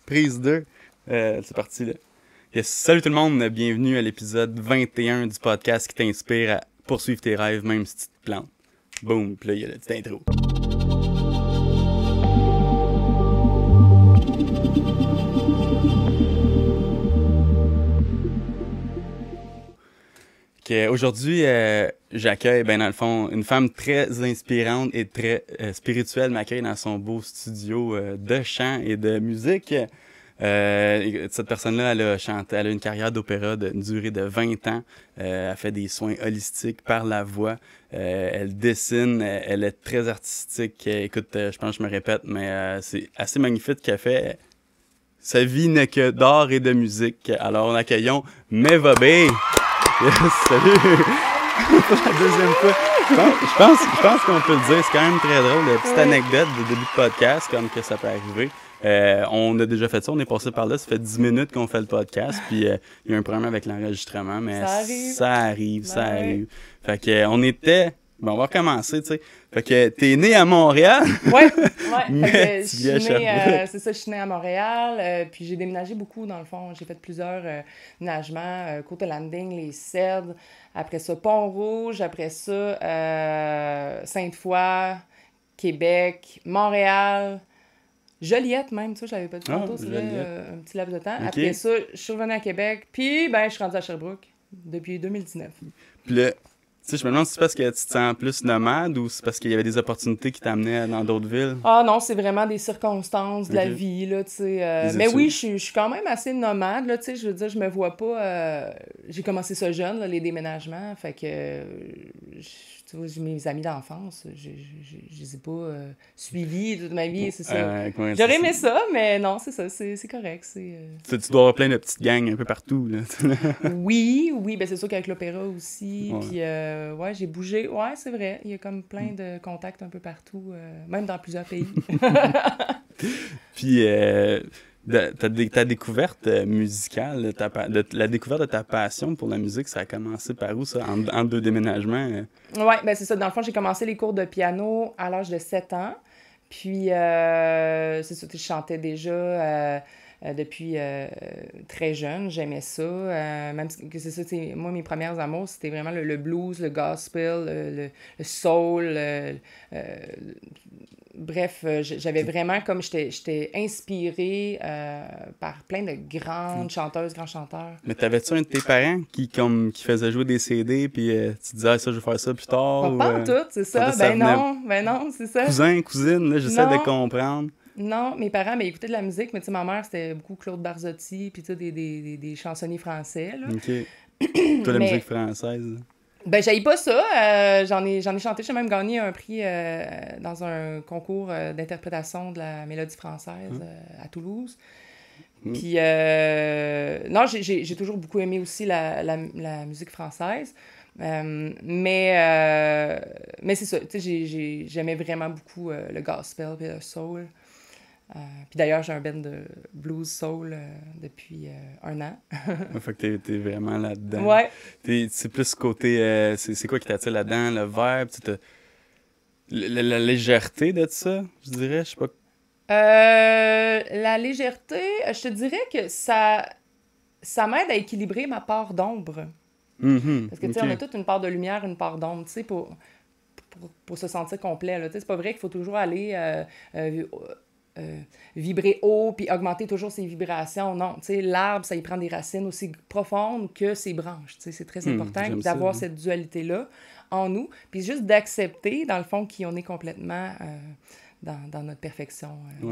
Prise 2. C'est parti, là. Yes. Salut tout le monde, bienvenue à l'épisode 21 du podcast qui t'inspire à poursuivre tes rêves, même si tu te plantes. Boum, puis là, il y a la petite intro. Aujourd'hui, j'accueille, dans le fond, une femme très inspirante et très spirituelle m'accueille dans son beau studio de chant et de musique. Cette personne-là, elle a une carrière d'opéra d'une durée de 20 ans. Elle fait des soins holistiques par la voix. Elle dessine, elle est très artistique. Écoute, je pense que je me répète, mais c'est assez magnifique qu'elle fait. Sa vie n'est que d'art et de musique. Alors, accueillons Meva Bay. Yes, salut! Pour la deuxième fois. Je pense qu'on peut le dire, c'est quand même très drôle. Une petite anecdote de début de podcast, comme que ça peut arriver. On a déjà fait ça, on est passé par là, ça fait 10 minutes qu'on fait le podcast, puis il y a un problème avec l'enregistrement, mais ça arrive. Fait que on était... Bon, on va recommencer, tu sais. Fait que t'es né à Montréal. Ouais. Mais je suis née, c'est ça, je suis née à Montréal. Puis j'ai déménagé beaucoup, dans le fond. J'ai fait plusieurs déménagements. Côte Landing, les Cèdres. Après ça, Pont-Rouge. Après ça, Sainte-Foy, Québec, Montréal, Joliette même. Tu sais, je l'avais pas dit tantôt. C'est un petit laps de temps. Okay. Après ça, je suis revenue à Québec. Puis, je suis rendue à Sherbrooke depuis 2019. Puis là... Tu sais, je me demande si c'est parce que tu te sens plus nomade ou c'est parce qu'il y avait des opportunités qui t'amenaient dans d'autres villes? Ah non, c'est vraiment des circonstances de la vie, là, tu sais. Mais oui, je suis quand même assez nomade, là, tu sais. Je veux dire, je me vois pas... J'ai commencé ça jeune, là, les déménagements, fait que... tu vois, mes amis d'enfance, je les ai pas suivis toute ma vie, c'est ça. J'aurais aimé ça, mais non, c'est ça, c'est correct. Tu dois avoir plein de petites gangs un peu partout, là. oui, c'est sûr qu'avec l'opéra aussi, puis ouais, j'ai bougé, ouais, c'est vrai, il y a comme plein de contacts un peu partout, même dans plusieurs pays. Puis, ta découverte musicale, la découverte de ta passion pour la musique, ça a commencé par où, ça, en deux déménagements? Ouais, c'est ça. Dans le fond, j'ai commencé les cours de piano à l'âge de 7 ans. Puis, c'est ça, je chantais déjà depuis très jeune. J'aimais ça. Même que c'est ça, moi, mes premières amours, c'était vraiment le blues, le gospel, le soul, bref, j'avais vraiment comme j'étais inspirée par plein de grandes chanteuses, grands chanteurs. Mais t'avais-tu un de tes parents qui faisait jouer des CD puis tu te disais ça, je vais faire ça plus tard? Pas tout, c'est ça. Non, c'est ça. Cousin, cousine, là, j'essaie de comprendre. Non, mes parents écoutaient de la musique, mais tu sais, ma mère, c'était beaucoup Claude Barzotti puis tu sais, des chansonniers français, là. OK. Toi, la musique française? J'haïs pas ça. J'en ai chanté. J'ai même gagné un prix dans un concours d'interprétation de la mélodie française à Toulouse. Puis, non, j'ai toujours beaucoup aimé aussi la musique française. Mais c'est ça. Tu sais, j'aimais vraiment beaucoup le gospel et le soul. Puis d'ailleurs, j'ai un band de blues soul depuis 1 an. Fait que t'es vraiment là-dedans. Ouais. C'est plus côté... c'est quoi qui t'attire là-dedans? Le verbe? La légèreté de ça, je dirais? Je sais pas. La légèreté, je te dirais que ça m'aide à équilibrer ma part d'ombre. Mm-hmm. Parce que, tu sais, on a toute une part de lumière, une part d'ombre, tu sais, pour se sentir complet, là. Tu sais, c'est pas vrai qu'il faut toujours aller... vibrer haut puis augmenter toujours ses vibrations. Non, tu sais, l'arbre, ça y prend des racines aussi profondes que ses branches. Tu sais, c'est très important d'avoir cette dualité-là en nous. Puis juste d'accepter, dans le fond, qui on est complètement dans notre perfection.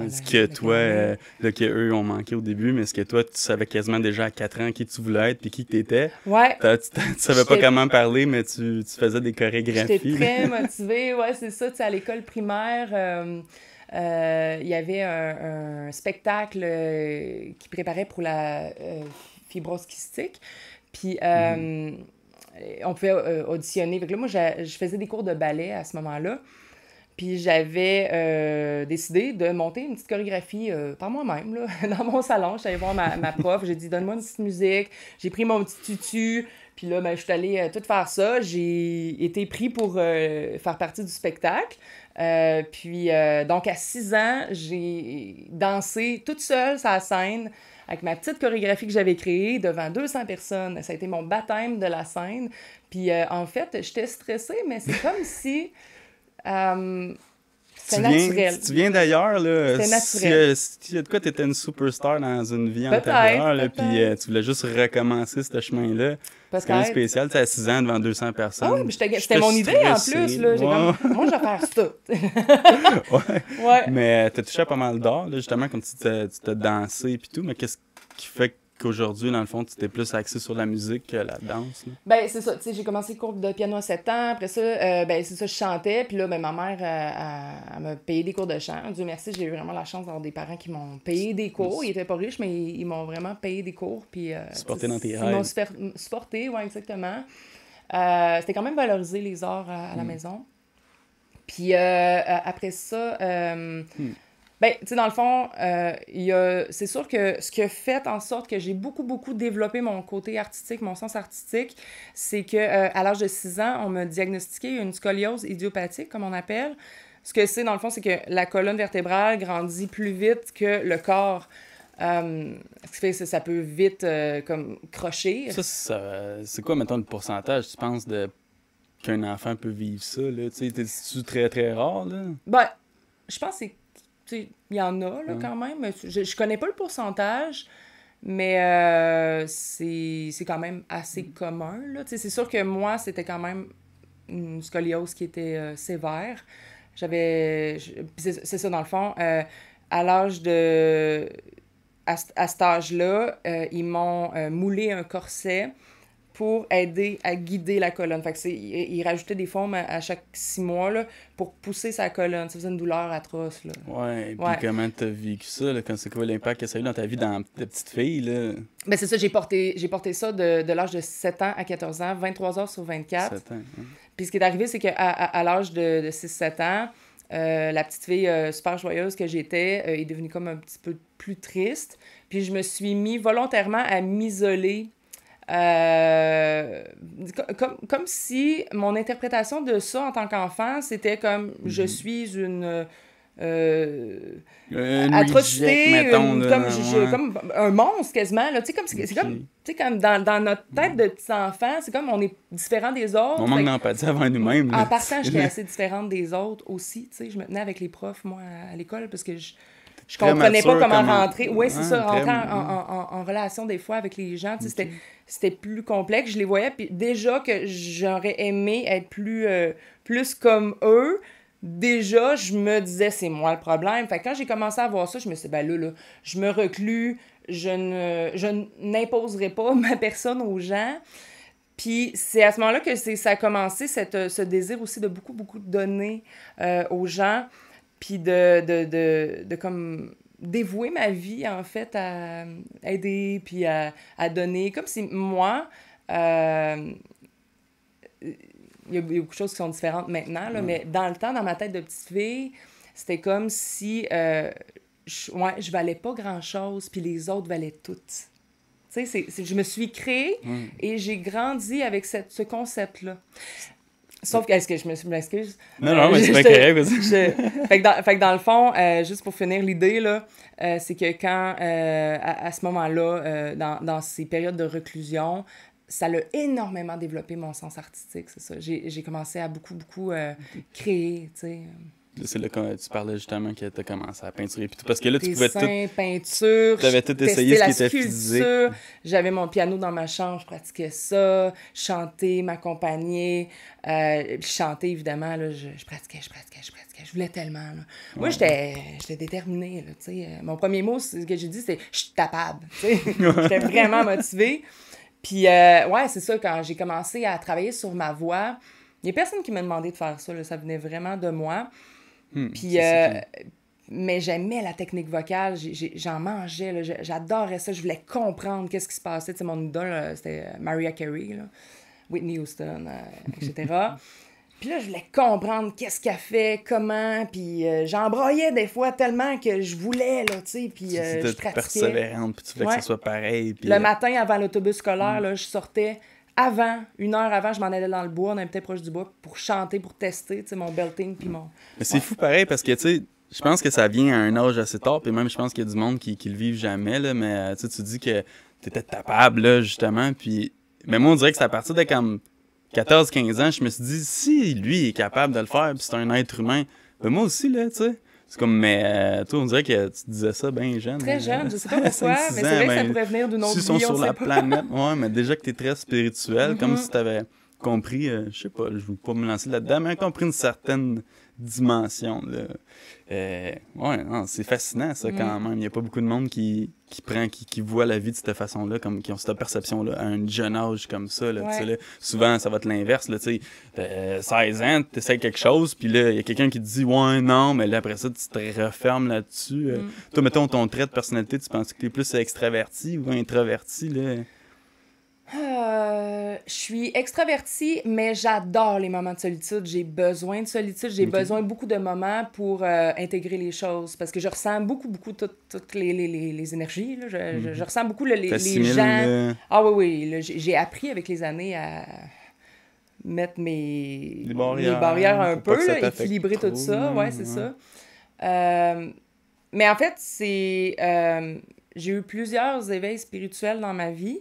Ce que toi, qu'eux ont manqué au début, mais ce que toi, tu savais quasiment déjà à 4 ans qui tu voulais être puis qui t'étais. Ouais. Tu savais pas comment parler, mais tu faisais des chorégraphies. J'étais très motivée, ouais, c'est ça. Tu sais, à l'école primaire... il y avait un spectacle qui préparait pour la fibrose kystique. Puis, on pouvait auditionner. Donc là, moi, je faisais des cours de ballet à ce moment-là. Puis j'avais décidé de monter une petite chorégraphie par moi-même, là, dans mon salon. J'allais voir ma prof, j'ai dit « Donne-moi une petite musique ». J'ai pris mon petit tutu, puis là, ben, je suis allée tout faire ça. J'ai été pris pour faire partie du spectacle. Donc, à 6 ans, j'ai dansé toute seule sur la scène avec ma petite chorégraphie que j'avais créée devant 200 personnes. Ça a été mon baptême de la scène. Puis, en fait, j'étais stressée, mais c'est comme si... c'est naturel. Tu viens d'ailleurs, là. C'est naturel. Si y a de quoi, t'étais une superstar dans une vie antérieure, là, puis tu voulais juste recommencer ce chemin-là. C'est quand même spécial, tu as 6 ans devant 200 personnes. Ah oui, mais c'était mon idée en plus, là. J'ai comme, moi, je vais faire ça. Ouais. Mais t'as touché à pas mal d'art, là, justement, comme tu t'as dansé et tout, mais qu'est-ce qui fait qu'aujourd'hui, dans le fond, tu t'es plus axé sur la musique que la danse? Là? Ben, c'est ça. Tu sais, j'ai commencé le cours de piano à 7 ans. Après ça, ben, c'est ça, je chantais. Puis là, ben, ma mère, elle m'a payé des cours de chant. Dieu merci, j'ai eu vraiment la chance d'avoir des parents qui m'ont payé des cours. Ils étaient pas riches, mais ils m'ont vraiment payé des cours. Puis, supporté dans tes rêves. Ils m'ont supporté, oui, exactement. C'était quand même valoriser les arts à la maison. Puis après ça... Ben, tu sais, dans le fond, c'est sûr que ce qui a fait en sorte que j'ai beaucoup développé mon côté artistique, mon sens artistique, c'est que à l'âge de 6 ans, on m'a diagnostiqué une scoliose idiopathique, comme on appelle. Ce que c'est, dans le fond, c'est que la colonne vertébrale grandit plus vite que le corps. Ce qui fait que ça peut vite comme crocher. Ça, c'est quoi, mettons, le pourcentage, tu penses, qu'un enfant peut vivre ça, là? Tu sais, c'est-tu très, très rare, là? Ben, je pense que il y en a, là, quand même. Je connais pas le pourcentage, mais c'est quand même assez commun, là. C'est sûr que moi, c'était quand même une scoliose qui était sévère. C'est ça, dans le fond. À l'âge de... À cet âge-là, ils m'ont moulé un corset pour aider à guider la colonne. Fait que il rajoutait des formes à chaque 6 mois là, pour pousser sa colonne. Ça faisait une douleur atroce. Là. Ouais, et puis comment t'as vécu ça? Là, c'est quoi l'impact que ça a eu dans ta vie de petite fille? Là? Ben c'est ça, j'ai porté ça de l'âge de 7 ans à 14 ans, 23 heures sur 24. 7 ans, hein. Puis ce qui est arrivé, c'est qu'à l'âge de 6-7 ans, la petite fille super joyeuse que j'étais est devenue comme un petit peu plus triste. Puis je me suis mis volontairement à m'isoler. Comme si mon interprétation de ça en tant qu'enfant, c'était comme je suis une atrocité, mettons, comme un monstre quasiment. Là. C'est comme dans notre tête de petits enfants, c'est comme on est différent des autres. On manque d'empathie avant nous-mêmes. En partant, j'étais assez différente des autres aussi. Je me tenais avec les profs, moi, à l'école, parce que je comprenais pas comment rentrer. Oui, c'est ça, rentrer en relation des fois avec les gens. C'était plus complexe. Je les voyais, puis déjà que j'aurais aimé être plus comme eux, déjà, je me disais, c'est moi le problème. Fait que quand j'ai commencé à voir ça, je me suis dit, ben là, je me reclus, je n'imposerai pas ma personne aux gens. Puis c'est à ce moment-là que ça a commencé, ce désir aussi de beaucoup donner aux gens, puis de comme dévouer ma vie, en fait, à aider, puis à donner. Comme si moi, il y a beaucoup de choses qui sont différentes maintenant, là, mais dans le temps, dans ma tête de petite fille, c'était comme si je valais pas grand-chose, puis les autres valaient tout. Tu sais, je me suis créée et j'ai grandi avec ce concept-là. Sauf que, est-ce que je m'excuse? Non, mais c'est pas correct. Fait que dans le fond, juste pour finir l'idée, là, c'est que quand, à ce moment-là, dans ces périodes de reclusion, ça l'a énormément développé mon sens artistique, c'est ça. J'ai commencé à beaucoup créer, tu sais. C'est là quand tu parlais justement que tu as commencé à peinturer puis tout, parce que là tu pouvais tout peinture, tu avais tout essayé ce qui était physique. J'avais mon piano dans ma chambre, je pratiquais ça, chanter, m'accompagner, chanter évidemment là, je pratiquais, je voulais tellement là. Moi j'étais déterminée là, tu sais. Mon premier mot ce que j'ai dit c'est je suis capable, tu sais. J'étais vraiment motivée. Puis ouais, c'est ça, quand j'ai commencé à travailler sur ma voix, il y a personne qui m'a demandé de faire ça là, ça venait vraiment de moi. Puis, mais j'aimais la technique vocale, j'en mangeais, là, j'adorais ça, je voulais comprendre qu'est-ce qui se passait. Tu sais, mon idole, c'était Mariah Carey, là, Whitney Houston, etc. Puis là, je voulais comprendre qu'est-ce qu'elle fait, comment, puis j'embraillais des fois tellement que je voulais, là, tu sais, puis je pratiquais. Persévérante, puis tu voulais que ça soit pareil. Puis, le matin, avant l'autobus scolaire, là, je sortais une heure avant, je m'en allais dans le bois, on habitait proche du bois, pour chanter, pour tester, tu sais, mon belting, puis mon... Mais c'est fou pareil, parce que, tu sais, je pense que ça vient à un âge assez tard, puis même, je pense qu'il y a du monde qui le vivent jamais, là, mais tu dis que t'étais capable, là, justement, puis... Mais moi, on dirait que c'est à partir de comme 14-15 ans, je me suis dit, si lui est capable de le faire, puis c'est un être humain, ben moi aussi, là, tu sais. C'est comme, mais toi, on dirait que tu disais ça bien jeune. Très jeune, je sais pas pourquoi, mais c'est vrai que ça pourrait venir d'une autre vie, on sur la pas. planète, ouais, mais déjà que t'es très spirituel, comme si t'avais compris, je sais pas, je veux pas me lancer là-dedans, mais compris une certaine dimension, là. Ouais, non, c'est fascinant, ça, quand même. Il y a pas beaucoup de monde qui voit la vie de cette façon-là, comme qui ont cette perception-là à un jeune âge comme ça, là, tu sais, là. Souvent, ça va être l'inverse, là, tu sais. 16 ans, t'essayes quelque chose, puis là, il y a quelqu'un qui te dit « Ouais, non », mais là, après ça, tu te refermes là-dessus. Toi, mettons, ton trait de personnalité, tu penses que t'es plus extraverti ou introverti, là? Je suis extravertie, mais j'adore les moments de solitude. J'ai besoin de solitude. J'ai besoin beaucoup de moments pour intégrer les choses. Parce que je ressens beaucoup toutes les énergies. Là. Je ressens beaucoup les gens. Ah oui. Là, j'ai appris avec les années à mettre mes barrières un peu, là, équilibrer tout ça. Ouais, c'est ça. Mais en fait, j'ai eu plusieurs éveils spirituels dans ma vie.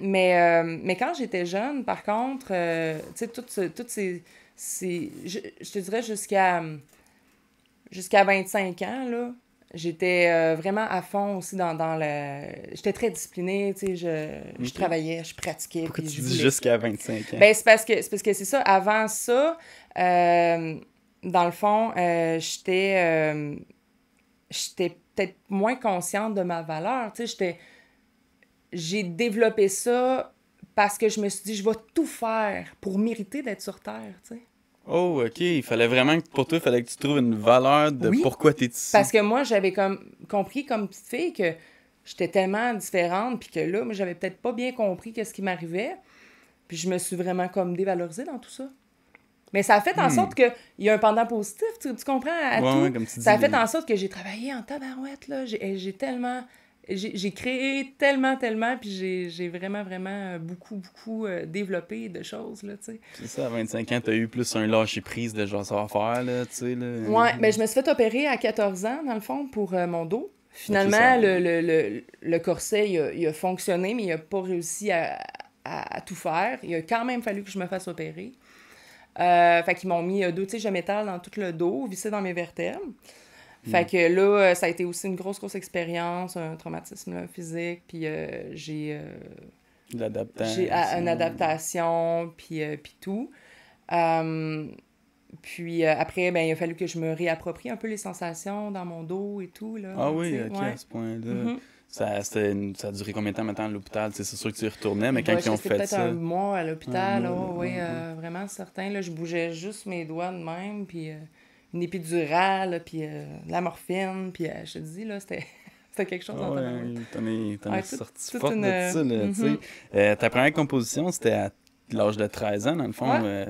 mais quand j'étais jeune, par contre, tu sais, toutes ces je te dirais jusqu'à 25 ans, là, j'étais vraiment à fond aussi dans le... J'étais très disciplinée, tu sais, je travaillais, je pratiquais. Pourquoi puis tu dis jusqu'à 25 ans? Ben, c'est parce que c'est ça. Avant ça, dans le fond, j'étais peut-être moins consciente de ma valeur, tu sais, j'ai développé ça parce que je me suis dit, je vais tout faire pour mériter d'être sur Terre, tu sais. Oh, OK. Il fallait vraiment pour toi, il fallait que tu trouves une valeur de pourquoi t'es ici. Parce que moi, j'avais compris comme petite fille que j'étais tellement différente, puis que là, moi, j'avais peut-être pas bien compris qu'est-ce qui m'arrivait. Puis je me suis vraiment comme dévalorisée dans tout ça. Mais ça a fait en sorte qu'il y a un pendant positif, tu comprends, à tout. Ouais, comme tu dis, ça a fait en sorte que j'ai travaillé en tabarouette, là. J'ai tellement... J'ai créé tellement, puis j'ai vraiment beaucoup développé de choses, là, tu sais. C'est ça, à 25 ans, t'as eu plus un lâcher-prise de genre savoir-faire, là, tu sais, là. Ouais, mais je me suis fait opérer à 14 ans, dans le fond, pour mon dos. Finalement, le corset, il a fonctionné, mais il a pas réussi à tout faire. Il a quand même fallu que je me fasse opérer. Fait qu'ils m'ont mis 2 tiges de métal dans tout le dos, vissé dans mes vertèbres. Fait que là, ça a été aussi une grosse expérience, un traumatisme là, physique, puis j'ai une adaptation, puis tout. Puis après, ben, il a fallu que je me réapproprie un peu les sensations dans mon dos et tout. Là, ah oui, OK, à ce point-là. Ça a duré combien de temps maintenant à l'hôpital? C'est sûr que tu y retournais, mais quand ils ont fait peut-être ça... un mois à l'hôpital, vraiment certain. Là, je bougeais juste mes doigts de même, puis une épidurale, puis de la morphine, puis je te dis, là, c'était quelque chose dans t'en es sorti forte de ça, là, tu sais. Ta première composition, c'était à l'âge de 13 ans, dans le fond.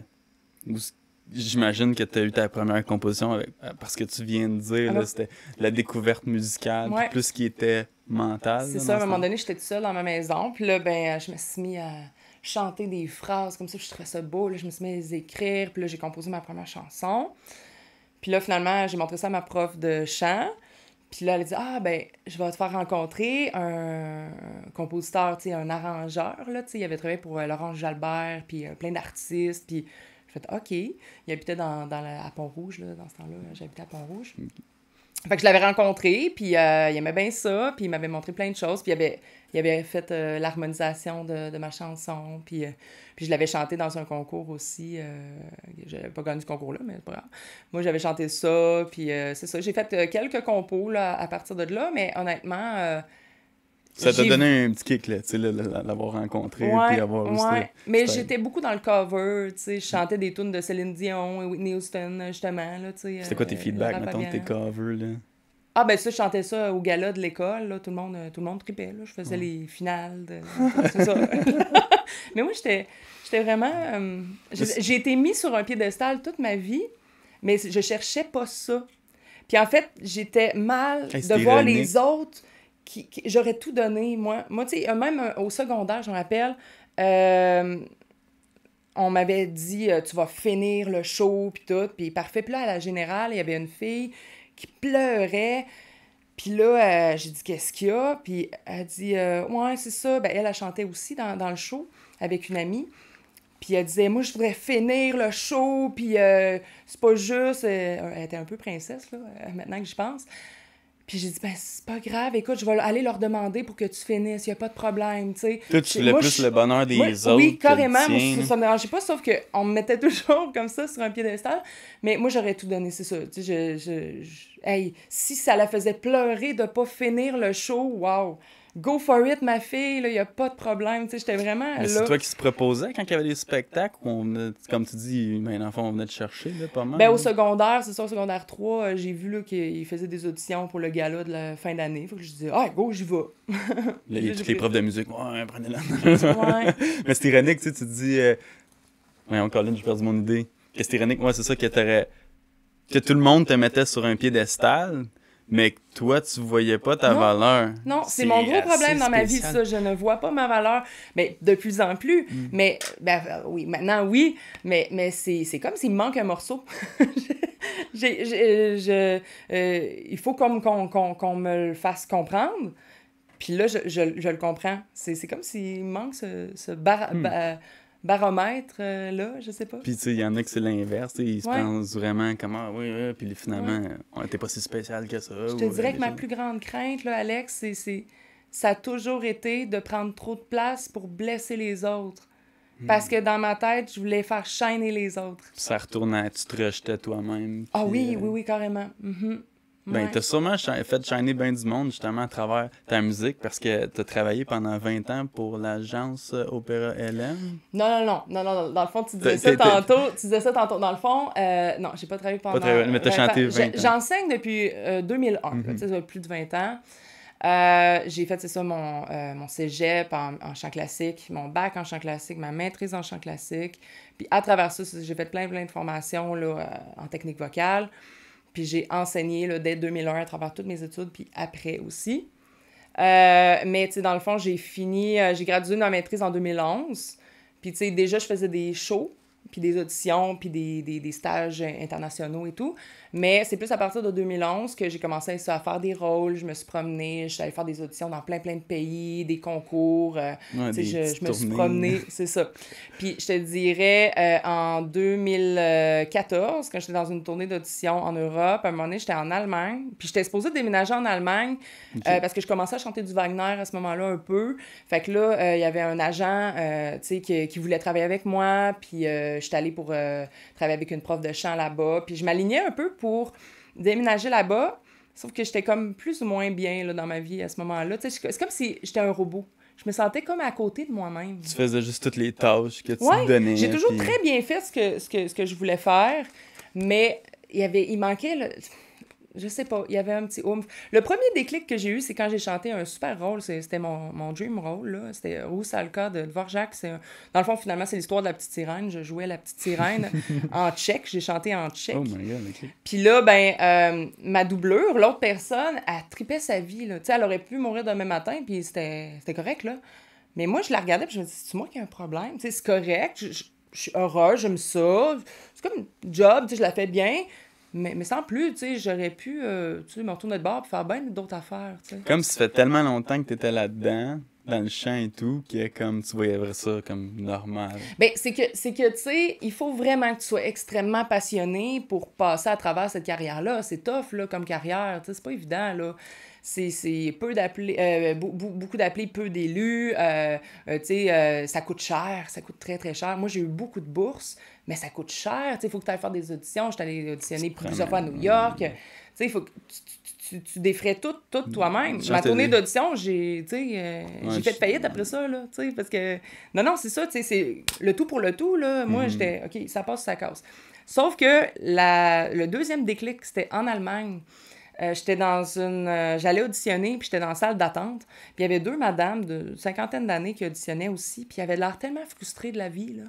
J'imagine que tu as eu ta première composition parce que tu viens de dire, là, c'était la découverte musicale, plus ce qui était mental. C'est ça, à un moment donné, j'étais toute seule dans ma maison, puis là, ben, je me suis mis à chanter des phrases comme ça, je trouvais ça beau, là, je me suis mis à les écrire, puis là, j'ai composé ma première chanson. Puis là, finalement, j'ai montré ça à ma prof de chant. Puis là, elle a dit « Ah, ben, je vais te faire rencontrer un compositeur, tu sais, un arrangeur, là, tu sais, il avait travaillé pour Laurence Jalbert, puis plein d'artistes, puis j'ai fait « OK ». Il habitait à Pont-Rouge, là, dans ce temps-là, j'habitais à Pont-Rouge. Fait que je l'avais rencontré, puis il aimait bien ça, puis il m'avait montré plein de choses, puis il avait fait l'harmonisation de ma chanson, puis je l'avais chanté dans un concours aussi. J'avais pas gagné ce concours-là, mais c'est pas grave. Moi, j'avais chanté ça, puis c'est ça. J'ai fait quelques compos là, à partir de là, mais honnêtement... ça t'a donné un petit kick, là, tu sais, l'avoir rencontré, puis avoir aussi... mais j'étais beaucoup dans le cover, tu sais. Je chantais des tunes de Céline Dion et Whitney Houston, justement, là, tu sais. C'était quoi tes feedbacks, mettons, tes covers, là? Ah, ben ça, je chantais ça au gala de l'école, là, tout le monde tripait, là. Je faisais les finales, c'est ça. Mais moi, j'étais vraiment... j'ai été mis sur un piédestal toute ma vie, mais je cherchais pas ça. Puis en fait, j'étais mal de voir les autres j'aurais tout donné, moi. Moi, tu sais, même au secondaire, je me rappelle, on m'avait dit tu vas finir le show, puis tout, puis parfait. Puis là, à la générale, il y avait une fille qui pleurait. Puis là, j'ai dit, qu'est-ce qu'il y a? Puis elle dit, ouais, c'est ça. Ben, elle chantait aussi dans le show avec une amie. Puis elle disait, moi, je voudrais finir le show, puis c'est pas juste... elle était un peu princesse, là, maintenant que j'y pense. Puis j'ai dit, ben, c'est pas grave, écoute, je vais aller leur demander pour que tu finisses, il y a pas de problème, tu sais. Toi, tu voulais plus le bonheur des autres. Oui, carrément, moi, ça me dérangeait pas, sauf qu'on me mettait toujours comme ça sur un piédestal. Mais moi, j'aurais tout donné, c'est ça. Tu sais, hey, si ça la faisait pleurer de pas finir le show, wow! Go for it, ma fille, il n'y a pas de problème. Tu sais, j'étais vraiment mais là. C'est toi qui se proposais quand il y avait des spectacles où comme tu dis, ben, l'enfant, on venait te chercher, là, pas mal. Ben, au secondaire, c'est ça, au secondaire 3, j'ai vu là, qu'il faisait des auditions pour le gala de la fin d'année. Faut que je disais, ah, go, j'y vais. Les profs de musique, ouais, prenez-la. Ouais. Mais c'est ironique, tu sais, tu te dis, ouais, Colin, j'ai perdu mon idée. Que c'est ironique, moi, c'est ça que que tout le monde te mettait sur un piédestal. Mais que toi, tu voyais pas ta valeur. Non, c'est mon gros problème dans ma vie, ça. Je ne vois pas ma valeur. Mais de plus en plus. Mais, ben, oui, maintenant, oui. Mais c'est comme s'il me manque un morceau. Il faut qu'on me le fasse comprendre. Puis là, je le comprends. C'est comme s'il me manque ce baromètre, là, je sais pas. Puis, tu sais, il y en a que c'est l'inverse, ils se pensent vraiment comme, ah oui, puis finalement, on était pas si spécial que ça. Je te dirais que ma plus grande crainte, là, Alex, ça a toujours été de prendre trop de place pour blesser les autres. Parce que dans ma tête, je voulais faire shiner les autres. Puis ça retournait, tu te rejetais toi-même. Ah oui, oui, carrément. Ben, t'as sûrement fait shiner bien du monde, justement, à travers ta musique, parce que t'as travaillé pendant 20 ans pour l'agence Opéra LM. Non. Dans le fond, tu disais ça tantôt. Dans le fond, non, j'ai pas travaillé pendant... mais t'as chanté 20 ans. J'enseigne depuis 2001, tu sais, ça fait plus de 20 ans. J'ai fait, c'est ça, mon cégep en chant classique, mon bac en chant classique, ma maîtrise en chant classique. Puis à travers ça, j'ai fait plein de formations là, en technique vocale. Puis j'ai enseigné là, dès 2001 à travers toutes mes études, puis après aussi. Mais, tu sais, dans le fond, j'ai gradué de ma maîtrise en 2011. Puis, tu sais, déjà, je faisais des shows, puis des auditions, puis des stages internationaux et tout. Mais c'est plus à partir de 2011 que j'ai commencé à faire des rôles. Je me suis promenée, je suis allée faire des auditions dans plein de pays, des concours. Je me suis promenée, c'est ça. Puis je te dirais, en 2014, quand j'étais dans une tournée d'audition en Europe, à un moment donné, j'étais en Allemagne. Puis j'étais supposée déménager en Allemagne parce que je commençais à chanter du Wagner à ce moment-là un peu. Fait que là, il y avait un agent qui voulait travailler avec moi. Puis j'étais allée pour travailler avec une prof de chant là-bas. Puis je m'alignais un peu pour déménager là-bas, sauf que j'étais comme plus ou moins bien là, dans ma vie à ce moment-là. C'est comme si j'étais un robot. Je me sentais comme à côté de moi-même. Tu faisais juste toutes les tâches que tu te donnais. J'ai toujours très bien fait ce que je voulais faire, mais il manquait... Je sais pas, il y avait un petit oomph. Le premier déclic que j'ai eu, c'est quand j'ai chanté un super rôle. C'était mon dream role, là. C'était Rusalka de Dvorak. Dans le fond, finalement, c'est l'histoire de la petite sirène. Je jouais la petite sirène en tchèque. J'ai chanté en tchèque. Oh my God, OK. Puis là, ma doublure, l'autre personne, elle tripait sa vie, là. Tu sais, elle aurait pu mourir demain matin, puis c'était correct, là. Mais moi, je la regardais, puis je me disais, c'est moi qui ai un problème. Tu sais, c'est correct. Je suis heureuse, j'aime ça. C'est comme un job, tu sais, je la fais bien. Mais sans plus, tu sais, j'aurais pu me retourner de bord et faire bien d'autres affaires, tu sais. Comme ça fait tellement longtemps que t'étais là-dedans, dans le chant et tout, que comme tu voyais ça comme normal. Ben, c'est que tu sais, il faut vraiment que tu sois extrêmement passionné pour passer à travers cette carrière-là. C'est tough, là, comme carrière, tu sais, c'est pas évident, là. C'est peu d'appelés, beaucoup d'appelés, peu d'élus. Tu sais, ça coûte cher, ça coûte très, très cher. Moi, j'ai eu beaucoup de bourses, mais ça coûte cher. Tu sais, il faut que tu ailles faire des auditions. Je suis allée auditionner plusieurs fois à New York. Tu sais, il faut que tu défrais tout toi-même. Ma tournée d'audition, j'ai fait faillite après ça, là, tu sais, parce que... Non, c'est ça, tu sais, c'est le tout pour le tout, là. Moi, j'étais, OK, ça passe, ça casse. Sauf que le deuxième déclic, c'était en Allemagne. j'étais dans j'allais auditionner, puis j'étais dans la salle d'attente. Puis il y avait deux madames de cinquantaine d'années qui auditionnaient aussi, puis ils avaient l'air tellement frustrés de la vie, là.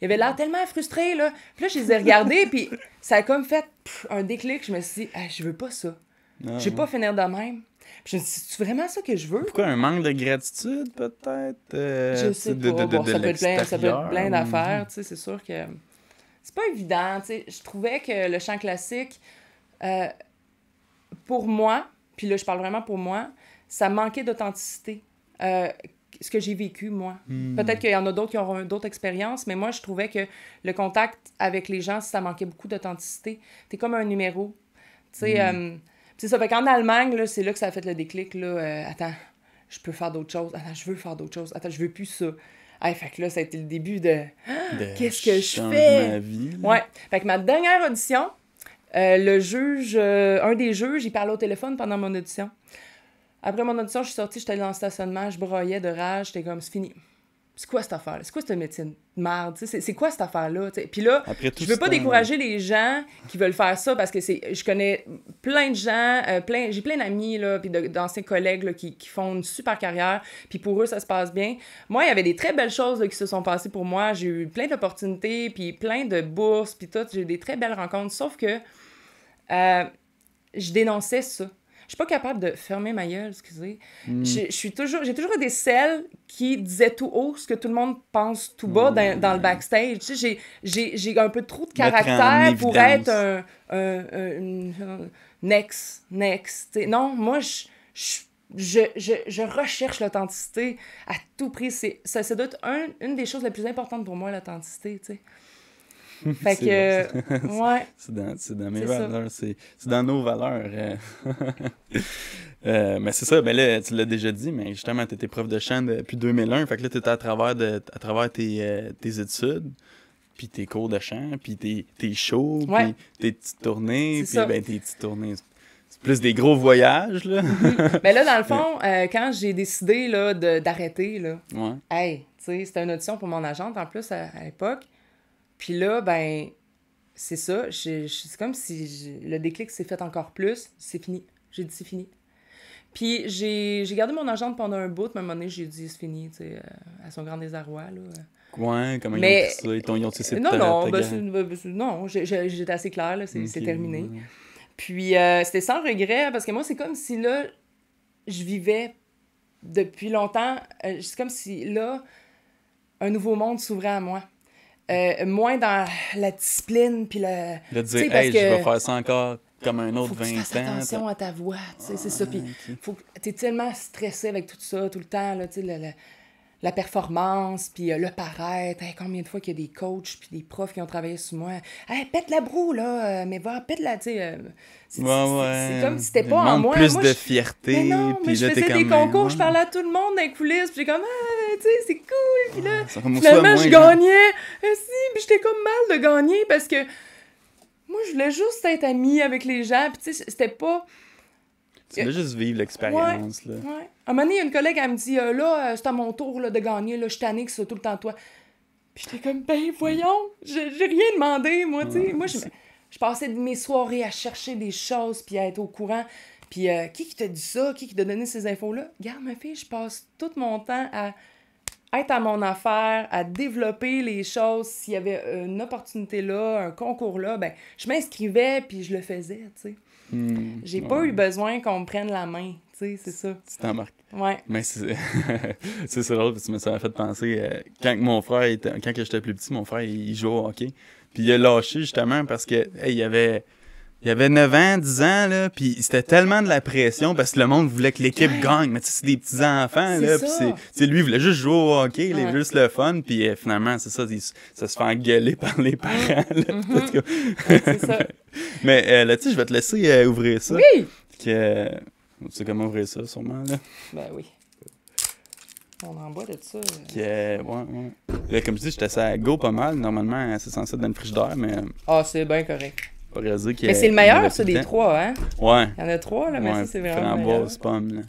Ils avaient l'air tellement frustrés, là. Puis là, je les ai regardés, puis ça a comme fait un déclic. Je me suis dit, je veux pas ça. Je veux pas finir de même. Puis je me suis dit, c'est vraiment ça que je veux? Pourquoi un manque de gratitude, peut-être? Je sais pas. Ça peut être plein d'affaires, tu sais, c'est sûr que... C'est pas évident, tu sais. Je trouvais que le chant classique, pour moi, puis là, je parle vraiment pour moi, ça manquait d'authenticité. Ce que j'ai vécu, moi. Peut-être qu'il y en a d'autres qui auront d'autres expériences, mais moi, je trouvais que le contact avec les gens, ça manquait beaucoup d'authenticité. T'es comme un numéro. Tu sais, c'est ça. Fait qu'en Allemagne, là, c'est là que ça a fait le déclic, là. Attends, je peux faire d'autres choses. Attends, je veux faire d'autres choses. Attends, je veux plus ça. Fait que là, ça a été le début de qu'est-ce que je fais? Ma vie, ouais. Fait que ma dernière audition, le juge, un des juges, il parlait au téléphone pendant mon audition. Après mon audition, je suis sortie, j'étais dans le stationnement, je broyais de rage, j'étais comme, c'est fini. C'est quoi cette affaire-là? C'est quoi cette médecine de merde? C'est quoi cette affaire-là? Puis là, je veux pas décourager les gens qui veulent faire ça parce que je connais plein de gens, j'ai plein d'amis, là, puis d'anciens collègues là, qui font une super carrière, puis pour eux, ça se passe bien. Moi, il y avait des très belles choses là, qui se sont passées pour moi. J'ai eu plein d'opportunités, puis plein de bourses, puis tout. J'ai eu des très belles rencontres, sauf que je dénonçais ça. Je suis pas capable de fermer ma gueule, excusez. J'ai toujours été celle qui disait tout haut ce que tout le monde pense tout bas dans le backstage. Tu sais, j'ai un peu trop de caractère pour être un next. T'sais. Non, moi, je recherche l'authenticité à tout prix. Ça doit être une des choses les plus importantes pour moi, l'authenticité, tu sais. Fait que, ouais. C'est dans mes valeurs, c'est dans nos valeurs. Mais c'est ça, ben là, tu l'as déjà dit, mais justement, t'étais prof de chant depuis 2001, fait que là, t'étais à travers tes études, puis tes cours de chant, puis tes shows, puis tes petites tournées, puis ben tes petites tournées, c'est plus des gros voyages, là. Mais là, dans le fond, quand j'ai décidé, là, d'arrêter, là, hey, tu sais, c'était une audition pour mon agente, en plus, à l'époque. Puis là, ben, c'est ça. C'est comme si le déclic s'est fait encore plus. C'est fini. J'ai dit c'est fini. Puis j'ai gardé mon agente pendant un bout, mais à un moment donné, j'ai dit c'est fini, tu sais, à son grand désarroi, là. Ouais, comment ils ont pris ça? Ils ont tissé non, j'étais assez claire, là, c'est terminé. Ouais. Puis c'était sans regret, parce que moi, c'est comme si là, je vivais depuis longtemps, c'est comme si là, un nouveau monde s'ouvrait à moi. Moins dans la discipline, puis le... De dire, hey, je vais faire ça encore comme un autre 20 ans. Faut que tu fasses attention à ta voix, tu sais, c'est ça. Puis t'es tellement stressé avec tout ça, tout le temps, là, tu sais, la performance, puis le paraître. Hey, combien de fois qu'il y a des coachs puis des profs qui ont travaillé sur moi. Hey, pète la broue, là, mais va, pète la, tu sais. C'est comme si c'était pas en moi. Plus de fierté. Mais non, mais je faisais des concours, je parlais à tout le monde dans les coulisses, puis j'ai comme, tu sais, c'est cool. Puis là, finalement, je gagnais. Puis j'étais comme mal de gagner parce que moi, je voulais juste être amie avec les gens, puis tu sais, c'était pas... Tu voulais juste vivre l'expérience, là. Ouais. À un moment donné, il y a une collègue, elle me dit, là, c'est à mon tour là, de gagner, là, je t'annique ça tout le temps, toi. Puis j'étais comme, ben voyons, j'ai rien demandé, moi, tu sais. Moi, je passais mes soirées à chercher des choses, puis à être au courant. Puis qui t'a dit ça? Qui t'a donné ces infos-là? Regarde, ma fille, je passe tout mon temps à être à mon affaire, à développer les choses. S'il y avait une opportunité là, un concours là, ben je m'inscrivais, puis je le faisais, tu sais. J'ai pas eu besoin qu'on me prenne la main, tu sais, c'est ça. Tu t'en marques. Ouais. Mais c'est drôle, parce que ça m'a fait penser, quand j'étais plus petit, mon frère, il jouait au hockey. Puis il a lâché, justement, parce que, hey, il avait 9 ans, 10 ans, là, puis c'était tellement de la pression, parce que le monde voulait que l'équipe gagne. Mais tu sais, c'est des petits-enfants, là, puis lui, il voulait juste jouer au hockey, il avait juste le fun, puis finalement, c'est ça, ça se fait engueuler par les parents, là. C'est ça. Mais là, tu sais, je vais te laisser ouvrir ça. Oui! Tu sais comment ouvrir ça, sûrement, là? Ben oui. On en boit de ça. Ouais. Là, comme je dis, j'étais à go pas mal. Normalement, c'est censé être dans le frigidaire, mais... c'est bien correct. Mais c'est le meilleur, ça, des trois, hein? Ouais. Il y en a 3, là, mais ça, c'est vraiment framboise, pomme, là.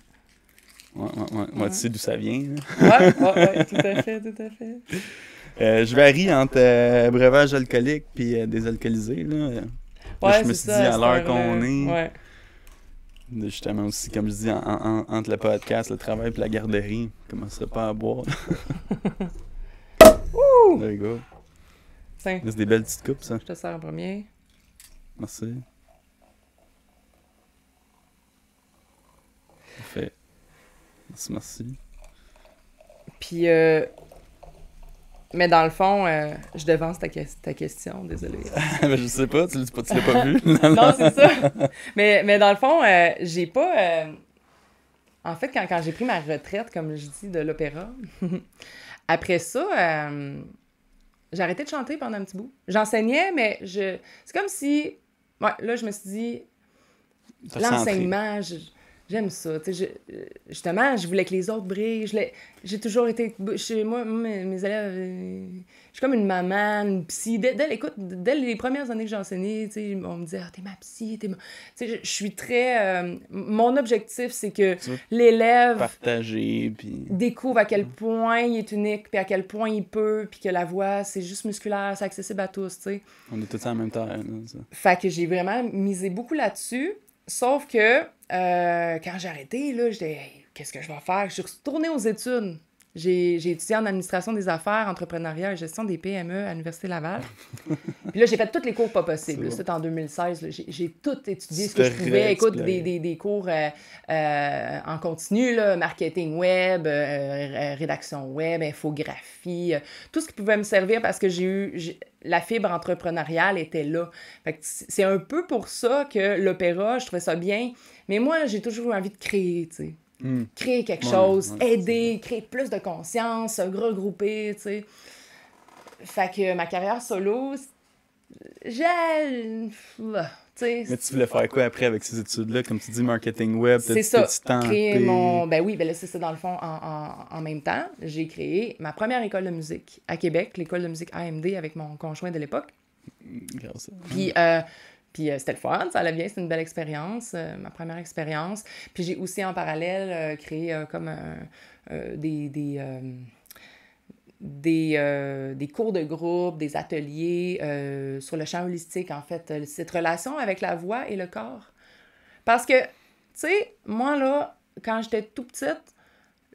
Ouais. Tu sais d'où ça vient, là? Ouais, tout à fait. Je varie entre breuvage alcoolique puis désalcoolisé, là. Ouais, je me suis dit, à l'heure qu'on est... Ouais. Justement aussi, comme je dis, entre le podcast, le travail et la garderie, je commencerai pas à boire. Ouh! There you go. Tiens, C'est des belles petites coupes, ça. je te sers en premier. Merci. Parfait. Merci. Puis, mais dans le fond, je devance ta question, désolé. Ben, je sais pas, tu l'as pas vu. Non, c'est ça. Mais dans le fond, j'ai pas... En fait, quand j'ai pris ma retraite, comme je dis, de l'opéra, après ça, j'ai arrêté de chanter pendant un petit bout. J'enseignais, mais c'est comme si... Ouais, là, je me suis dit, l'enseignement, j'aime ça. Tu sais, justement, je voulais que les autres brillent. J'ai toujours été... Chez moi, mes élèves... je suis comme une maman, une psy. Dès les premières années que j'ai enseigné, tu sais, on me disait « Ah, t'es ma psy, t'es ma... » Tu sais, je suis très... mon objectif, c'est que l'élève... Partager, puis... découvre à quel point il est unique, puis à quel point il peut, puis que la voix, c'est juste musculaire, c'est accessible à tous, tu sais. On est tous en même temps, là, ça. Fait que j'ai vraiment misé beaucoup là-dessus. Sauf que quand j'ai arrêté, là, j'étais hey, qu'est-ce que je vais faire? Je suis retournée aux études. J'ai étudié en administration des affaires, entrepreneuriat et gestion des PME à l'Université Laval. Puis là, j'ai fait tous les cours pas possibles. C'était en 2016. Là, j'ai tout étudié ce que je pouvais. Écoute, des cours en continu, là, marketing web, rédaction web, infographie, tout ce qui pouvait me servir parce que la fibre entrepreneuriale était là. Fait que c'est un peu pour ça que l'opéra, je trouvais ça bien. Mais moi, j'ai toujours eu envie de créer, tu sais. Créer quelque chose, aider, créer plus de conscience, regrouper, tu sais. Fait que ma carrière solo, Mais tu voulais faire quoi après avec ces études-là? Comme tu dis, marketing web, c'est ça, créer mon... Ben oui, ben là, c'est ça, dans le fond, en même temps, j'ai créé ma première école de musique à Québec, l'école de musique AMD avec mon conjoint de l'époque. Puis c'était le fun, ça allait bien, c'était une belle expérience, ma première expérience. Puis j'ai aussi en parallèle créé comme des cours de groupe, des ateliers sur le champ holistique, en fait, cette relation avec la voix et le corps. Parce que, tu sais, moi, là, quand j'étais tout petite,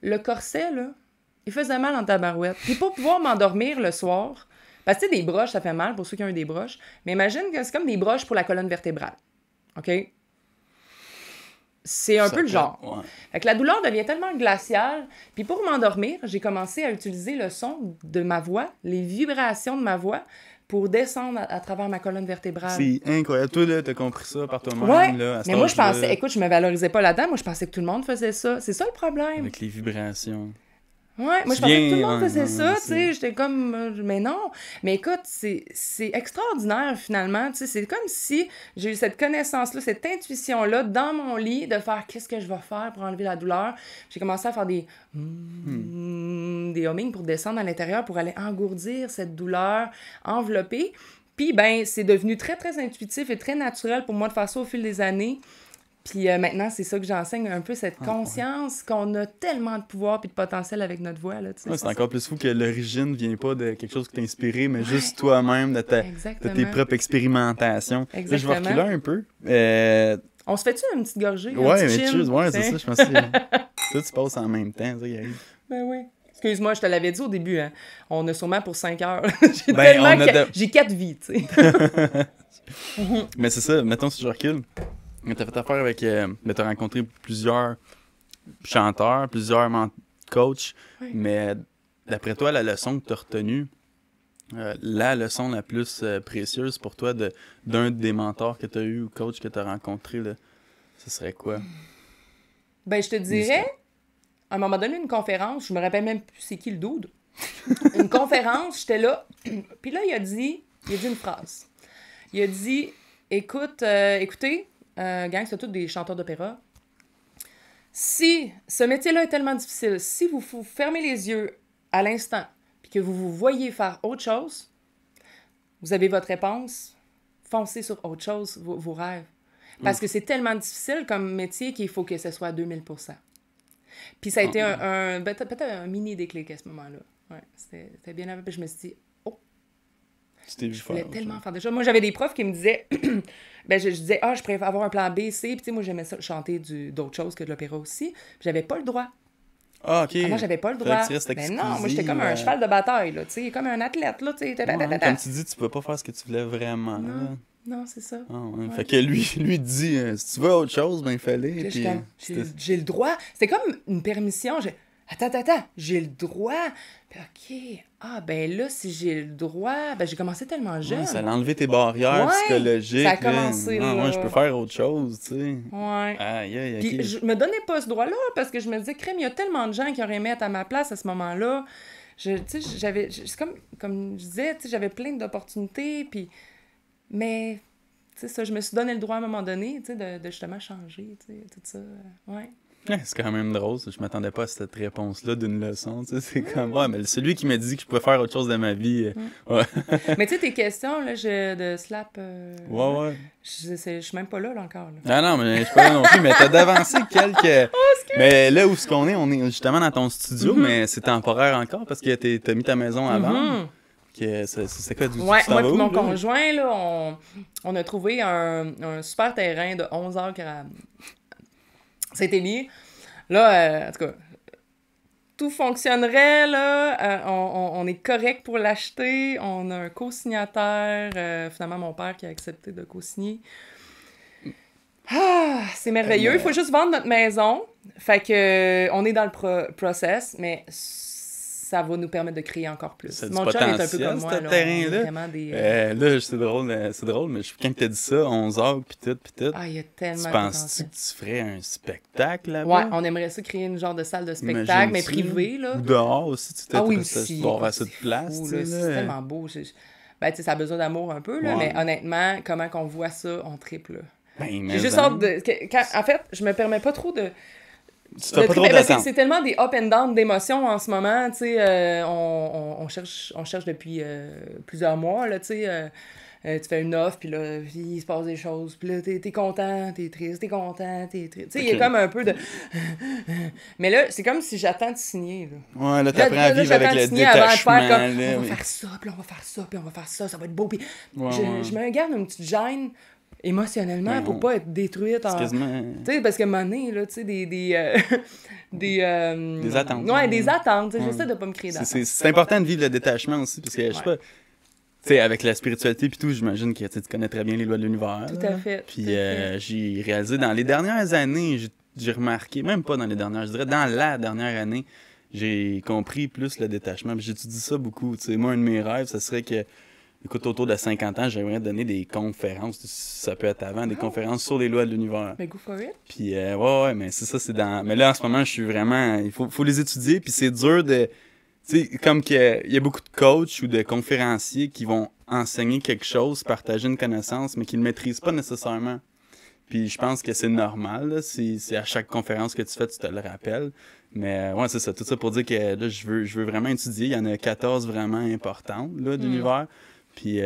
le corset, là, il faisait mal en tabarouette. Puis pour pouvoir m'endormir le soir... Parce que, tu sais, des broches, ça fait mal pour ceux qui ont eu des broches. Mais imagine que c'est comme des broches pour la colonne vertébrale. OK? C'est un peu le genre. Ouais. Fait que la douleur devient tellement glaciale. Puis pour m'endormir, j'ai commencé à utiliser le son de ma voix, les vibrations de ma voix, pour descendre à travers ma colonne vertébrale. C'est incroyable. Toi, là, t'as compris ça par toi-même. Ouais, là, à mais moi, je pensais... Écoute, je me valorisais pas là-dedans. Moi, je pensais que tout le monde faisait ça. C'est ça, le problème. Avec les vibrations. Ouais, moi, je pensais que tout le monde faisait ça, tu sais, j'étais comme... mais non! Mais écoute, c'est extraordinaire, finalement, tu sais, c'est comme si j'ai eu cette connaissance-là, cette intuition-là, dans mon lit, de faire qu'est-ce que je vais faire pour enlever la douleur. J'ai commencé à faire des humming pour descendre à l'intérieur, pour aller engourdir cette douleur, envelopper. Puis, ben, c'est devenu très, très intuitif et très naturel pour moi de faire ça au fil des années. Puis maintenant, c'est ça que j'enseigne, un peu cette conscience qu'on a tellement de pouvoir puis de potentiel avec notre voix. Là, tu sais, ouais, c'est encore plus fou que l'origine vient pas de quelque chose qui t'a inspiré, mais juste toi-même, de tes propres expérimentations. Là, je vais reculer un peu. On se fait-tu une petite gorgée? Ouais, mais c'est ça, je pense que tout se passe en même temps, ça, Gary. Ben oui. Excuse-moi, je te l'avais dit au début, hein. On a sûrement pour 5 heures. J'ai 4 vies, tu sais. Mais c'est ça, mettons si je recule. T'as fait affaire avec... t'as rencontré plusieurs chanteurs, plusieurs coachs, mais d'après toi, la leçon que t'as retenue, la leçon la plus précieuse pour toi d'un des mentors que t'as eu ou coach que t'as rencontré, là, ce serait quoi? Ben, je te dirais, à un moment donné, une conférence, je me rappelle même plus c'est qui le dude. Une conférence, j'étais là, puis là, il a dit une phrase. Il a dit, écoutez, gang, c'est tous des chanteurs d'opéra. Si ce métier-là est tellement difficile, si vous fermez les yeux à l'instant puis que vous voyez faire autre chose, vous avez votre réponse, foncez sur autre chose, vos rêves. Parce que c'est tellement difficile comme métier qu'il faut que ce soit à 2000%. Puis ça a été peut-être un mini déclic à ce moment-là. Ouais, c'était bien avant. Puis je me suis dit, Tu t'es vu Je voulais faire. tellement faire des choses. Moi, j'avais des profs qui me disaient... ben, je disais, je préfère avoir un plan B, C. Puis, tu sais, moi, j'aimais ça, chanter d'autres choses que de l'opéra aussi. Puis, j'avais pas le droit. Ah, OK. Moi, j'avais pas le Fait droit. que tu restes Ben non, moi, j'étais exclusive, comme un cheval de bataille, là, tu sais, comme un athlète, là, tu sais. Ouais, comme tu dis, tu peux pas faire ce que tu voulais vraiment. Là. Non, c'est ça. Ah, ouais. Ouais. Fait que lui dit, si tu veux autre chose, ben il fallait. Puis là, Puis, j'ai le droit. C'était comme une permission. Attends, j'ai le droit. Puis, OK. Ah, ben là, si j'ai le droit, ben j'ai commencé tellement jeune. ouais, ça a enlevé tes barrières Ouais, psychologiques. ça a commencé, là. Ah, là. moi, je peux faire autre chose, tu sais. Ouais. Aïe, aïe, Puis ok. je me donnais pas ce droit-là parce que je me disais, crème, il y a tellement de gens qui auraient aimé être à ma place à ce moment-là. Tu sais, c'est comme je disais, tu sais, j'avais plein d'opportunités, puis... Mais, tu sais, ça, je me suis donné le droit à un moment donné, tu sais, de justement changer, tu sais, tout ça. Ouais. Ouais, c'est quand même drôle, je m'attendais pas à cette réponse-là d'une leçon, tu sais, c'est comme, ouais, mais celui qui m'a dit que je pouvais faire autre chose de ma vie, ouais. Mais tu sais, tes questions, là, de slap... Ouais. Je suis même pas là encore, là. Ah non, mais je suis pas là non plus, mais t'as d'avancé quelques... Mais là où on est justement dans ton studio, mais c'est temporaire encore, parce que t'as mis ta maison avant. Que c'est quoi, d'où Ouais, tu t'en moi vas et où, mon là? conjoint, là, on a trouvé un super terrain de 11 heures Saint-Élie. Là, en tout cas, tout fonctionnerait, là. On est correct pour l'acheter. On a un co-signataire. Finalement, mon père qui a accepté de co-signer. Ah, c'est merveilleux. Il faut juste vendre notre maison. Fait que on est dans le process, mais ça va nous permettre de créer encore plus. C'est du Mon chum est un peu potentiel, comme moi. ce Là, terrain-là. on est vraiment des... Là, c'est drôle, mais quand t'as dit ça, 11 heures, pis tout, Ah, il y a tellement tu de penses-tu potentiel. que tu ferais un spectacle là-bas? Ouais, on aimerait ça créer une genre de salle de spectacle, mais Imagines-tu? privée, là. Ou dehors aussi, tu Ah oui, tu aussi. dois avoir C'est assez de place, fou, tu là, sais, c'est là. tellement beau. Ben, tu sais, ça a besoin d'amour un peu, là, Ouais. mais honnêtement, comment qu'on voit ça, on triple, là. Ben, mais J'ai juste hein, hâte de... En fait, je me permets pas trop de... tu fais pas trop tripler, parce que d'attente. c'est tellement des up and down d'émotions en ce moment, tu sais, on cherche depuis plusieurs mois, là, tu sais, tu fais une offre, puis là, il se passe des choses, puis là, t'es content, t'es triste, t'es content, t'es triste, tu sais, il y a Ok. comme un peu de... Mais là, c'est comme si j'attends de signer, là. Ouais, là, t'apprends à vivre j'attends avec de le signer avant de détachement, faire comme, là. on va mais- faire ça, puis on va faire ça, puis on va faire ça, ça va être beau, puis Ouais, je ouais. me garde une petite gêne émotionnellement Ouais, pour on- pas être détruite C'est en... quasiment... Tu sais, parce que monnaie, là, tu sais, des attentes. Ouais, des attentes. Tu sais, Ouais. j'essaie de pas me créer d'attentes. C'est important de vivre le détachement aussi, parce que, je sais pas, tu sais, avec la spiritualité puis tout, j'imagine que tu sais, tu connais très bien les lois de l'univers. Tout là. à fait. Puis tout à fait. j'ai réalisé dans les dernières années, j'ai remarqué, même pas dans les dernières, je dirais dans la dernière année, j'ai compris plus le détachement. Puis j'étudie ça beaucoup. Tu sais, moi, un de mes rêves, ça serait que, écoute, autour de 50 ans, j'aimerais donner des conférences, ça peut être avant, des conférences sur les lois de l'univers. Mais go for it. Puis ouais, mais c'est ça, c'est dans... Mais là, en ce moment, je suis vraiment... Il faut les étudier, puis c'est dur de... Tu sais, comme qu'il y a beaucoup de coachs ou de conférenciers qui vont enseigner quelque chose, partager une connaissance, mais qui ne le maîtrisent pas nécessairement. Puis je pense que c'est normal, là, c'est à chaque conférence que tu fais, tu te le rappelles. Mais ouais, c'est ça, tout ça pour dire que là, je veux vraiment étudier. Il y en a 14 vraiment importantes, là, de l'univers. Puis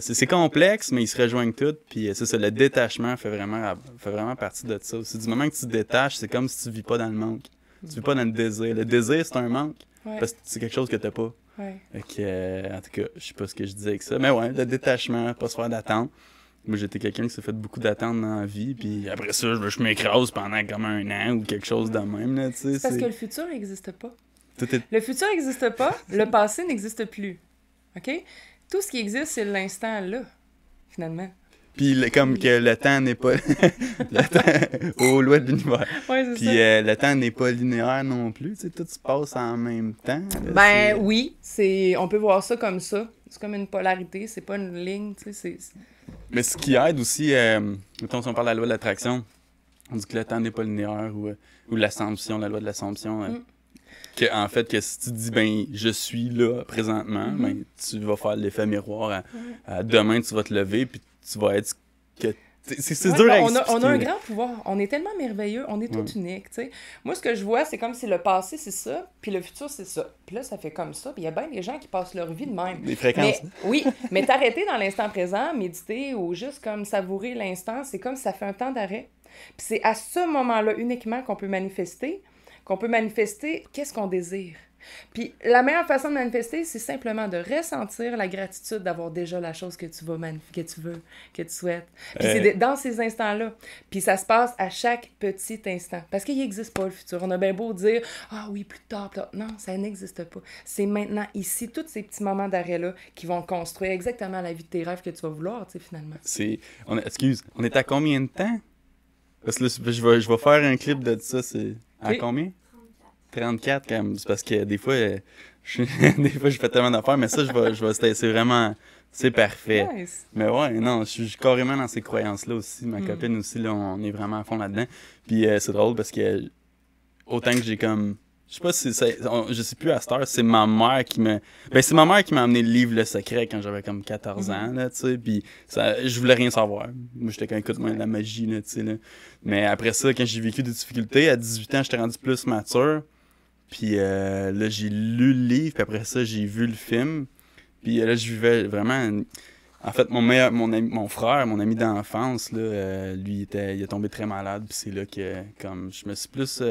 c'est complexe, mais ils se rejoignent toutes. Puis c'est ça, le détachement fait vraiment partie de ça aussi. Du moment que tu te détaches, c'est comme si tu vis pas dans le manque. Tu vis pas dans le désir. Le désir, c'est un manque. Ouais. Parce que c'est quelque chose que t'as pas. Ouais. Fait que, en tout cas, je sais pas ce que je disais avec ça. Mais ouais, le détachement, pas se faire d'attente. Moi, j'étais quelqu'un qui s'est fait beaucoup d'attentes dans la vie. Puis après ça, je m'écrase pendant comme un an ou quelque chose de même. Là, tu sais, C'est parce que le futur n'existe pas. tout est... Le futur n'existe pas, le passé n'existe plus. OK? Tout ce qui existe, c'est l'instant là, finalement. Puis comme que le temps n'est pas... le temps... aux lois de l'univers. Ouais, c'est Puis ça. le temps n'est pas linéaire non plus. Tu sais, tout se passe en même temps. Là, Ben oui, on peut voir ça comme ça. C'est comme une polarité, c'est pas une ligne, tu sais, Mais ce qui aide aussi, mettons, si on parle de la loi de l'attraction, on dit que le temps n'est pas linéaire ou l'assomption, la loi de l'assomption. Que, en fait, que si tu dis, ben, je suis là présentement, ben, tu vas faire l'effet miroir. À demain, tu vas te lever, puis tu vas être... C'est Ouais, dur à on expliquer. a un grand pouvoir. On est tellement merveilleux. On est tout unique, tu sais. Moi, ce que je vois, c'est comme si le passé, c'est ça, puis le futur, c'est ça. Puis là, ça fait comme ça. Puis il y a bien des gens qui passent leur vie de même. Des fréquences. Mais, oui, mais t'arrêter dans l'instant présent, méditer ou juste comme savourer l'instant, c'est comme si ça fait un temps d'arrêt. Puis c'est à ce moment-là uniquement qu'on peut manifester qu'est-ce qu'on désire. Puis la meilleure façon de manifester, c'est simplement de ressentir la gratitude d'avoir déjà la chose que tu que tu veux, que tu souhaites. Puis c'est dans ces instants-là. Puis ça se passe à chaque petit instant. Parce qu'il n'existe pas le futur. On a bien beau dire « Ah oui, plus tard, plus tard. » Non, ça n'existe pas. C'est maintenant, ici, tous ces petits moments d'arrêt-là qui vont construire exactement la vie de tes rêves que tu vas vouloir, tu sais, finalement. On est à combien de temps? Parce que là, je vais faire un clip de ça. C'est à combien? 34 quand même. C'est parce que des fois, je fais tellement d'affaires, mais ça, c'est vraiment... C'est parfait. Nice. Mais ouais, non, je suis carrément dans ces croyances-là aussi. Ma copine aussi, là, on est vraiment à fond là-dedans. Puis c'est drôle parce que autant que j'ai comme... Je sais pas si je sais plus à cette heure, c'est ma mère qui me... Ben, c'est ma mère qui m'a amené le livre Le Secret quand j'avais comme 14 ans, là, tu sais, puis je voulais rien savoir. Moi, j'étais quand écoute, moi, de la magie, là, tu sais, là. Mais après ça, quand j'ai vécu des difficultés, à 18 ans, j'étais rendu plus mature, puis là, j'ai lu le livre, puis après ça, j'ai vu le film, puis là, je vivais vraiment... En fait, mon frère, mon ami d'enfance, là, lui, il est tombé très malade, puis c'est là que, comme, je me suis plus...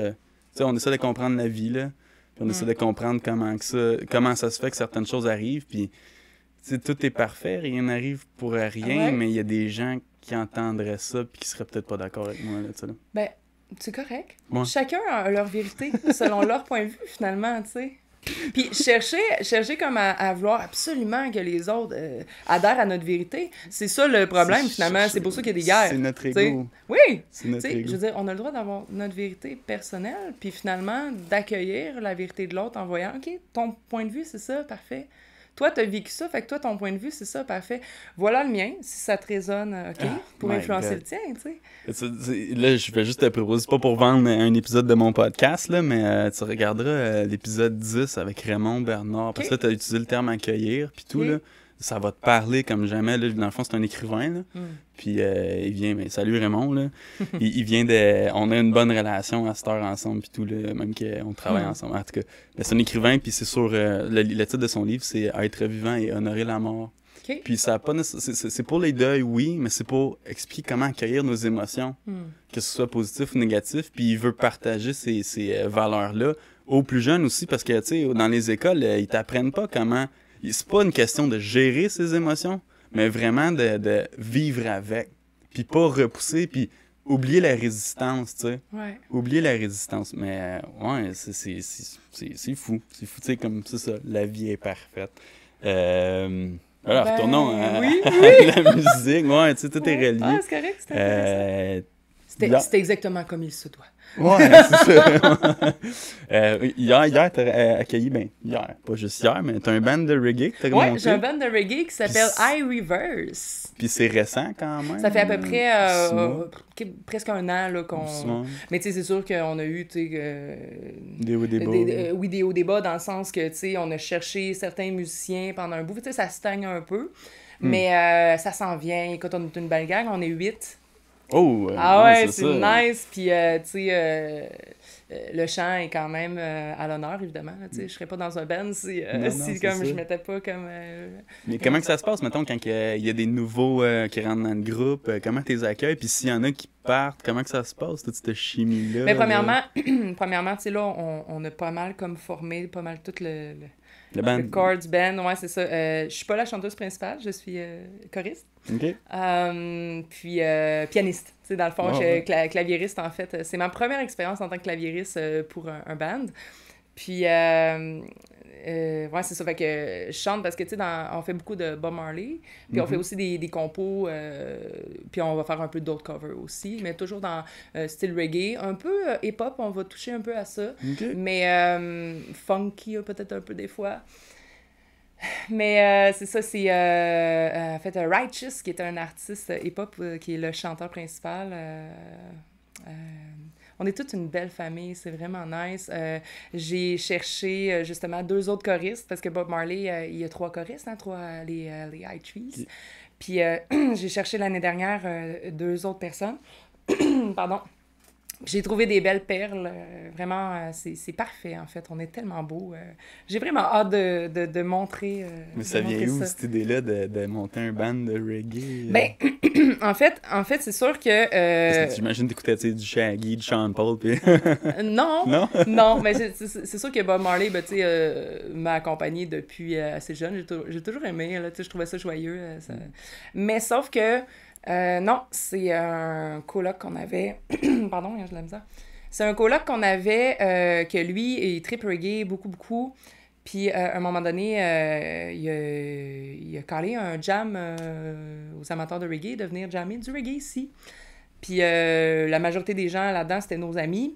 Tu sais, on essaie de comprendre la vie, là. Puis on essaie de comprendre comment ça se fait que certaines choses arrivent. Puis, tu sais, tout est parfait, rien n'arrive pour rien, mais il y a des gens qui entendraient ça puis qui seraient peut-être pas d'accord avec moi, là, tu sais. Ben, c'est correct. Ouais. Chacun a leur vérité, selon leur point de vue, finalement, tu sais. Puis chercher comme à vouloir absolument que les autres adhèrent à notre vérité, c'est ça le problème, finalement. C'est pour ça qu'il y a des guerres. C'est notre t'sais. ego. Oui! C'est notre ego. Je veux dire, on a le droit d'avoir notre vérité personnelle, puis finalement, d'accueillir la vérité de l'autre en voyant, OK, ton point de vue, c'est ça, parfait. Toi, t'as vécu ça, fait que toi, ton point de vue, c'est ça, parfait. Voilà le mien, si ça te résonne, OK, pour influencer le tien, tu sais. Là, je vais juste te proposer, pas pour vendre un épisode de mon podcast, là, mais tu regarderas l'épisode 10 avec Raymond Bernard, parce que là, t'as utilisé le terme accueillir, puis tout, là, ça va te parler comme jamais, là, dans le fond, c'est un écrivain, là, puis il vient, salut Raymond, là, il vient on a une bonne relation à cette heure ensemble, puis tout, là, même qu'on travaille ensemble, en tout cas, c'est un écrivain, puis c'est sur, le titre de son livre, c'est « Être vivant et honorer la mort ». Okay. Puis ça a pas c'est pour les deuils, oui, mais c'est pour expliquer comment accueillir nos émotions, que ce soit positif ou négatif. Puis il veut partager ces valeurs-là aux plus jeunes aussi, parce que, tu sais, dans les écoles, ils t'apprennent pas comment... C'est pas une question de gérer ses émotions, mais vraiment de vivre avec. Puis pas repousser, puis oublier la résistance, tu sais. Ouais. Oublier la résistance. Mais, ouais, c'est fou. C'est fou, tu sais, comme c'est ça. La vie est parfaite. Voilà, retournons à la musique. Ouais, tu sais, tout est relié. Ah, c'est correct, c'était intéressant. C'était exactement comme il se doit. Ouais, c'est ça. Hier, t'as accueilli, hier, pas juste hier, mais t'as un band de reggae que t'as monté. Ouais, j'ai un band de reggae qui s'appelle iReverse. Puis c'est récent quand même. Ça fait à peu près presque un an là, qu'on... Mais tu sais, c'est sûr qu'on a eu, tu sais... des hauts débats. Oui, des hauts débats dans le sens que, tu sais, on a cherché certains musiciens pendant un bout. Tu sais, ça stagne un peu. Mais ça s'en vient. Écoute, on est une belle gang, on est 8. Oh! Ouais, c'est nice. Puis, tu sais, le chant est quand même à l'honneur, évidemment. Tu sais, je serais pas dans un band si comme je mettais pas comme... Mais comment que ça se passe, mettons, quand il y a des nouveaux qui rentrent dans le groupe? Comment tu les accueilles? Puis s'il y en a qui partent, comment que ça se passe, toute cette chimie-là? Mais premièrement, tu sais, là, on a pas mal comme formé pas mal tout le chords band, ouais, c'est ça. Je suis pas la chanteuse principale, je suis choriste. OK. Puis pianiste. Tu sais, dans le fond, claviériste, en fait. C'est ma première expérience en tant que claviériste pour un band. Puis, ouais, c'est ça. Fait que je chante parce que, tu sais, on fait beaucoup de Bob Marley. Puis on fait aussi des compos. Puis on va faire un peu d'autres covers aussi. Mais toujours dans style reggae. Un peu hip-hop, on va toucher un peu à ça. Okay. Mais funky, peut-être un peu des fois. Mais c'est ça, c'est en fait Righteous, qui est un artiste hip-hop, qui est le chanteur principal. On est toute une belle famille, c'est vraiment nice. J'ai cherché justement 2 autres choristes, parce que Bob Marley, il y a 3 choristes, hein, les High Trees. Puis j'ai cherché l'année dernière 2 autres personnes. Pardon. J'ai trouvé des belles perles. Vraiment, c'est parfait, en fait. On est tellement beau. J'ai vraiment hâte de montrer. Mais ça vient où, cette idée-là, de monter un band de reggae? Ben, en fait c'est sûr que... Parce que j'imagine t'écoutais du Shaggy, du Sean Paul, puis... Non, non? non, mais c'est sûr que Bob Marley, ben, tu sais, m'a accompagné depuis assez jeune. J'ai toujours aimé, là, tu sais, je trouvais ça joyeux. Mais sauf que... non, c'est un coloc qu'on avait... Pardon, j'ai de la misère. C'est un coloc qu'on avait que lui, il tripe reggae beaucoup, beaucoup. Puis, à un moment donné, il a calé un jam aux amateurs de reggae de venir jammer du reggae ici. Puis, la majorité des gens là-dedans, c'était nos amis.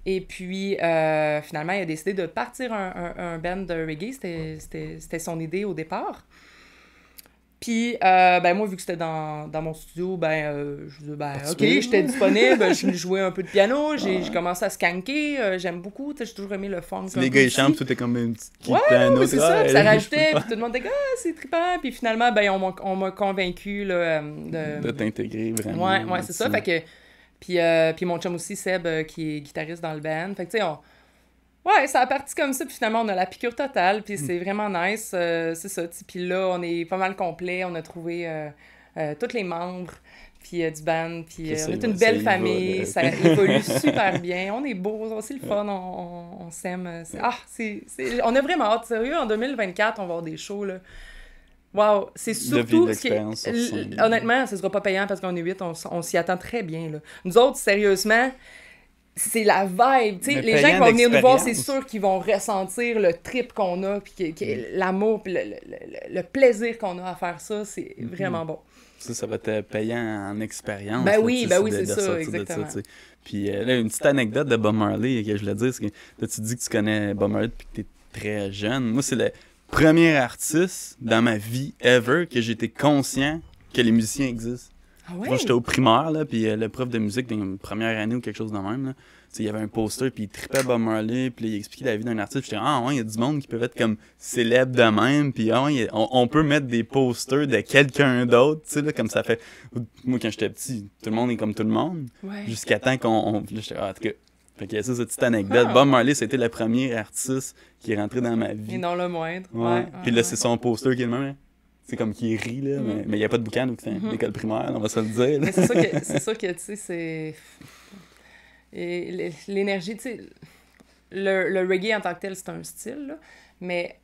Et puis, finalement, il a décidé de partir un band de reggae. C'était son idée au départ. Puis, ben moi, vu que c'était dans mon studio, je disais, OK, j'étais disponible, je jouais un peu de piano, j'ai commencé à skanker, j'aime beaucoup, tu sais, j'ai toujours aimé le funk. Les gars, ils chantent, tout est comme une petite piano. Ouais, c'est ça, puis ça rajoutait, puis tout le monde était c'est trippant, puis finalement, ben on m'a convaincu, là, de t'intégrer, vraiment. Ouais, c'est ça, fait que... Puis mon chum aussi, Seb, qui est guitariste dans le band, fait que, tu sais, ouais, ça a parti comme ça, puis finalement, on a la piqûre totale, puis c'est vraiment nice, c'est ça. Puis là, on est pas mal complet, on a trouvé tous les membres, puis du band, puis on est une belle famille, ça évolue super bien, on est beaux, c'est le fun, on s'aime. On a vraiment hâte, sérieux, en 2024, on va avoir des shows, là. Wow, c'est surtout... honnêtement, ce sera pas payant parce qu'on est 8, on s'y attend très bien, là. Nous autres, sérieusement... C'est la vibe, tu sais, les gens qui vont venir nous voir, c'est sûr qu'ils vont ressentir le trip qu'on a, puis l'amour, puis le plaisir qu'on a à faire ça, c'est vraiment bon. Ça va te payer en expérience. Ben oui, c'est ça, exactement. Puis là, une petite anecdote de Bob Marley que je voulais dire, c'est que là, tu dis que tu connais Bob Marley depuis que t'es très jeune. Moi, c'est le premier artiste dans ma vie ever que j'ai été conscient que les musiciens existent. Ah ouais? Moi, j'étais au primaire, là, puis le prof de musique d'une première année ou quelque chose de même, là, il y avait un poster, puis il trippait Bob Marley, puis il expliquait la vie d'un artiste. J'étais ouais, il y a du monde qui peut être comme célèbre de même, puis on peut mettre des posters de quelqu'un d'autre, tu sais, là, comme ça fait... Moi, quand j'étais petit, tout le monde est comme tout le monde, jusqu'à temps qu'on... J'étais, en tout cas... Fait que ça, cette petite anecdote. Bob Marley, c'était le premier artiste qui est rentré dans ma vie. Et non le moindre. Ouais. Puis là, c'est son poster qui est le même, c'est comme qui rit, là, mais il n'y a pas de boucan, donc c'est une école primaire, on va se le dire. Mais c'est sûr que tu sais, c'est... Et l'énergie, tu sais, le reggae en tant que tel, c'est un style, là, mais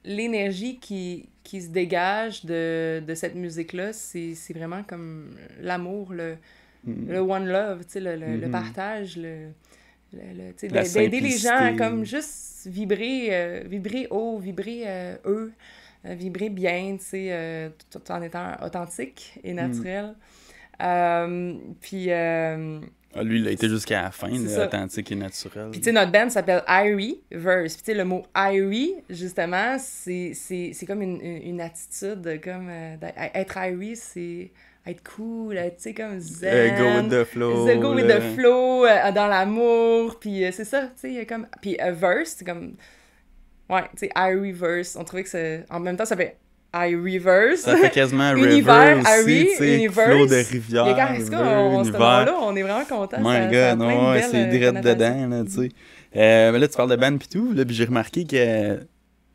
l'énergie qui se dégage de cette musique-là, c'est vraiment comme l'amour, le one love, tu sais, le partage, tu sais, d'aider les gens, comme juste vibrer haut, vibrer eux, vibrer bien, tu sais, tout en étant authentique et naturel. Puis... lui, il a été jusqu'à la fin, authentique et naturel. Puis tu sais, notre band s'appelle Irie Verse. Puis tu sais, le mot Irie, justement, c'est comme une attitude, comme... être Irie, c'est être cool, être, tu sais, comme zen. Go with the flow. Go with the flow, dans l'amour. Puis c'est ça, tu sais, comme... Puis verse, c'est comme... Ouais, tu sais, Irie Verse. On trouvait que c'est... En même temps, ça fait... Reverse. Ça fait quasiment Univers, River aussi, tu sais, flow de rivière, on est vraiment contents. My God, non, c'est direct dedans, là, tu sais. Mais là, tu parles de band pis tout, là, pis j'ai remarqué que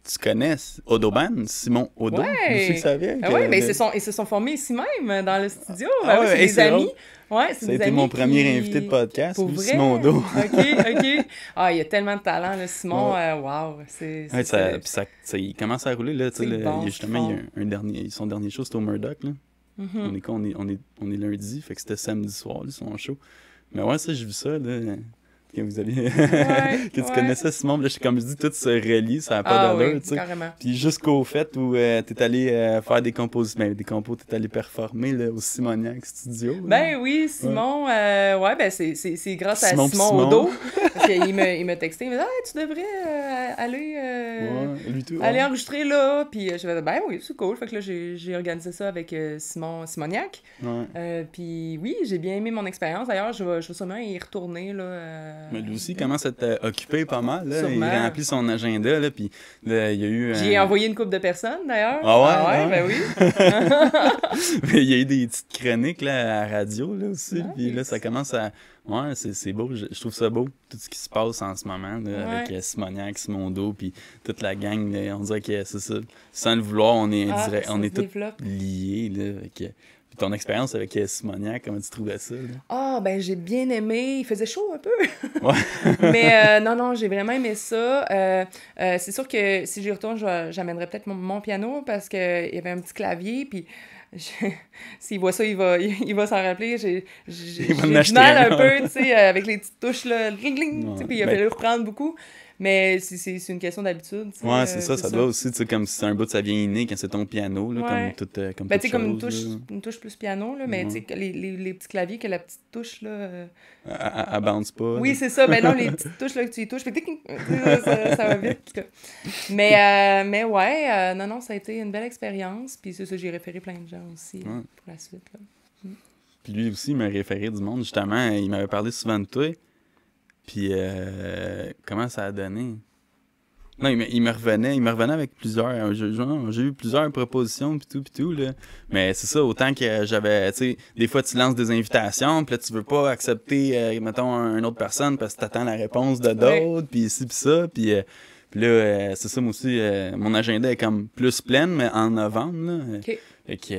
tu connais Odoban, Simon Odo. Ouais. Tu savais que... ouais, mais ils se sont formés ici même, dans le studio. C'est des c'est amis. Ouais, ça a été mon premier invité de podcast, pour vrai? Simon Odo. OK. Ah, il y a tellement de talent, là, Simon. Wow, il commence à rouler, là, tu sais, bon, justement, il y a son dernier show, c'était au Murdoch, là. On est lundi, fait que c'était samedi soir, là, son show. Mais ouais, ça, j'ai vu ça, là... Que vous aviez que tu connaissais Simon, là, comme je dis, tout se relie, ça n'a pas d'allure, tu sais. Puis jusqu'au fait où t'es allé faire des compositions, des compos, t'es allé performer là, au Simoniac Studio. Là. Ben oui, Simon, c'est grâce à Simon Odo. Parce qu'il m'a texté, il m'a dit tu devrais aller enregistrer là. Puis je vais dire oui, c'est cool. Fait que là, j'ai organisé ça avec Simoniac. Puis oui, j'ai bien aimé mon expérience. D'ailleurs, je vais sûrement y retourner là. Mais lui aussi commence à être occupé pas mal, là. Sûrement. Il remplit son agenda, là, puis là, il y a eu... J'y ai envoyé une couple de personnes, d'ailleurs. Ah ouais? Ben oui. Mais il y a eu des petites chroniques, là, à la radio, là, aussi, Nice. puis là, ça commence à... Ouais, c'est beau, je trouve ça beau, tout ce qui se passe en ce moment, là, avec Simoniac, Simondo, puis toute la gang, là, on dirait que c'est ça. Sans le vouloir, on est, on est tous liés, là, avec... Puis ton expérience avec Simoniac, comment tu trouvais ça? Ah, ben j'ai bien aimé. Il faisait chaud un peu. Ouais. Mais non, j'ai vraiment aimé ça. C'est sûr que si j'y retourne, j'amènerais peut-être mon piano parce qu'il y avait un petit clavier. Puis s'il voit ça, il va s'en rappeler. J'ai du mal un peu, tu sais, avec les petites touches, là. Puis il a fallu reprendre beaucoup. Mais c'est une question d'habitude. Ouais, c'est ça doit aussi, tu sais, comme si c'est un bout de ça vient inné quand c'est ton piano, là, comme toute comme ben, toute chose. Comme une touche plus piano, là, mais tu sais, les petits claviers que la petite touche, là... Elle bounce pas. Oui, c'est ça. Ben non, les petites touches, là, que tu y touches, ça va vite, en tout cas. Mais ouais, non, ça a été une belle expérience, puis c'est ça, j'ai référé plein de gens aussi pour la suite, là. Puis lui aussi, il m'a référé du monde, justement, il m'avait parlé souvent de toi. Puis, comment ça a donné? Non, il me revenait avec plusieurs... J'ai eu plusieurs propositions, puis tout, là. Mais c'est ça, autant que j'avais... Tu sais, des fois, tu lances des invitations, puis là, tu veux pas accepter, mettons, une autre personne parce que t'attends la réponse de d'autres, puis ci, puis ça, puis là, c'est ça, moi aussi, mon agenda est comme plus plein, mais en novembre, là. OK.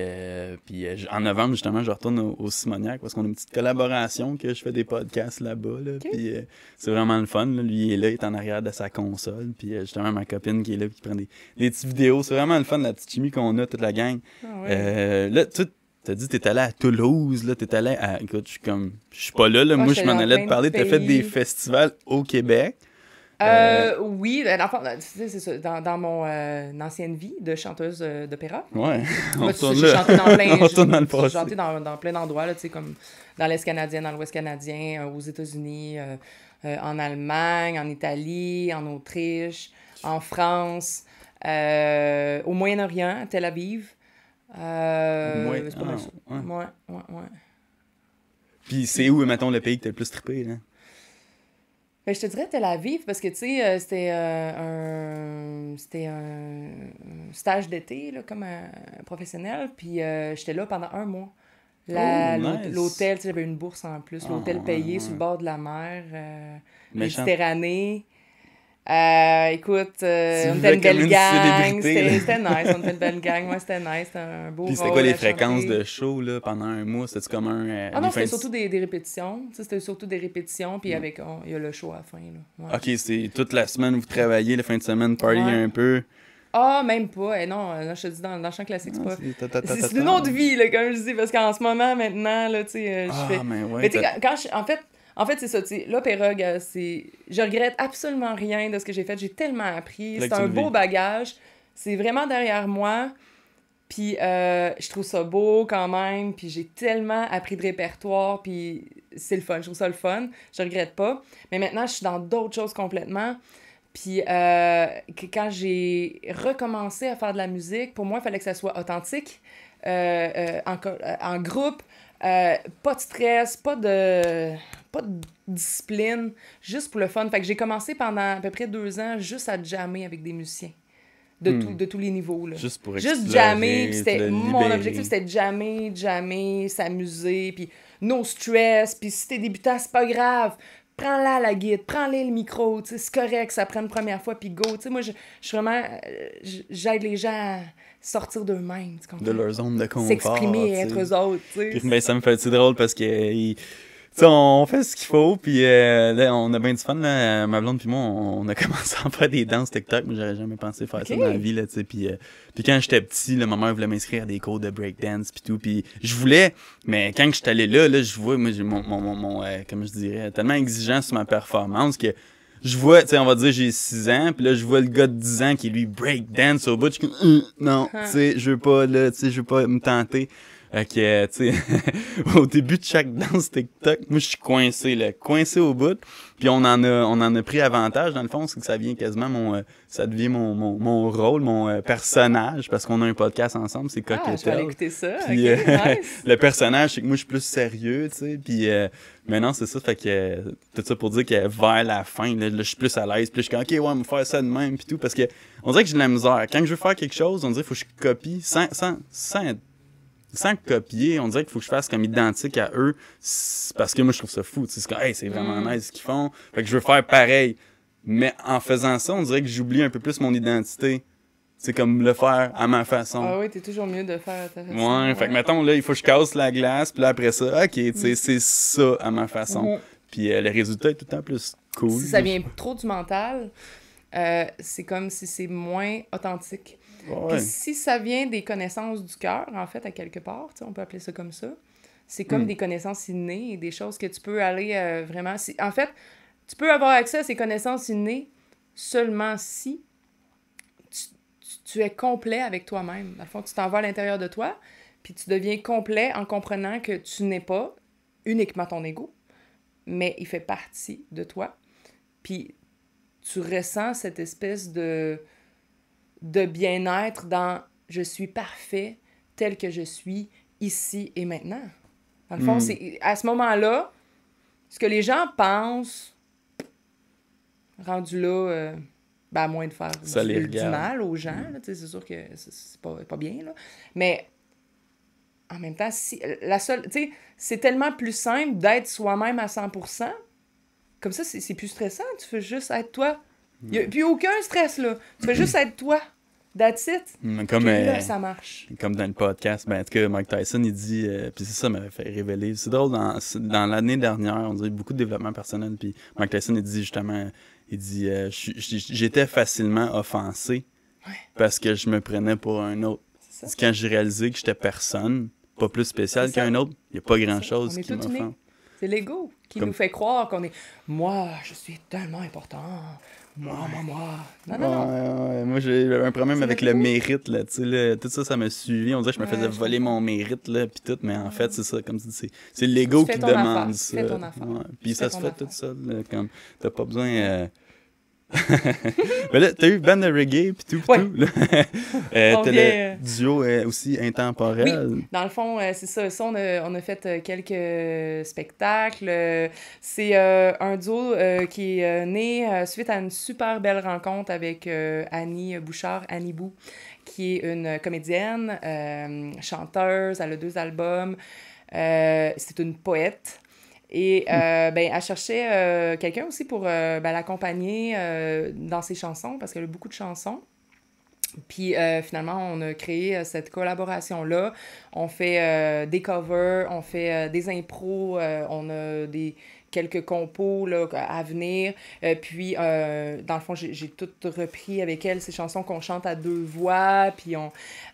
Puis en novembre, justement, je retourne au Simoniac parce qu'on a une petite collaboration que je fais des podcasts là-bas. Là, puis c'est vraiment le fun. Là. Lui, il est là, il est en arrière de sa console. Puis justement, ma copine qui est là, qui prend des petites vidéos. C'est vraiment le fun, la petite chimie qu'on a, toute la gang. Ah ouais. Là, tu t'as dit que t'es allé à Toulouse, là, t'es allé à... Écoute, je suis pas là. Moi, je m'en allais te parler. T'as fait des festivals au Québec. Oui, c'est ça, dans mon ancienne vie de chanteuse d'opéra. Ouais, J'ai chanté dans plein, j'ai chanté dans plein d'endroits, là, tu sais, comme dans l'Est canadien, dans l'Ouest canadien, aux États-Unis, en Allemagne, en Italie, en Autriche, en France, au Moyen-Orient, à Tel Aviv. C'est pas mal ça. Ouais. Puis c'est où, mettons, le pays que t'as le plus trippé, là? Ben, je te dirais Tel Aviv, parce que, tu sais, c'était un stage d'été, là, comme professionnel, puis j'étais là pendant 1 mois. Nice. L'hôtel, tu sais, j'avais une bourse en plus, l'hôtel payé sur le bord de la mer, Méditerranée. Écoute, on était une belle gang, c'était nice, on était une belle gang, moi c'était nice, c'était un beau. Puis c'était quoi les fréquences de show là, pendant 1 mois? C'était comme un... Ah non, c'était surtout des répétitions, c'était surtout des répétitions, puis avec, il y a le show à la fin, là. Ouais. Ok, c'est toute la semaine vous travaillez, la fin de semaine, party un peu. Ah, même pas, non, je te dis, dans le chant classique, c'est pas... C'est une autre vie, là, comme je dis, parce qu'en ce moment, maintenant, là, tu sais, je fais... Mais tu sais, quand en fait, c'est ça, tu sais, l'opéra, je regrette absolument rien de ce que j'ai fait. J'ai tellement appris. C'est un beau bagage. C'est vraiment derrière moi. Puis je trouve ça beau quand même. Puis j'ai tellement appris de répertoire. Puis c'est le fun. Je trouve ça le fun. Je regrette pas. Mais maintenant, je suis dans d'autres choses complètement. Puis quand j'ai recommencé à faire de la musique, pour moi, il fallait que ça soit authentique, en groupe. Pas de stress, pas de discipline, juste pour le fun. Fait que j'ai commencé pendant à peu près 2 ans juste à jammer avec des musiciens de tous les niveaux. Là. Juste pour jammer, puis mon objectif, c'était jammer, s'amuser, puis no stress, puis si t'es débutant, c'est pas grave. Prends-la la guide, prends-les le micro, tu sais, c'est correct, ça prend une première fois, puis go. Tu sais, moi, je suis vraiment... J'aide les gens à sortir d'eux-mêmes, tu comprends? De leur zone de confort. S'exprimer et être eux autres, tu sais. Puis, ben, ça me fait drôle parce que... Tu sais, on fait ce qu'il faut, puis là, on a bien du fun, là. Ma blonde puis moi, on a commencé à faire des danses TikTok, mais j'aurais jamais pensé faire ça dans la vie, là, tu sais. Puis quand j'étais petit, là, ma mère voulait m'inscrire à des cours de breakdance puis tout, puis je voulais, mais quand j'étais allé là, je vois, moi, j'ai mon comment je dirais, tellement exigeant sur ma performance que je vois, tu sais, on va dire, j'ai 6 ans, puis là, je vois le gars de 10 ans qui, lui, breakdance au bout, je suis comme, non, tu sais, je veux pas, là, tu sais, je veux pas me tenter. Fait que, tu sais, au début de chaque danse TikTok, moi, je suis coincé, là, coincé au bout. Puis on en a pris avantage, dans le fond, c'est que ça vient quasiment ça devient mon rôle, mon personnage, parce qu'on a un podcast ensemble, c'est Coq et je vais aller Tel. écouter ça. Puis, OK, nice. le personnage, c'est que moi, je suis plus sérieux, tu sais. Puis, maintenant, c'est ça, fait que, tout ça pour dire que vers la fin, là, je suis plus à l'aise. Puis, je suis comme, OK, ouais, on va faire ça de même, puis tout. Parce que, on dirait que j'ai de la misère. Quand je veux faire quelque chose, on dirait qu'il faut que je copie sans copier, on dirait qu'il faut que je fasse comme identique à eux, parce que moi, je trouve ça fou. C'est comme, hey, c'est vraiment nice ce qu'ils font. Fait que je veux faire pareil. Mais en faisant ça, on dirait que j'oublie un peu plus mon identité. C'est comme le faire à ma façon. Ah oui, t'es toujours mieux de faire à ta façon. Ouais, fait que mettons, là, il faut que je casse la glace, puis là, après ça, OK, tu sais, c'est ça à ma façon. Puis le résultat est tout le temps plus cool. Si ça vient trop du mental, c'est comme si c'est moins authentique. Ouais. Puis si ça vient des connaissances du cœur, en fait, à quelque part, on peut appeler ça comme ça, c'est comme des connaissances innées, des choses que tu peux aller vraiment... En fait, tu peux avoir accès à ces connaissances innées seulement si tu es complet avec toi-même. Dans le fond, tu t'en vas à l'intérieur de toi, puis tu deviens complet en comprenant que tu n'es pas uniquement ton ego, mais il fait partie de toi. Puis tu ressens cette espèce de bien-être dans « je suis parfait tel que je suis ici et maintenant ». Dans le fond, c'est à ce moment-là, ce que les gens pensent, rendu là, à moins de faire du mal aux gens, là, c'est sûr que c'est pas bien, là. Mais en même temps, c'est tellement plus simple d'être soi-même à 100%. Comme ça, c'est plus stressant. Tu fais juste être toi. Il n'y a plus aucun stress, là. Tu fais juste être toi. That's it. Comme, là, ça marche. Comme dans le podcast, en tout cas, Mike Tyson, il dit, puis c'est ça m'avait fait révéler. C'est drôle, dans l'année dernière, on dirait beaucoup de développement personnel, puis Mike Tyson, il dit justement, j'étais facilement offensé parce que je me prenais pour un autre. Quand j'ai réalisé que j'étais personne, pas plus spécial qu'un autre, il n'y a pas grand-chose qui m'offense. C'est l'ego qui nous fait croire qu'on est « Moi, je suis tellement important. Moi. » Non. Ouais. Moi, j'ai un problème avec le mérite, là. Tu sais, tout ça me suivit. On dirait que je me faisais voler mon mérite, là, puis tout. Mais en fait, c'est ça, comme tu dis, c'est l'ego qui demande ça. Fais ton affaire. Ouais. Puis ça se fait tout seul, là, comme t'as pas besoin... Mais là, t'as eu band de reggae pis tout. T'as le duo aussi intemporel. Oui, dans le fond, c'est ça. On a fait quelques spectacles. C'est un duo qui est né suite à une super belle rencontre avec Annie Bouchard, Annie Bou, qui est une comédienne, chanteuse, elle a 2 albums. C'est une poète. Et elle cherchait quelqu'un aussi pour l'accompagner dans ses chansons, parce qu'elle a beaucoup de chansons. Puis finalement, on a créé cette collaboration-là. On fait des covers, on fait des impros, on a quelques compos là, à venir. Puis, dans le fond, j'ai tout repris avec elle, ces chansons qu'on chante à 2 voix. Puis,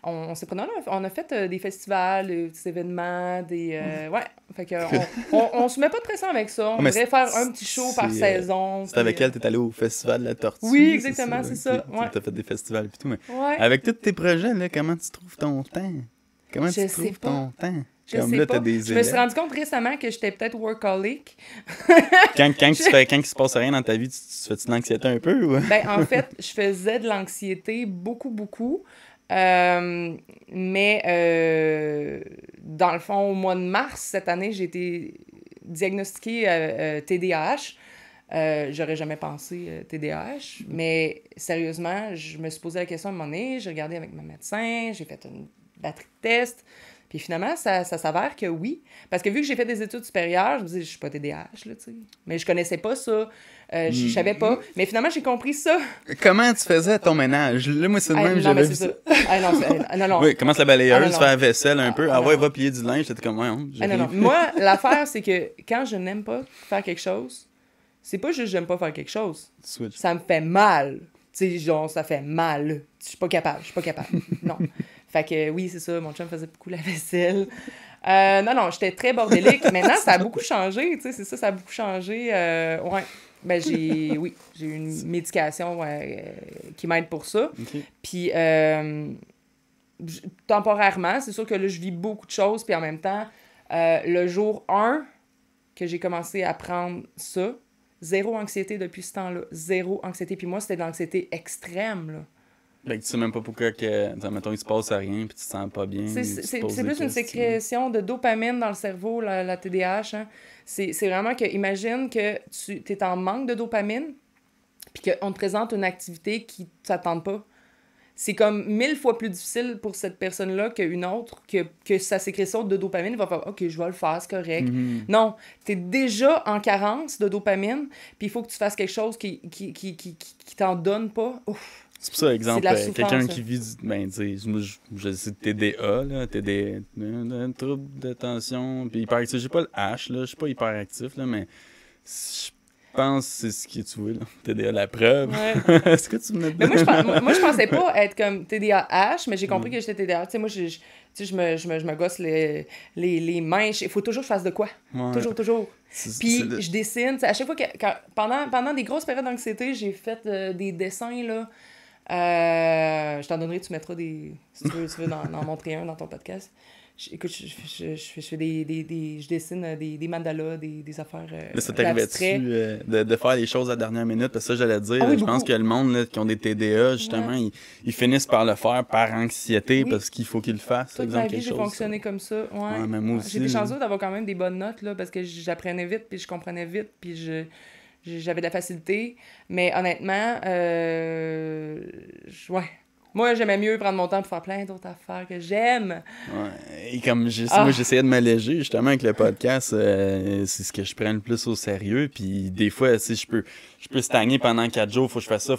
on s'est pris... On a fait des festivals, des petits événements, des... Ouais, fait que on se met pas de pression avec ça. On voudrait faire un petit show par saison. C'est avec elle, t'es allé au Festival de la Tortue. Oui, exactement, c'est ça. Ouais. T'as fait des festivals et tout, mais avec tous tes projets, là, comment tu trouves ton temps? Comment tu trouves ton temps? Je sais pas. Je me suis rendu compte récemment que j'étais peut-être workaholic. quand il se passe rien dans ta vie, tu fais-tu de l'anxiété un peu? Ou? En fait, je faisais de l'anxiété beaucoup. Mais dans le fond, au mois de mars cette année, j'ai été diagnostiquée TDAH. J'aurais jamais pensé TDAH, mais sérieusement, je me suis posé la question à un moment donné, j'ai regardé avec ma médecin, j'ai fait une batterie de tests. Puis finalement, ça s'avère que oui. Parce que vu que j'ai fait des études supérieures, je me disais, je suis pas TDAH, là, tu sais. Mais je connaissais pas ça. Je savais pas. Mais finalement, j'ai compris ça. Comment tu faisais ton ménage? Là, moi, c'est le même, j'avais vu ça. Non. Oui, commence la balayeuse, faire la vaisselle un peu. Va plier du linge. J'étais comme, non. Moi, l'affaire, c'est que quand je n'aime pas faire quelque chose, c'est pas juste j'aime pas faire quelque chose. Switch. Ça me fait mal. Tu sais, genre, ça fait mal. Je suis pas capable. Non. Fait que oui, c'est ça, mon chum faisait beaucoup la vaisselle. Non, j'étais très bordélique. Maintenant, ça a beaucoup changé, tu sais, c'est ça, ça a beaucoup changé. Ouais, j'ai eu une médication qui m'aide pour ça. Okay. Puis, temporairement, c'est sûr que là, je vis beaucoup de choses, puis en même temps, le jour 1 que j'ai commencé à prendre ça, zéro anxiété depuis ce temps-là. Zéro anxiété. Puis moi, c'était de l'anxiété extrême, là. Fait que tu sais même pas pourquoi que, mettons, il se passe rien, puis tu te sens pas bien. C'est plus une sécrétion de dopamine dans le cerveau, la TDAH. Hein. C'est vraiment que, imagine que tu es en manque de dopamine, puis qu'on te présente une activité qui ne t'attend pas. C'est comme 1000 fois plus difficile pour cette personne-là qu'une autre, que sa sécrétion de dopamine va faire « OK, je vais le faire, c'est correct. Non, t'es déjà en carence de dopamine, puis il faut que tu fasses quelque chose qui t'en donne pas. Ouf. C'est pour ça, exemple, quelqu'un qui vit ben, tu sais, moi, je sais TDA, là, un trouble d'attention, puis hyperactif. J'ai pas le H, là, je suis pas hyperactif, là, mais je pense que c'est ce que tu vois, là. TDA, la preuve. Ouais. Est-ce que tu me mais moi, je pensais pas être comme TDAH, mais j'ai compris que j'étais TDAH. Tu sais, moi, je me gosse les mains. Il faut toujours que je fasse de quoi. Ouais. Toujours. Puis je dessine. À chaque fois pendant des grosses périodes d'anxiété, j'ai fait des dessins, là. Je t'en donnerai, tu mettras des... Si tu veux en montrer un dans ton podcast. Écoute, je fais je dessine des mandalas, des affaires. Ça t'arrivait-tu de faire les choses à la dernière minute? Parce que ça, j'allais dire, je pense que le monde là, qui ont des TDA, justement, ils finissent par le faire par anxiété parce qu'il faut qu'ils le fassent. Toute ma vie, j'ai fonctionné comme ça. Ouais. Mais moi aussi. J'étais chanceuse d'avoir quand même des bonnes notes, là, parce que j'apprenais vite, puis je comprenais vite, puis j'avais de la facilité. Mais honnêtement, ouais. Moi, j'aimais mieux prendre mon temps pour faire plein d'autres affaires que j'aime. Ouais. Et comme moi, j'essayais de m'alléger, justement, avec le podcast, c'est ce que je prends le plus au sérieux. Puis des fois, si je peux stagner pendant 4 jours, faut que je fasse ça.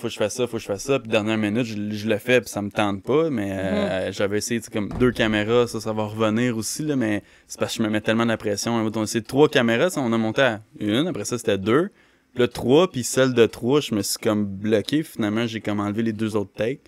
Puis dernière minute, je le fais, puis ça me tente pas. Mais j'avais essayé, comme 2 caméras, ça va revenir aussi, là. Mais c'est parce que je me mets tellement de la pression. On a essayé 3 caméras, ça, on a monté à 1, après ça, c'était 2. Puis là, 3, puis celle de 3, je me suis comme bloqué. Finalement, j'ai comme enlevé les 2 autres takes.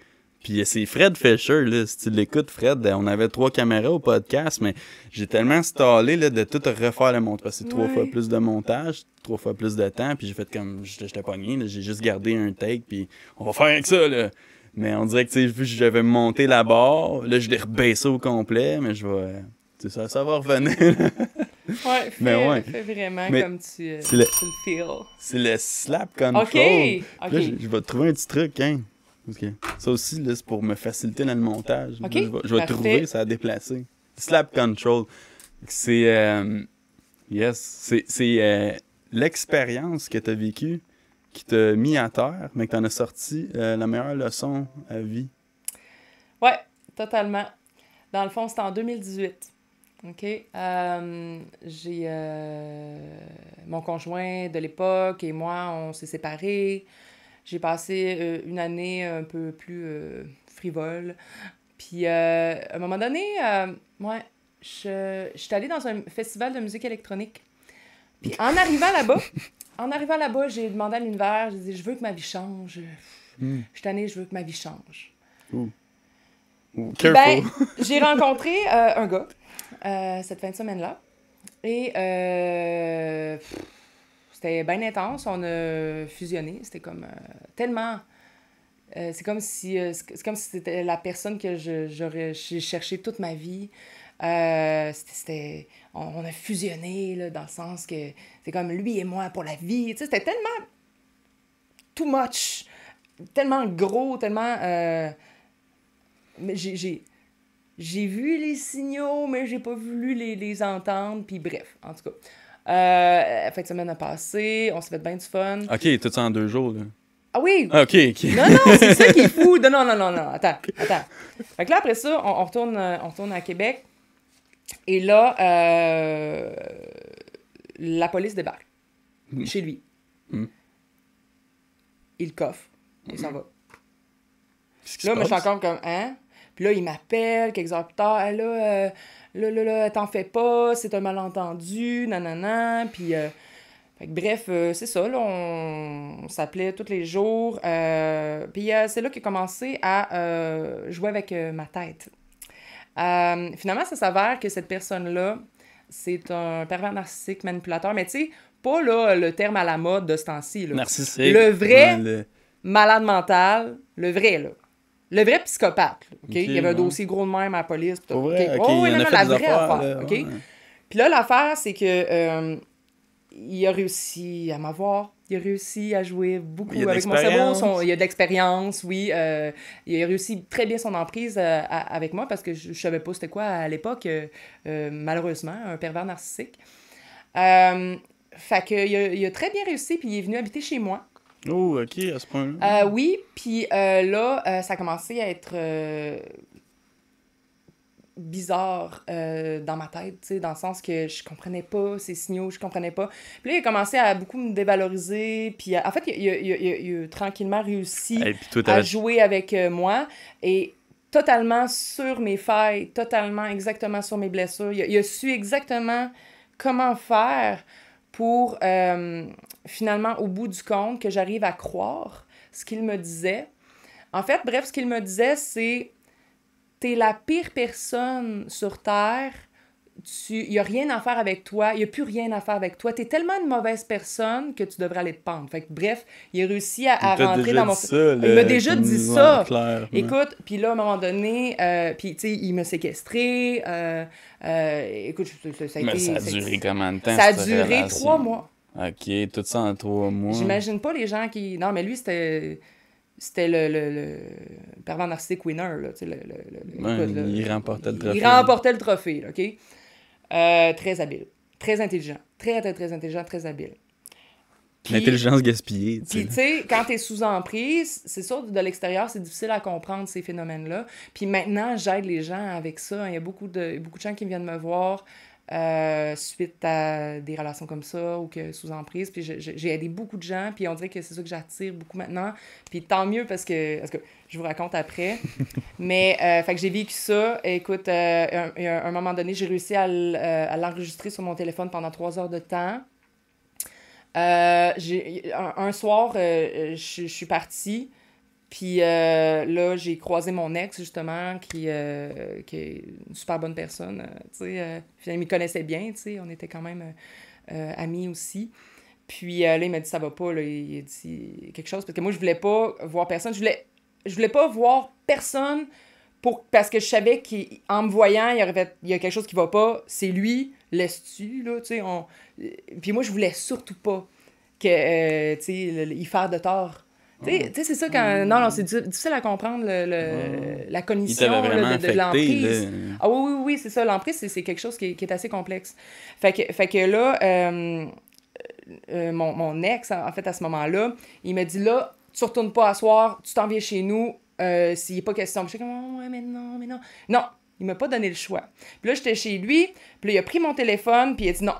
Puis c'est Fred Fisher, là, si tu l'écoutes, Fred, on avait 3 caméras au podcast, mais j'ai tellement stallé là, de tout refaire le montage. Parce que c'est 3 fois plus de montage, 3 fois plus de temps, puis j'ai fait comme, j'étais pogné, là, j'ai juste gardé un take, puis on va faire avec ça, là. Mais on dirait que, tu sais, vu que j'avais monté la barre, là, je l'ai rebaissé au complet, mais je vais... Ça va revenir. Fais vraiment comme tu le feel. C'est le slap control. OK. Là, je vais te trouver un petit truc, hein. Okay. Ça aussi, là, c'est pour me faciliter dans le montage. Okay, là, je vais trouver, ça a déplacé. Slap control. C'est... c'est l'expérience que tu as vécue qui t'a mis à terre, mais que tu en as sorti la meilleure leçon à vie. Ouais, totalement. Dans le fond, c'était en 2018. OK? J'ai... mon conjoint de l'époque et moi, on s'est séparés. J'ai passé une année un peu plus frivole. Puis, à un moment donné, je suis allée dans un festival de musique électronique. Puis, en arrivant là-bas, j'ai demandé à l'univers, j'ai dit, je veux que ma vie change. Je suis tannée, je veux que ma vie change. Careful. J'ai rencontré un gars cette fin de semaine-là. Et... c'était bien intense, on a fusionné, c'était comme tellement... c'est comme si c'était la personne que j'ai cherché toute ma vie. On a fusionné, là, dans le sens que c'est comme lui et moi pour la vie. Tu sais, c'était tellement too much, tellement gros, tellement... j'ai vu les signaux, mais j'ai pas voulu les entendre, puis bref, en tout cas... fin de semaine a passé, on s'est fait bien du fun. OK, tout ça en 2 jours, là. Ah oui! OK. Non, c'est ça qui est fou. Non, attends. Fait que là, après ça, on retourne à Québec. Et là, la police débarque chez lui. Il coffre. Il s'en va. Là, moi, je suis encore comme, hein? Puis là, il m'appelle quelques heures plus tard. Hey, là, t'en fais pas, c'est un malentendu, nanana. Puis, fait que, bref, c'est ça, là, on s'appelait tous les jours. Puis c'est là qu'il a commencé à jouer avec ma tête. Finalement, ça s'avère que cette personne-là, c'est un pervers narcissique manipulateur. Mais tu sais, pas là, le terme à la mode de ce temps-ci. Là. Narcissique. Le vrai malade mental, le vrai, là. Le vrai psychopathe, OK? Ok, Il y avait un ouais. dossier gros de même à la police. Pis tout, Pour vrai? OK? Ok, Oh, oui, il en non, a non, fait la des vraie affaires, affaire, là, OK? ouais. Puis là, l'affaire, c'est que il a réussi à m'avoir. Il a réussi à jouer beaucoup Il y a de avec mon cerveau. l'expérience. Il a de l'expérience, oui. Il a réussi très bien son emprise avec moi parce que je savais pas c'était quoi à l'époque, malheureusement, un pervers narcissique. Fait que il a très bien réussi, puis il est venu habiter chez moi. Oh, ok, à ce point-là. Oui, puis là, ça a commencé à être bizarre dans ma tête, tu sais, dans le sens que je comprenais pas ces signaux, je comprenais pas. Puis là, il a commencé à beaucoup me dévaloriser, puis en fait, il a tranquillement réussi Et puis toi, à jouer avec moi, et totalement sur mes failles, totalement exactement sur mes blessures. Il a su exactement comment faire pour, finalement, au bout du compte, que j'arrive à croire ce qu'il me disait. En fait, bref, ce qu'il me disait, c'est t'es la pire personne sur Terre, il n'y a rien à faire avec toi, il n'y a plus rien à faire avec toi, t'es tellement une mauvaise personne que tu devrais aller te pendre. Fait que bref, il a réussi à rentrer dans mon... Il m'a déjà dit ça! Écoute, puis là, à un moment donné, puis tu sais, il m'a séquestré, écoute, ça a été... Mais ça a duré combien de temps, Ça a cette duré relation? 3 mois. Ok, tout ça en 3 mois. J'imagine pas les gens qui... Non, mais lui, c'était le pervers narcissique winner, là, tu sais, Ouais, écoute, là, il remportait le trophée. Il remportait le trophée, là, OK? Très habile, très intelligent, très intelligent, très habile. Puis, l'intelligence gaspillée, tu sais. Puis, tu sais, quand t'es sous emprise, c'est sûr, de l'extérieur, c'est difficile à comprendre ces phénomènes-là. Puis maintenant, j'aide les gens avec ça. Il y a beaucoup de gens qui viennent me voir suite à des relations comme ça ou que sous emprise. Puis j'ai aidé beaucoup de gens, puis on dirait que c'est ça que j'attire beaucoup maintenant. Puis tant mieux parce que je vous raconte après. Mais fait que j'ai vécu ça. Écoute, à un moment donné, j'ai réussi à l'enregistrer sur mon téléphone pendant 3 heures de temps. Un soir, je suis partie. Puis là, j'ai croisé mon ex, justement, qui est une super bonne personne. Tu sais, il me connaissait bien, tu sais, on était quand même amis aussi. Puis là, il m'a dit, ça va pas, là, il a dit quelque chose. Parce que moi, je voulais pas voir personne. Je voulais pas voir personne parce que je savais qu'en me voyant, il y a quelque chose qui va pas. C'est lui, laisse-tu, là, tu sais. Puis moi, je voulais surtout pas que, tu sais, il fasse de tort. Tu sais, c'est ça quand... Non, c'est difficile à comprendre la cognition de l'emprise. Ah oui, c'est ça. L'emprise, c'est quelque chose qui est assez complexe. Fait que là, mon ex, en fait, à ce moment-là, il m'a dit, là, tu retournes pas à soir, tu t'en viens chez nous, s'il n'est pas question. Puis je suis comme, ouais, mais non. Non, il m'a pas donné le choix. Puis là, j'étais chez lui, puis là, il a pris mon téléphone, puis il a dit, non,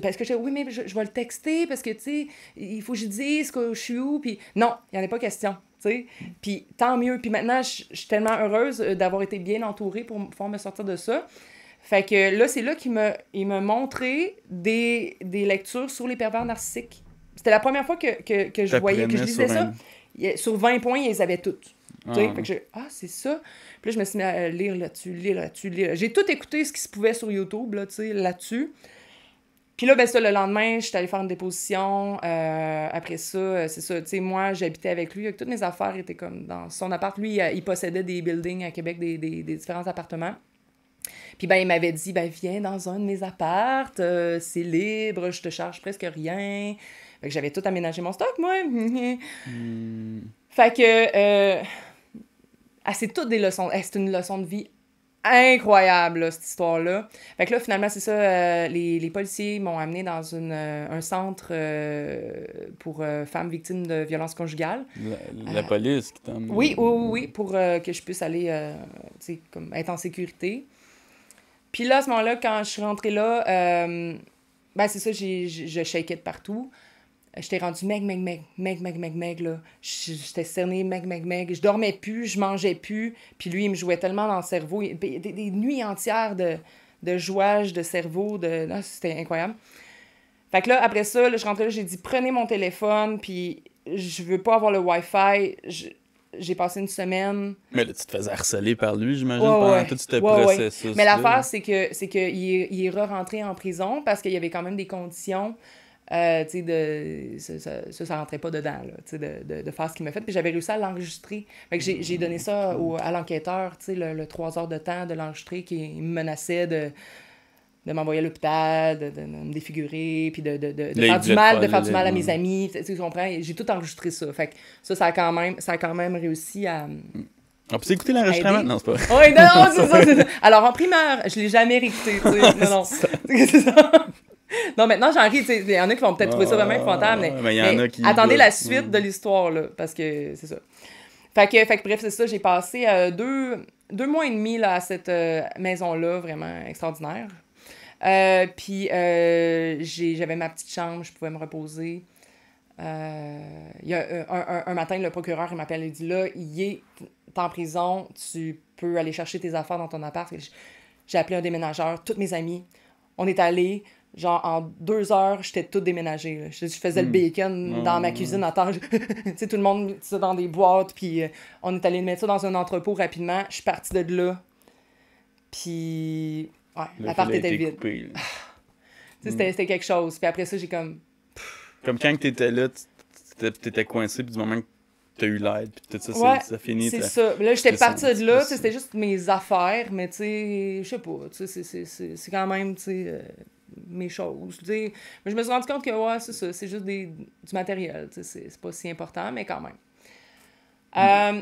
parce que oui, mais je vais le texter, parce que, tu sais, il faut que je dise que je suis où, puis non, il n'y en a pas question, tu sais. Puis tant mieux. Puis maintenant, je suis tellement heureuse d'avoir été bien entourée pour pouvoir me sortir de ça. Fait que là, c'est là qu'il m'a montré des lectures sur les pervers narcissiques. C'était la première fois que je voyais, que je lisais ça. Sur 20 points, ils les avaient toutes. Fait que c'est ça. Puis là, je me suis mis à lire là-dessus. J'ai tout écouté ce qui se pouvait sur YouTube, là, tu sais, là-dessus. Puis là, ben ça, le lendemain, j'étais allée faire une déposition. Après ça, c'est ça, tu sais, moi, j'habitais avec lui. Toutes mes affaires étaient comme dans son appart. Lui, il possédait des buildings à Québec, des différents appartements. Puis ben, il m'avait dit, ben viens dans un de mes appartes, c'est libre, je te charge presque rien. Fait que j'avais tout aménagé mon stock, moi. Fait que... c'est toutes des leçons. C'est une leçon de vie incroyable, là, cette histoire-là. Fait que là, finalement, c'est ça, les policiers m'ont amené dans un centre pour femmes victimes de violences conjugales. La police qui t'a amené. Oui, pour que je puisse aller, tu sais, comme être en sécurité. Puis là, à ce moment-là, quand je suis rentrée là, ben c'est ça, je shakeais de partout. J'étais rendue meg, là. J'étais cernée, meg. Je dormais plus, je mangeais plus. Puis lui, il me jouait tellement dans le cerveau. Des nuits entières de jouage de cerveau. Là, c'était incroyable. Fait que là, après ça, là, je rentrais là, j'ai dit, prenez mon téléphone, puis je veux pas avoir le Wi-Fi. J'ai passé une semaine... Mais là, tu te faisais harceler par lui, j'imagine, pendant tout ce processus. Mais l'affaire, c'est que il est re-rentré en prison parce qu'il y avait quand même des conditions Tu sais, ça rentrait pas dedans, là, tu sais, de faire ce qu'il m'a fait. Puis j'avais réussi à l'enregistrer. Fait que j'ai donné ça à l'enquêteur, tu sais, le 3 heures de temps de l'enregistrer, qui me menaçait de m'envoyer à l'hôpital, de me défigurer, puis de faire du mal à mes amis. Tu comprends? J'ai tout enregistré ça. Fait que ça a quand même réussi à... On peut écouter l'enregistrement? Non, c'est pas vrai. Oui, non, c'est ça. Alors, en primaire, je l'ai jamais réécouté, tu sais. Non. C'est ça. Non, maintenant, j'en ris, tu sais. Il y en a qui vont peut-être trouver ça vraiment épouvantable, mais y en a qui attendez la suite de l'histoire, là, parce que c'est ça. Fait que bref, c'est ça. J'ai passé 2 mois et demi là, à cette maison-là, vraiment extraordinaire. Puis j'avais ma petite chambre, je pouvais me reposer. Il y a un matin, le procureur il m'appelle et dit là, il est en prison, tu peux aller chercher tes affaires dans ton appart. J'ai appelé un déménageur, tous mes amis. On est allés, genre en 2 heures, j'étais toute déménagée. Là. Je faisais le bacon dans ma cuisine en temps. Tu sais, tout le monde met ça dans des boîtes, puis on est allé mettre ça dans un entrepôt rapidement. Je suis partie de là. Puis, ouais, l'appart était vide. C'était quelque chose. Puis après ça, j'ai comme... Comme quand t'étais là, t'étais coincé, puis du moment que t'as eu l'aide, puis tout ça, ouais, ça finit. C'est ça. Là, j'étais partie de là, c'était juste mes affaires, mais tu sais, je sais pas, c'est quand même, tu sais, mes choses, tu sais. Mais je me suis rendu compte que, ouais, c'est ça, c'est juste du matériel, tu sais, c'est pas si important, mais quand même.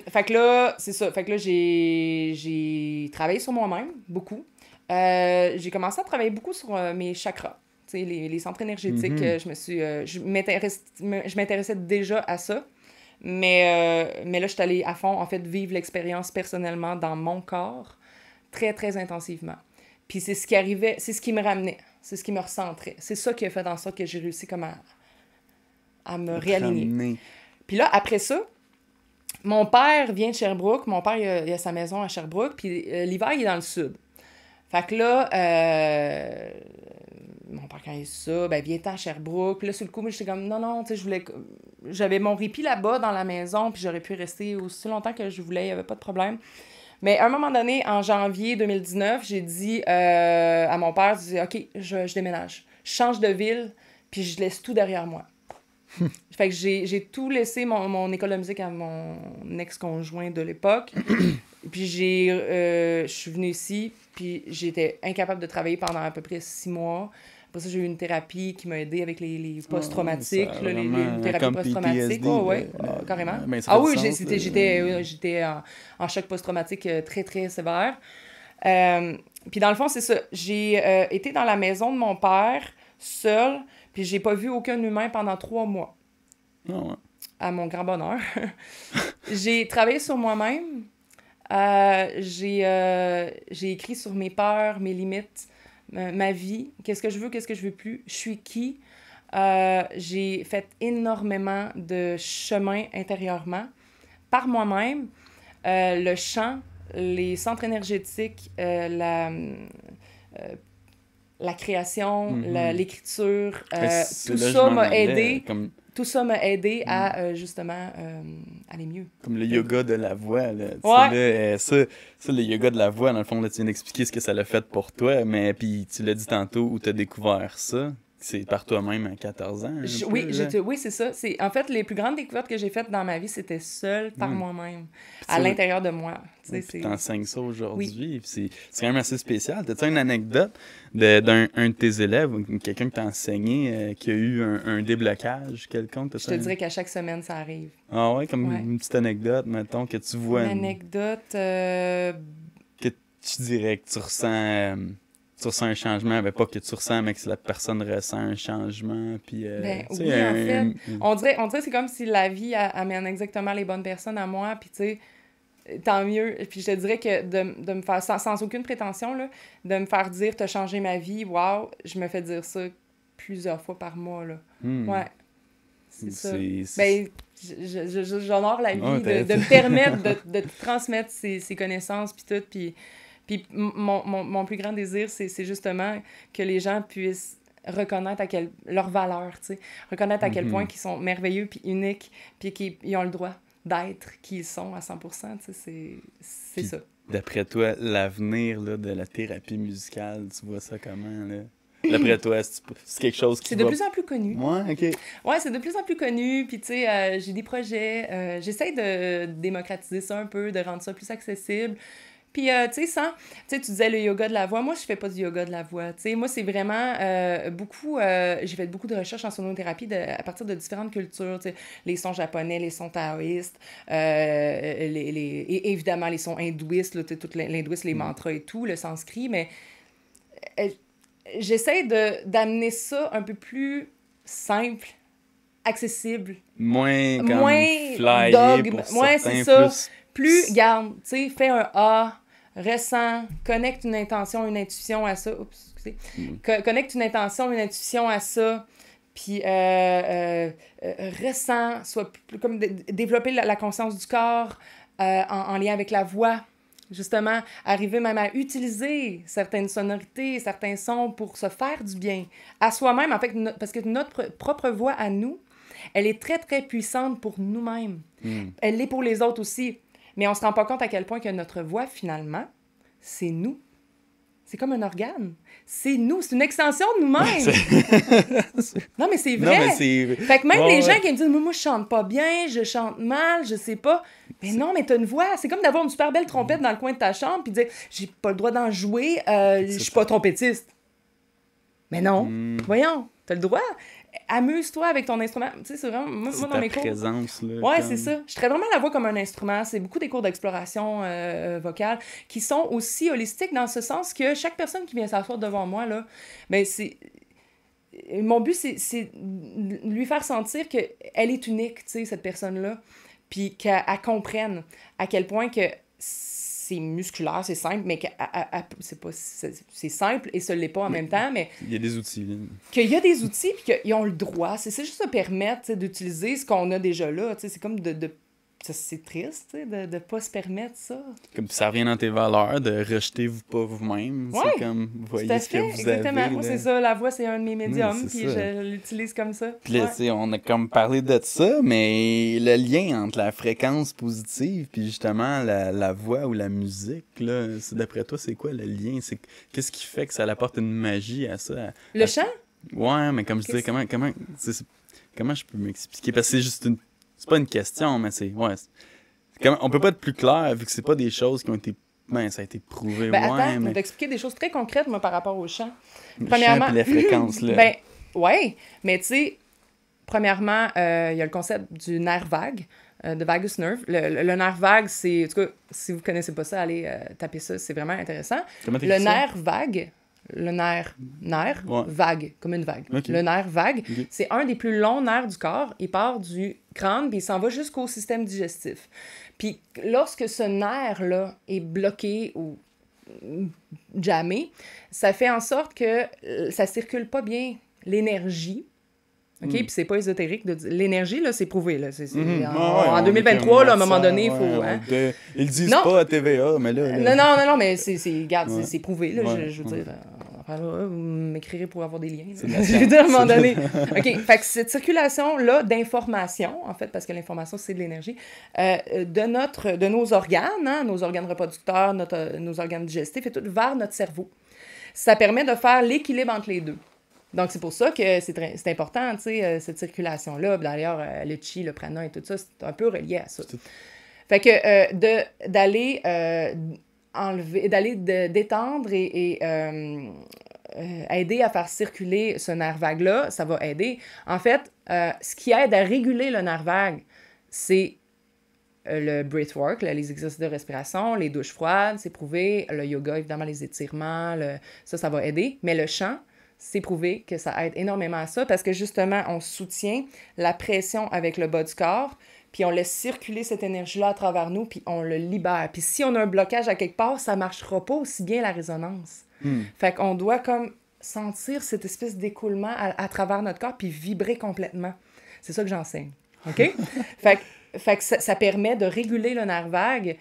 Fait que là, c'est ça. Fait que là, j'ai travaillé sur moi-même, beaucoup. J'ai commencé à travailler beaucoup sur mes chakras. Tu sais, les centres énergétiques, je m'intéressais déjà à ça, mais là, je suis allée à fond, en fait, vivre l'expérience personnellement dans mon corps, très, très intensivement. Puis c'est ce qui arrivait, c'est ce qui me ramenait, c'est ce qui me recentrait. C'est ça qui a fait en sorte que j'ai réussi comme à me réaligner. Puis là, après ça, mon père vient de Sherbrooke, mon père, il a sa maison à Sherbrooke, puis l'hiver, il est dans le sud. Fait que là, mon père, quand il a su ça, ben, viens-t'en à Sherbrooke. Puis là, sur le coup, moi, j'étais comme, non, tu sais, j'avais mon répit là-bas dans la maison, puis j'aurais pu rester aussi longtemps que je voulais, il n'y avait pas de problème. Mais à un moment donné, en janvier 2019, j'ai dit à mon père, OK, je déménage. Je change de ville, puis je laisse tout derrière moi. Fait que j'ai tout laissé mon école de musique à mon ex-conjoint de l'époque. Puis je suis venue ici, puis j'étais incapable de travailler pendant à peu près 6 mois. Après ça, j'ai eu une thérapie qui m'a aidée avec les post-traumatiques, les thérapies post-traumatiques. Carrément. Oui, j'étais en choc post-traumatique très, très sévère. Puis dans le fond, c'est ça. J'ai été dans la maison de mon père, seule, puis j'ai pas vu aucun humain pendant 3 mois. Oh, ouais. À mon grand bonheur. J'ai travaillé sur moi-même. J'ai écrit sur mes peurs, mes limites, ma vie, qu'est-ce que je veux plus, je suis qui. J'ai fait énormément de chemin intérieurement par moi-même. Le chant, les centres énergétiques, la création, l'écriture, tout ça m'a aidé. Tout ça m'a aidé à, justement, aller mieux. Comme le yoga de la voix, là. Ouais. Là, ça, le yoga de la voix, dans le fond, là, tu viens d'expliquer ce que ça l'a fait pour toi, mais puis tu l'as dit tantôt où tu as découvert ça. C'est par toi-même à 14 ans. Oui, c'est ça. En fait, les plus grandes découvertes que j'ai faites dans ma vie, c'était seule par moi-même, à l'intérieur de moi. Tu enseignes ça aujourd'hui. C'est quand même assez spécial. T'as-tu une anecdote d'un de tes élèves, quelqu'un que t'as enseigné, qui a eu un déblocage quelconque? Je te dirais qu'à chaque semaine, ça arrive. Ah ouais, comme une petite anecdote, mettons, que tu vois... Une anecdote... Que tu dirais que tu ressens un changement, mais pas que tu ressens, mais que la personne ressent un changement, puis... en fait, on dirait que c'est comme si la vie amène exactement les bonnes personnes à moi, puis tu sais, tant mieux. Puis je te dirais que de me faire, sans aucune prétention, là, de me faire dire « t'as changé ma vie », wow, je me fais dire ça plusieurs fois par mois, là. Ouais, c'est ça. Ben, j'honore la vie de me permettre de te transmettre ces connaissances, puis tout, Puis mon plus grand désir, c'est justement que les gens puissent reconnaître leur valeur, tu sais, reconnaître à quel point qu'ils sont merveilleux puis uniques, puis qu'ils ont le droit d'être qui ils sont à 100%, tu sais, c'est ça. D'après toi, l'avenir là, de la thérapie musicale, tu vois ça comment, là? D'après toi, c'est quelque chose qui C'est de plus en plus connu. Ouais, OK. Ouais, c'est de plus en plus connu. Puis, tu sais, j'ai des projets. J'essaie de démocratiser ça un peu, de rendre ça plus accessible. Puis, tu sais, tu disais le yoga de la voix. Moi, je fais pas du yoga de la voix. Tu sais, moi, c'est vraiment beaucoup... j'ai fait beaucoup de recherches en sonothérapie à partir de différentes cultures. Tu sais, les sons japonais, les sons taoïstes, et évidemment, les sons hindouistes, là, tout l'hindouisme, les mantras et tout, le sanskrit. Mais j'essaie d'amener ça un peu plus simple, accessible. Moins flyé dogme. Pour certains, c'est ça. Plus, garde, tu sais, fais un A, ressens, connecte une intention, une intuition à ça. Oups, excusez. Connecte une intention, une intuition à ça. Puis, ressens, soit plus comme développer la conscience du corps en lien avec la voix. Justement, arriver même à utiliser certaines sonorités, certains sons pour se faire du bien à soi-même, en fait, parce que notre propre voix à nous, elle est très, très puissante pour nous-mêmes. Elle l'est pour les autres aussi. Mais on se rend pas compte à quel point que notre voix, finalement, c'est nous. C'est comme un organe. C'est nous. C'est une extension de nous-mêmes. Non, mais c'est vrai. Fait que même les gens qui me disent « Moi, je chante pas bien, je chante mal, je sais pas. » Mais non, mais t'as une voix. C'est comme d'avoir une super belle trompette dans le coin de ta chambre puis de dire « J'ai pas le droit d'en jouer, je suis pas trompettiste. » Mais non. Voyons, t'as le droit. Amuse-toi avec ton instrument. Tu sais, c'est vraiment... Moi dans mes cours... présence, là. Ouais, c'est ça. Je traite vraiment la voix comme un instrument. C'est beaucoup des cours d'exploration vocale qui sont aussi holistiques dans ce sens que chaque personne qui vient s'asseoir devant moi, là, ben c'est... Mon but, c'est de lui faire sentir qu'elle est unique, tu sais, cette personne-là, puis qu'elle comprenne à quel point que c'est musculaire, c'est simple, mais que c'est simple et ce l'est pas en même temps, mais... Il y a des outils. Qu'il y a des outils, puis qu'ils ont le droit. C'est juste de permettre d'utiliser ce qu'on a déjà là. C'est comme c'est triste de ne pas se permettre ça. Comme ça revient dans tes valeurs, de rejeter vous pas vous-même. Ouais, c'est comme, vous voyez ce que vous exactement. avez. Moi, c'est ça. La voix, c'est un de mes médiums, puis je l'utilise comme ça. Puis là, on a comme parlé de ça, mais le lien entre la fréquence positive puis justement la voix ou la musique, là, d'après toi, c'est quoi le lien? Qu'est-ce qui fait que ça apporte une magie à ça? Le chant? Ouais, mais comme je disais, comment je peux m'expliquer? Parce que c'est juste c'est pas une question, mais c'est... Ouais, on peut pas être plus clair, vu que c'est pas des choses qui ont été... Ben, ça a été prouvé, attends, je mais... vais t'expliquer des choses très concrètes, moi, par rapport au chant. Premièrement... Le chant et les fréquences, là. Ben, ouais, mais tu sais, premièrement, il y a le concept du nerf vague, de vagus nerve. Le nerf vague, c'est... En tout cas, si vous connaissez pas ça, allez taper ça, c'est vraiment intéressant. Comment le nerf vague... Le nerf vague, comme une vague. Okay. Le nerf vague, c'est un des plus longs nerfs du corps. Il part du crâne, puis il s'en va jusqu'au système digestif. Puis lorsque ce nerf-là est bloqué ou jammé, ça fait en sorte que ça circule pas bien l'énergie. OK? Puis c'est pas ésotérique. L'énergie, là, c'est prouvé. Là. En 2023, là, à un moment donné, il faut... Ils disent pas à TVA, mais là... Non, mais c'est prouvé. Là, je veux dire... vous m'écrirez pour avoir des liens. Je veux dire, à un moment donné. OK, fait que cette circulation-là d'information, en fait, parce que l'information, c'est de l'énergie, de nos organes, hein, nos organes reproducteurs, nos organes digestifs et tout, vers notre cerveau. Ça permet de faire l'équilibre entre les deux. Donc, c'est pour ça que c'est important, tu sais, cette circulation-là. D'ailleurs, le chi, le prana et tout ça, c'est un peu relié à ça. Fait que d'aller détendre et aider à faire circuler ce nerf vague-là, ça va aider. En fait, ce qui aide à réguler le nerf vague, c'est le breathwork, les exercices de respiration, les douches froides, c'est prouvé. Le yoga, évidemment, les étirements, ça va aider. Mais le chant, c'est prouvé que ça aide énormément à ça parce que justement, on soutient la pression avec le bas du corps, puis on laisse circuler cette énergie-là à travers nous, puis on le libère. Puis si on a un blocage à quelque part, ça marchera pas aussi bien la résonance. Fait qu'on doit comme sentir cette espèce d'écoulement à travers notre corps, puis vibrer complètement. C'est ça que j'enseigne. OK? Fait que ça permet de réguler le nerf vague.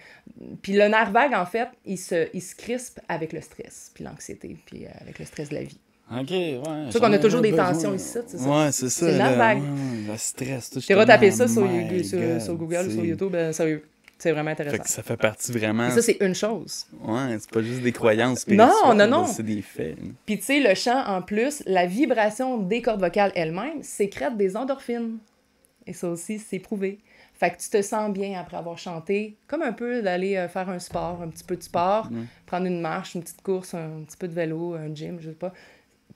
Puis le nerf vague, en fait, il se crispe avec le stress, puis l'anxiété, puis avec le stress de la vie. OK, ouais. C'est sûr qu'on a toujours des tensions ici, c'est ça? Ouais, c'est ça. C'est le nerf vague. Le stress, tout. J'ai retapé ça sur Google ou sur YouTube, sérieux. C'est vraiment Fait intéressant. que ça fait partie vraiment... Et ça, c'est une chose. Ouais, c'est pas juste des croyances spirituelles. Non. C'est des faits. Puis, tu sais, le chant, en plus, la vibration des cordes vocales elles-mêmes sécrète des endorphines. Et ça aussi, c'est prouvé. Fait que tu te sens bien après avoir chanté, comme un peu d'aller faire un sport, un petit peu de sport, prendre une marche, une petite course, un petit peu de vélo, un gym, je sais pas.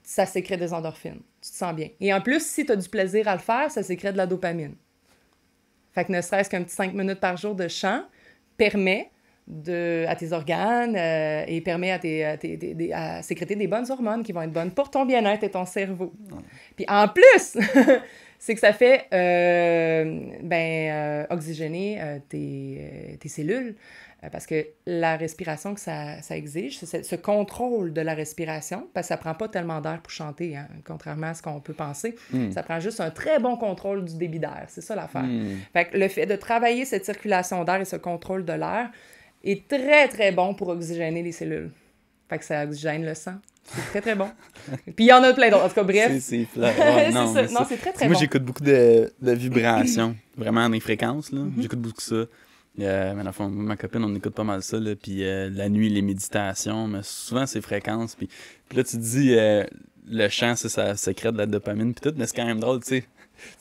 Ça sécrète des endorphines. Tu te sens bien. Et en plus, si tu as du plaisir à le faire, ça sécrète de la dopamine. Fait que ne serait-ce qu'un petit 5 minutes par jour de chant permet à tes organes et permet à sécréter des bonnes hormones qui vont être bonnes pour ton bien-être et ton cerveau. Puis en plus, c'est que ça fait oxygéner tes cellules. Parce que la respiration que ça exige, c'est ce contrôle de la respiration, parce que ça prend pas tellement d'air pour chanter, hein, contrairement à ce qu'on peut penser. Ça prend juste un très bon contrôle du débit d'air. C'est ça l'affaire. Fait que le fait de travailler cette circulation d'air et ce contrôle de l'air est très, très bon pour oxygéner les cellules. Fait que ça oxygène le sang. C'est très, très bon. Puis il y en a plein d'autres. En tout cas, bref. C'est flat. Non, c'est très, très moi, bon. j'écoute beaucoup de vibrations, vraiment dans les fréquences. Là. J'écoute beaucoup ça. Mais dans le fond, ma copine, on écoute pas mal ça. Là, puis la nuit, les méditations, mais souvent, c'est fréquences. Puis là, tu te dis, le chant, ça sécrète de la dopamine. Puis tout, mais c'est quand même drôle, tu sais.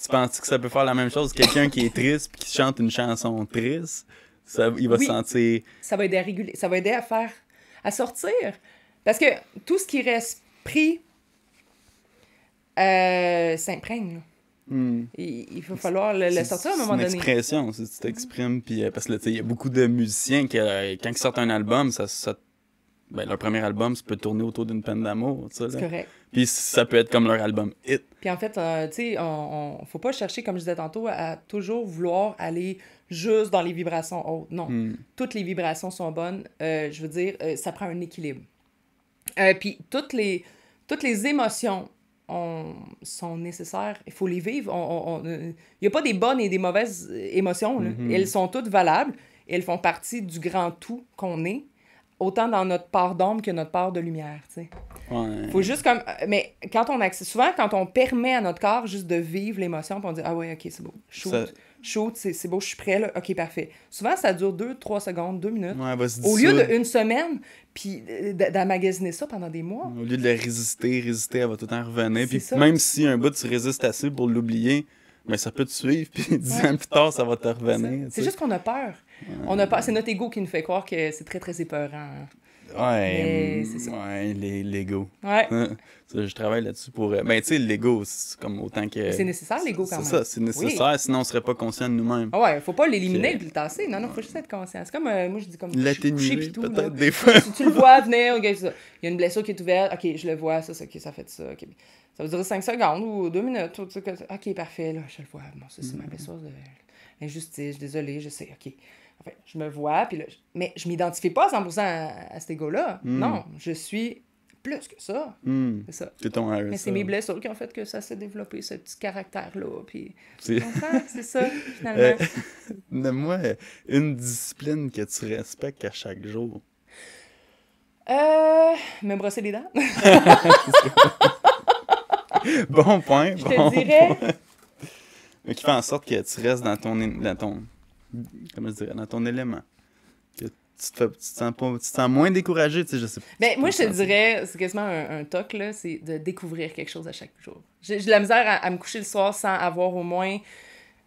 Tu penses que ça peut faire la même chose? Quelqu'un qui est triste puis qui chante une chanson triste, il va se sentir... Ça va aider à réguler. Ça va aider à sortir. Parce que tout ce qui reste pris s'imprègne, là. Il va falloir le sortir à un moment donné. C'est une expression, si tu t'exprimes. Puis, parce que il y a beaucoup de musiciens qui, quand ils sortent un album, leur premier album, ça peut tourner autour d'une peine d'amour. C'est correct. Puis ça peut être comme leur album hit. Puis en fait, tu sais, faut pas chercher, comme je disais tantôt, à toujours vouloir aller juste dans les vibrations hautes. Non. Toutes les vibrations sont bonnes. Je veux dire, ça prend un équilibre. Puis toutes les émotions sont nécessaires. Il faut les vivre. Il n'y a pas des bonnes et des mauvaises émotions. Là. Elles sont toutes valables. Elles font partie du grand tout qu'on est, autant dans notre part d'ombre que notre part de lumière. T'sais. Ouais. Faut juste comme... Mais souvent, quand on permet à notre corps juste de vivre l'émotion, puis on dit « Ah ouais, OK, c'est beau. Shoot, c'est beau, je suis prêt. Là. OK, parfait. » Souvent, ça dure 2-3 secondes, 2 minutes. Ouais, au lieu d'une semaine, puis d'amagasiner ça pendant des mois. Au lieu de la résister, elle va tout le temps revenir. Puis ça. même si un bout, tu résistes assez pour l'oublier, mais ça peut te suivre, puis 10 ans plus tard, ça va te revenir. C'est juste qu'on a peur. On a peur. C'est notre ego qui nous fait croire que c'est très, très épeurant. Ouais, c'est ça. Ouais, l'ego. Ouais. Ça, je travaille là-dessus pour... Ben, tu sais, l'ego, c'est comme autant que... C'est nécessaire, l'ego, quand même. C'est ça, c'est nécessaire, sinon on serait pas conscient de nous-mêmes. Ah ouais, faut pas l'éliminer puis le tasser. Non, faut juste être conscient. C'est comme, moi, je dis comme... L'atténuer, tout, peut-être, là. des fois. Tu le vois venir, okay, il y a une blessure qui est ouverte, OK, je le vois, ça fait ça, OK. Ça va durer 5 secondes ou 2 minutes. OK, parfait, là, je le vois. Bon, ça, c'est ma blessure d'injustice, désolé, je sais, OK. Enfin, je me vois, puis là, mais je m'identifie pas à 100% à cet ego-là. Non, je suis plus que ça. C'est ça. C'est ton mais c'est mes blessures qui ont fait que ça s'est développé, ce petit caractère-là. Puis, c'est ça, finalement. Donne-moi une discipline que tu respectes à chaque jour. Me brosser les dents. Bon point, je te dirais. Mais qui fait en sorte que tu restes dans ton comment je dirais, dans ton élément. Que tu te sens moins découragé, tu sais, je sais pas. Ben, moi, je te dirais, c'est quasiment un toc, là, c'est de découvrir quelque chose à chaque jour. J'ai de la misère à me coucher le soir sans avoir au moins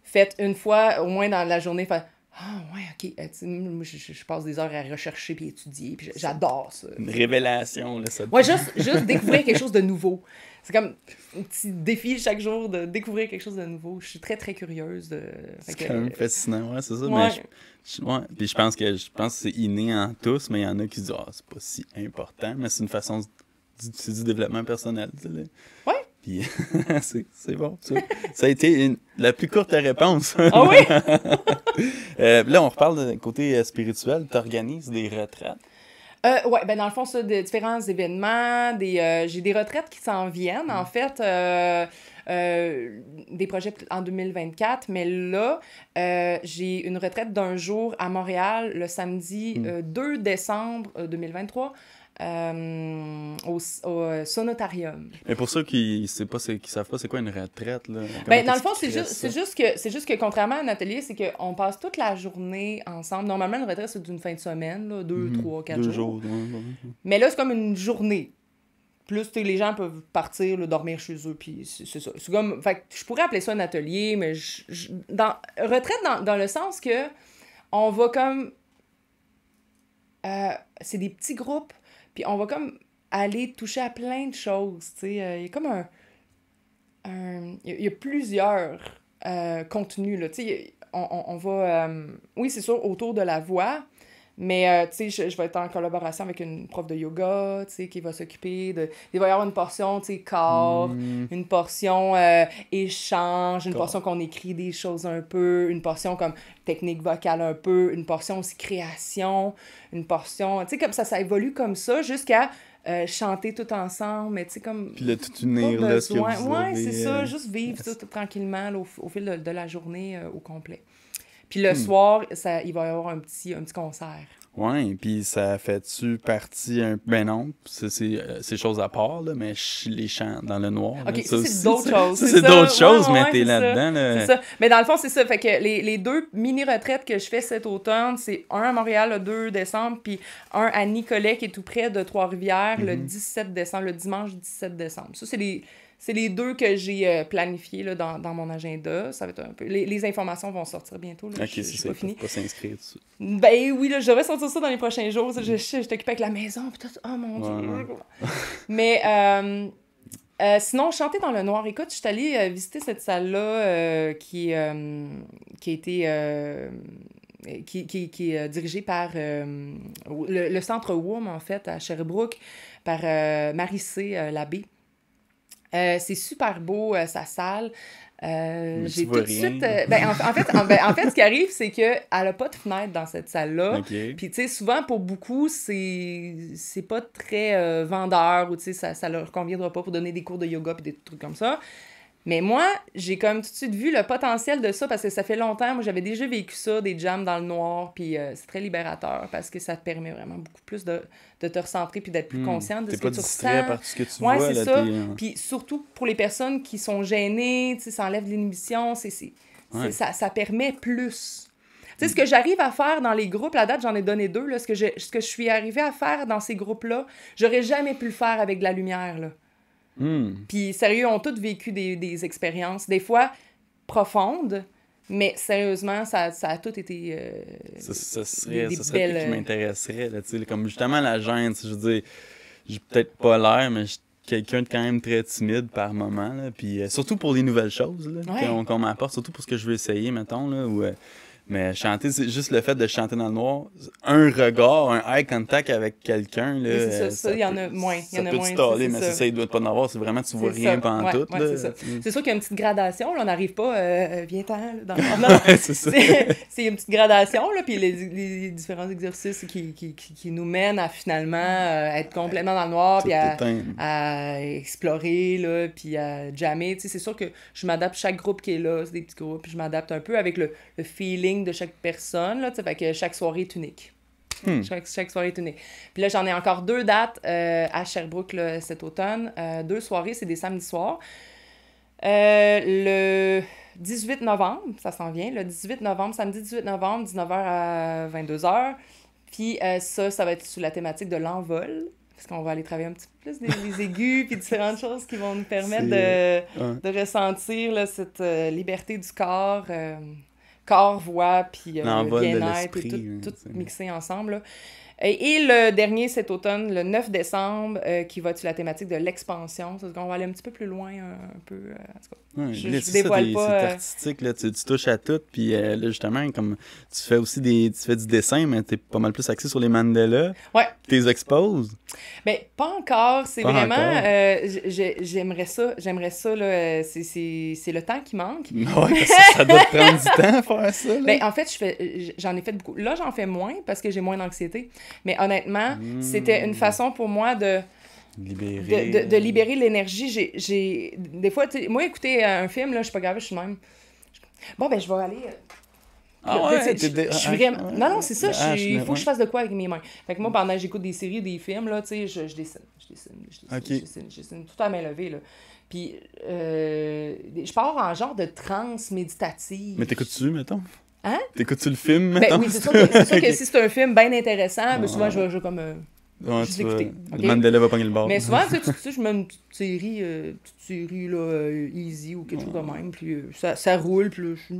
fait une fois, au moins dans la journée, fait ah, ouais, OK. Moi, je passe des heures à rechercher puis étudier, puis j'adore ça. Une révélation, là, ça. Ouais, juste découvrir quelque chose de nouveau. C'est comme un petit défi chaque jour de découvrir quelque chose de nouveau. Je suis très, très curieuse. C'est quand même fascinant, ouais, c'est ça. Ouais. Mais puis je pense que c'est inné en tous, mais il y en a qui disent « Ah, c'est pas si important », mais c'est une façon... C'est du développement personnel, tu sais. Ouais. Puis c'est bon, ça. Ça a été la plus courte réponse. Ah oui? Là, on reparle du côté spirituel. Tu organises des retraites. Oui, ben dans le fond, ça, de différents événements, j'ai des retraites qui s'en viennent, en fait, des projets en 2024, mais là, j'ai une retraite d'un jour à Montréal, le samedi 2 décembre 2023, au Sonotarium. Mais pour ceux qui savent pas c'est quoi une retraite, là. Ben, dans le fond, c'est juste que contrairement à un atelier, c'est qu'on passe toute la journée ensemble. Normalement, une retraite, c'est d'une fin de semaine, là, 2, 3, 4 jours. Mais là, c'est comme une journée. Plus, les gens peuvent partir, là, dormir chez eux, puis c'est ça. C'est comme... Fait que je pourrais appeler ça un atelier, mais retraite dans le sens que on va comme... c'est des petits groupes, puis on va comme aller toucher à plein de choses, tu sais. Il y a comme il y a plusieurs contenus, là, tu sais. On va... oui, c'est sûr, autour de la voix, mais, tu sais, je vais être en collaboration avec une prof de yoga, tu sais, qui va s'occuper de... Il va y avoir une portion, tu sais, corps, une portion échange, une portion qu'on écrit des choses un peu, une portion comme technique vocale un peu, une portion aussi création, une portion... Tu sais, comme ça évolue comme ça jusqu'à chanter tout ensemble, mais tu sais, comme... Puis là, tout unir, là, ce que vous avez... Ouais, c'est ça, juste vivre tout tranquillement là, au fil de la journée au complet. Puis le soir, il va y avoir un petit concert. Ouais, puis ça fait-tu partie ben non, c'est choses à part, là, mais les chants dans le noir. OK, là, ça c'est d'autres choses. Ça, c'est d'autres choses, mais t'es ça. là-dedans. Là. C'est ça. Mais dans le fond, c'est ça. Fait que les 2 mini-retraites que je fais cet automne, c'est un à Montréal le 2 décembre, puis un à Nicolet, qui est tout près de Trois-Rivières, le 17 décembre, le dimanche 17 décembre. Ça, c'est les 2 que j'ai planifiés là, dans mon agenda. Ça va être un peu... Les informations vont sortir bientôt. Là. OK, c'est ça, il faut pas s'inscrire dessus. Ben oui, là, je devrais sortir ça dans les prochains jours. Je t'occupe avec la maison, pis tout. Oh mon Dieu! Mais sinon, chanter dans le noir. Écoute, je suis allée visiter cette salle-là qui est dirigée par le centre WOM, en fait, à Sherbrooke, par Marie-C Labbé. C'est super beau, sa salle. J'ai tout de suite... en fait, ce qui arrive, c'est qu'elle n'a pas de fenêtre dans cette salle-là. Okay. Puis, tu sais, souvent, pour beaucoup, c'est pas très vendeur ou, tu sais, ça leur conviendra pas pour donner des cours de yoga puis des trucs comme ça. Mais moi, j'ai comme tout de suite vu le potentiel de ça parce que ça fait longtemps. Moi, j'avais déjà vécu ça, des jams dans le noir, puis c'est très libérateur parce que ça te permet vraiment beaucoup plus de te recentrer puis d'être plus consciente de ce que tu ressens. T'es pas distrait par ce que tu vois. Ouais, c'est là, ça. Puis surtout pour les personnes qui sont gênées, tu sais, ça enlève l'inhibition, ça permet plus. Tu sais, ce que j'arrive à faire dans les groupes, à date, j'en ai donné 2, là, ce que je suis arrivée à faire dans ces groupes-là, j'aurais jamais pu le faire avec de la lumière, là. Puis sérieux, on a tous vécu des expériences, des fois profondes, mais sérieusement, ça a tout été ça serait belles... qui m'intéresserait, là, comme justement la gêne, je veux dire, j'ai peut-être pas l'air, mais je suis quelqu'un de quand même très timide par moment, là, puis surtout pour les nouvelles choses là, qu'on m'apporte, surtout pour ce que je veux essayer, mettons, là, ou... Mais chanter, c'est juste le fait de chanter dans le noir. Un regard, un eye contact avec quelqu'un, là. Oui, c'est ça, il y en a moins. Ça peut t'aller, mais ça, il doit pas en avoir. C'est vraiment, tu vois rien pendant tout. Ouais, c'est ça. C'est sûr qu'il y a une petite gradation. Là, on n'arrive pas, viens-t'en. Dans... c'est ça. C'est une petite gradation, là, puis les différents exercices qui nous mènent à finalement être complètement dans le noir, puis à explorer, là, puis à jammer. Tu sais, c'est sûr que je m'adapte, chaque groupe qui est là, c'est des petits groupes, puis je m'adapte un peu avec le feeling de chaque personne, là, fait que chaque soirée est unique. Chaque soirée est unique. Puis là, j'en ai encore 2 dates à Sherbrooke là, cet automne. 2 soirées, c'est des samedis soirs. Le 18 novembre, ça s'en vient, le 18 novembre, samedi 18 novembre, 19h à 22h. Puis ça va être sous la thématique de l'envol. Parce qu'on va aller travailler un petit peu plus des aigus puis différentes choses qui vont nous permettre de ressentir là, cette liberté du corps... corps, voix, puis bien-être, et tout mixé ensemble. Là. Et le dernier cet automne, le 9 décembre, qui va être sur la thématique de l'expansion. C'est qu'on va aller un petit peu plus loin, un peu. En tout cas, je dévoile pas. C'est artistique, là, tu touches à tout. Puis là, justement, comme tu fais aussi du dessin, mais t'es pas mal plus axé sur les mandalas. Ouais. Tu les exposes. Ben, pas encore. C'est pas vraiment... j'aimerais ça, là. C'est le temps qui manque. Ouais, ça doit te prendre du temps à faire ça, là. Ben, en fait, j'en ai fait beaucoup. Là, j'en fais moins parce que j'ai moins d'anxiété. Mais honnêtement, c'était une façon pour moi de libérer l'énergie. Des fois, moi, écouter un film, là, je suis pas grave, je suis même. Bon, ben, je vais aller Ah ouais, je suis vraiment... Non, c'est ça, il faut ouais. que je fasse de quoi avec mes mains. Fait que moi, pendant que j'écoute des séries, des films, là, tu sais, je dessine, Ok. je dessine tout à main levée, là. Puis, je pars en genre de transe méditative. Mais t'écoutes-tu, mettons? Hein? T'écoutes-tu le film, Ben mettons? oui, c'est sûr que Ok. si c'est un film bien intéressant, ben souvent, Ouais. je vais comme... Ouais, juste tu vas... écouter, ok? Mandela va pogner le bord. Mais souvent, tu sais, je mets une petite série là, easy ou quelque chose de même, puis ça roule, puis là, je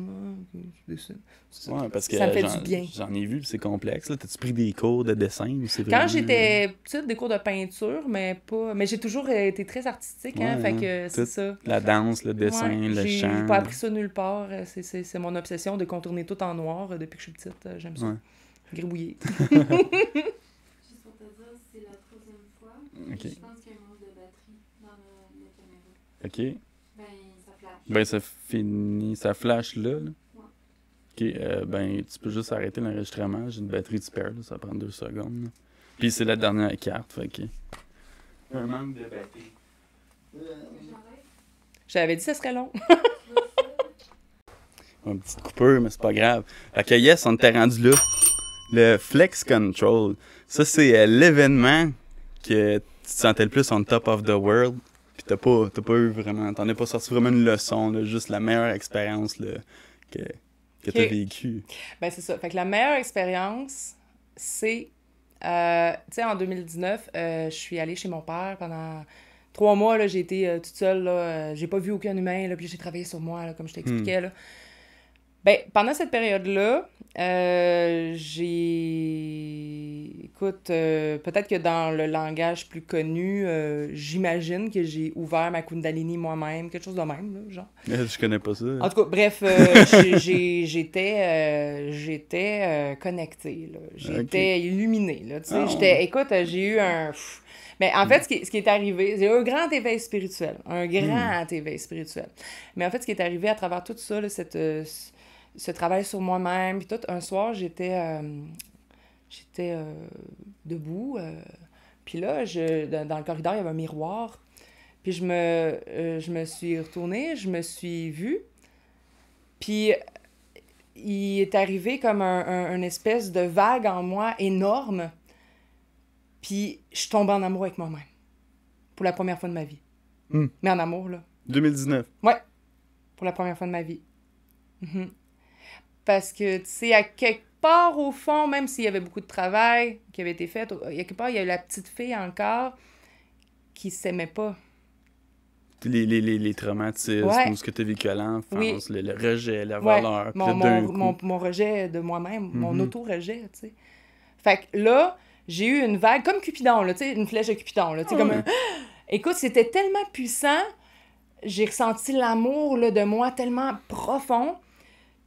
dessine. Ouais, parce que Ça me fait du bien. j'en ai vu, puis c'est complexe. Là. T'as-tu pris des cours de dessin ou c'est Quand vraiment... j'étais petite, des cours de peinture, mais pas... Mais j'ai toujours été très artistique, hein, Ouais, fait que c'est tout. ça. La danse, le dessin, Ouais, le chant. j'ai pas appris ça nulle part. C'est mon obsession de contourner tout en noir depuis que je suis petite. J'aime ça. Ouais. Gribouiller. Juste pour te dire, c'est la troisième fois. Ok. Je pense qu'il y a un manque de batterie dans la caméra. OK. Ben, ça flash. Ben, ça finit... Ça flash là. Ouais. OK, ben, tu peux juste arrêter l'enregistrement. J'ai une batterie de spare, là. Ça va prendre 2 secondes. Là. Puis c'est la dernière carte, fait que... Un manque de batterie. J'enlève. J'avais dit que ça serait long. Une petite coupure, mais c'est pas grave. Fait que yes, on était rendu là. Le Flex Control. Ça, c'est l'événement que tu te sentais le plus on top of the world. Puis t'as pas eu vraiment... T'en as pas sorti vraiment une leçon, là, juste la meilleure expérience là, que t'as vécue. Ben, c'est ça. Fait que la meilleure expérience, c'est... tu sais, en 2019, je suis allée chez mon père pendant 3 mois. Là, j'ai été toute seule. Là, j'ai pas vu aucun humain. Là, puis j'ai travaillé sur moi, là, comme je t'expliquais. Là. Ben, pendant cette période-là, Écoute, peut-être que dans le langage plus connu, j'imagine que j'ai ouvert ma Kundalini moi-même, quelque chose de même, là, genre. Je connais pas ça. En tout cas, bref, j'étais connectée, là. J'étais illuminée, là, tu sais. Ah. Écoute, j'ai eu un... Mais en fait, ce qui est arrivé, j'ai eu un grand éveil spirituel. Un grand éveil spirituel. Mais en fait, ce qui est arrivé à travers tout ça, là, ce travail sur moi-même, puis tout, un soir, j'étais debout, puis là, dans le corridor, il y avait un miroir, puis je me suis retournée, je me suis vue, puis il est arrivé comme un espèce de vague en moi énorme, puis je suis tombée en amour avec moi-même, pour la première fois de ma vie. Mais en amour, là. 2019. Ouais, pour la première fois de ma vie. Parce que, tu sais, à quelque part, au fond, même s'il y avait beaucoup de travail qui avait été fait, à quelque part, il y a eu la petite fille encore qui s'aimait pas. Les traumatismes, ou ce que tu as vécu à l'enfance, le rejet, la valeur, puis mon rejet de moi-même, mon auto-rejet, tu sais. Fait que là, j'ai eu une vague, comme Cupidon, là, tu sais, une flèche de Cupidon, là, tu sais, comme un... Écoute, c'était tellement puissant, j'ai ressenti l'amour, là, de moi tellement profond.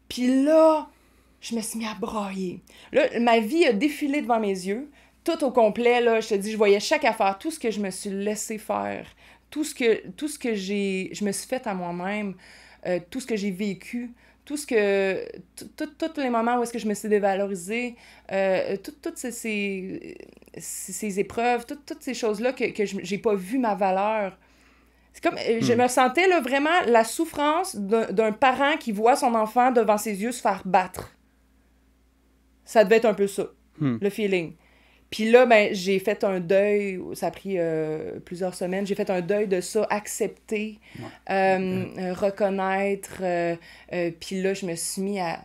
Puis là, je me suis mis à brailler. Là, ma vie a défilé devant mes yeux, tout au complet, là, je te dis, je voyais chaque affaire, tout ce que je me suis laissé faire, tout ce que je me suis fait à moi-même, tout ce que j'ai vécu, tous les moments où est-ce que je me suis dévalorisée, toutes ces épreuves, toutes ces choses-là que j'ai pas vu ma valeur. C'est comme, je me sentais là, vraiment la souffrance d'un parent qui voit son enfant devant ses yeux se faire battre. Ça devait être un peu ça, le feeling. Puis là, ben, j'ai fait un deuil, ça a pris plusieurs semaines, j'ai fait un deuil de ça, accepter, reconnaître. Puis là, je me suis mis à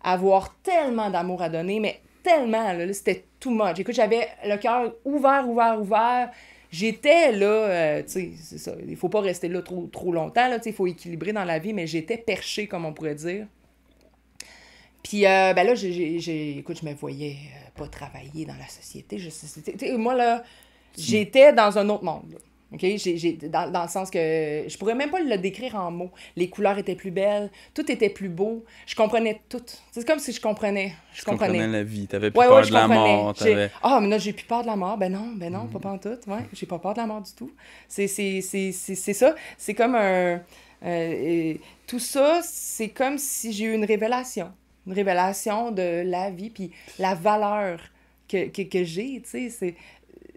avoir tellement d'amour à donner, mais tellement, là, c'était too much. Écoute, j'avais le cœur ouvert. J'étais là, tu sais, c'est ça, il faut pas rester là trop longtemps, là, tu sais, il faut équilibrer dans la vie, mais j'étais perchée, comme on pourrait dire. Puis, ben là, écoute, je me voyais pas travailler dans la société, moi, là, j'étais dans un autre monde, là. OK? Dans le sens que je pourrais même pas le décrire en mots. Les couleurs étaient plus belles, tout était plus beau, je comprenais tout. C'est comme si je comprenais. Je comprenais la vie, t'avais plus peur de la mort. Mais là, j'ai plus peur de la mort. Ben non, pas pantoute. Ouais, j'ai pas peur de la mort du tout. C'est ça. C'est comme tout ça, c'est comme si j'ai eu une révélation. Une révélation de la vie, puis la valeur que j'ai, tu sais,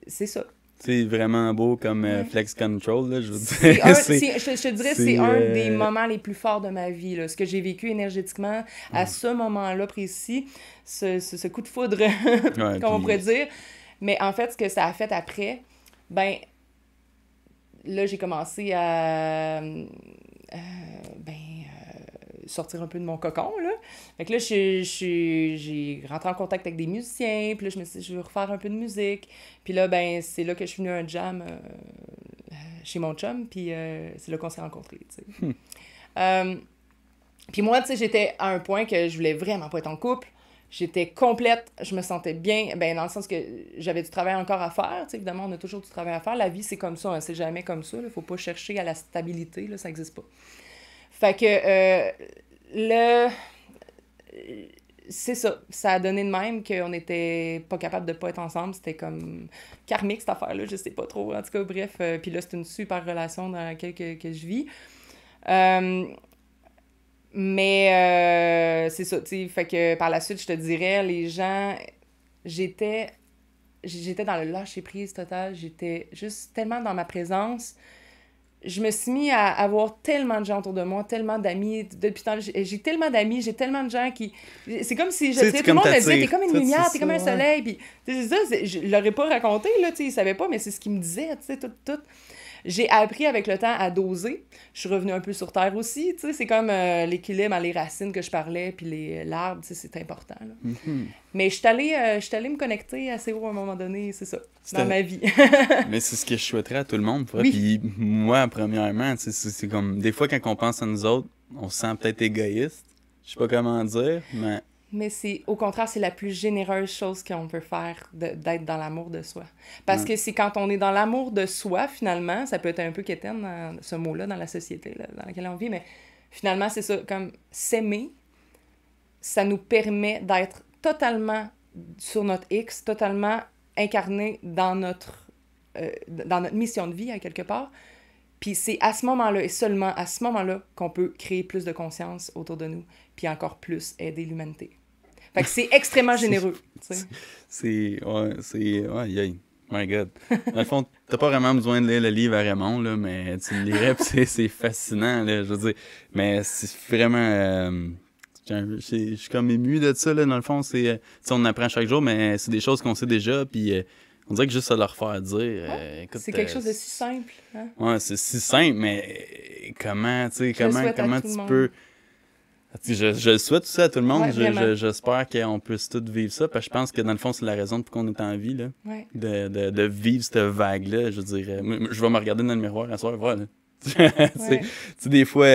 c'est ça. C'est vraiment beau comme Ouais. Flex Control, là, je veux C'est dire. un, C'est- je te dirais que c'est, c'est un euh, des moments les plus forts de ma vie, là. Ce que j'ai vécu énergétiquement à ce moment-là précis, ce coup de foudre, Ouais, comme on pourrait puis dire. Mais en fait, ce que ça a fait après, ben, là, j'ai commencé à sortir un peu de mon cocon, là. Fait que là, j'ai rentré en contact avec des musiciens, puis là, je me suis dit, je veux refaire un peu de musique. Puis là, ben, c'est là que je suis venue à un jam chez mon chum, puis c'est là qu'on s'est rencontrés, tu sais. Puis moi, tu sais, j'étais à un point que je voulais vraiment pas être en couple. J'étais complète, je me sentais bien, ben dans le sens que j'avais du travail encore à faire, tu sais, évidemment, on a toujours du travail à faire. La vie, c'est comme ça, hein, c'est jamais comme ça, là. Faut pas chercher à la stabilité, là, ça existe pas. Fait que c'est ça. Ça a donné de même qu'on était pas capable de pas être ensemble. C'était comme karmique, cette affaire-là. Je sais pas trop. En tout cas, bref. Puis là, c'est une super relation dans laquelle que je vis. Mais c'est ça, tu sais. Fait que par la suite, je te dirais, les gens... J'étais dans le lâcher-prise total. J'étais juste tellement dans ma présence. Je me suis mis à avoir tellement de gens autour de moi, tellement d'amis. Depuis tant, j'ai tellement d'amis, j'ai tellement de gens qui... C'est comme si, Tu sais, tout le comme monde me t'attires. disait, t'es comme une Toi, lumière, c'est t'es comme un ça, ouais. soleil. Puis, c'est ça, je l'aurais pas raconté, là, tu sais, ils savaient pas, mais c'est ce qu'ils me disaient, tu sais, tout. J'ai appris avec le temps à doser. Je suis revenue un peu sur terre aussi, tu sais, c'est comme l'équilibre, les racines que je parlais, puis l'arbre, tu sais, c'est important, là. Mhm. Mais je suis allée me connecter assez haut à un moment donné, c'est ça, dans ma vie. Mais c'est ce que je souhaiterais à tout le monde. Oui. Puis moi, premièrement, tu sais, c'est comme... Des fois, quand on pense à nous autres, on se sent peut-être égoïste. Je sais pas comment dire, mais... Mais au contraire, c'est la plus généreuse chose qu'on peut faire d'être dans l'amour de soi. Parce que c'est quand on est dans l'amour de soi, finalement, ça peut être un peu quétaine, dans ce mot-là, dans la société là, dans laquelle on vit, mais finalement, c'est ça, comme s'aimer, ça nous permet d'être totalement sur notre X, totalement incarné dans notre mission de vie, à quelque part. Puis c'est à ce moment-là, et seulement à ce moment-là, qu'on peut créer plus de conscience autour de nous, puis encore plus aider l'humanité. Fait que c'est extrêmement généreux, tu sais. Ouais, yeah. My God. Dans le fond, t'as pas vraiment besoin de lire le livre à Raymond, là, mais tu le lirais, pis c'est fascinant, là, je veux dire. Mais c'est vraiment... je suis comme ému de ça, là, dans le fond. Tu sais, on apprend chaque jour, mais c'est des choses qu'on sait déjà, puis on dirait que juste à leur faire dire... écoute, C'est quelque chose de si simple, hein? Ouais, c'est si simple, mais comment, tu sais, Je le souhaite à comment tout tu le monde. peux... Je souhaite ça à tout le monde. Ouais, vraiment. J'espère qu'on puisse tous vivre ça, parce que je pense que dans le fond, c'est la raison pour qu'on est en vie, là. Ouais. De vivre cette vague-là. Je veux dire, moi, je vais me regarder dans le miroir à soir, voilà. Tu sais, des fois,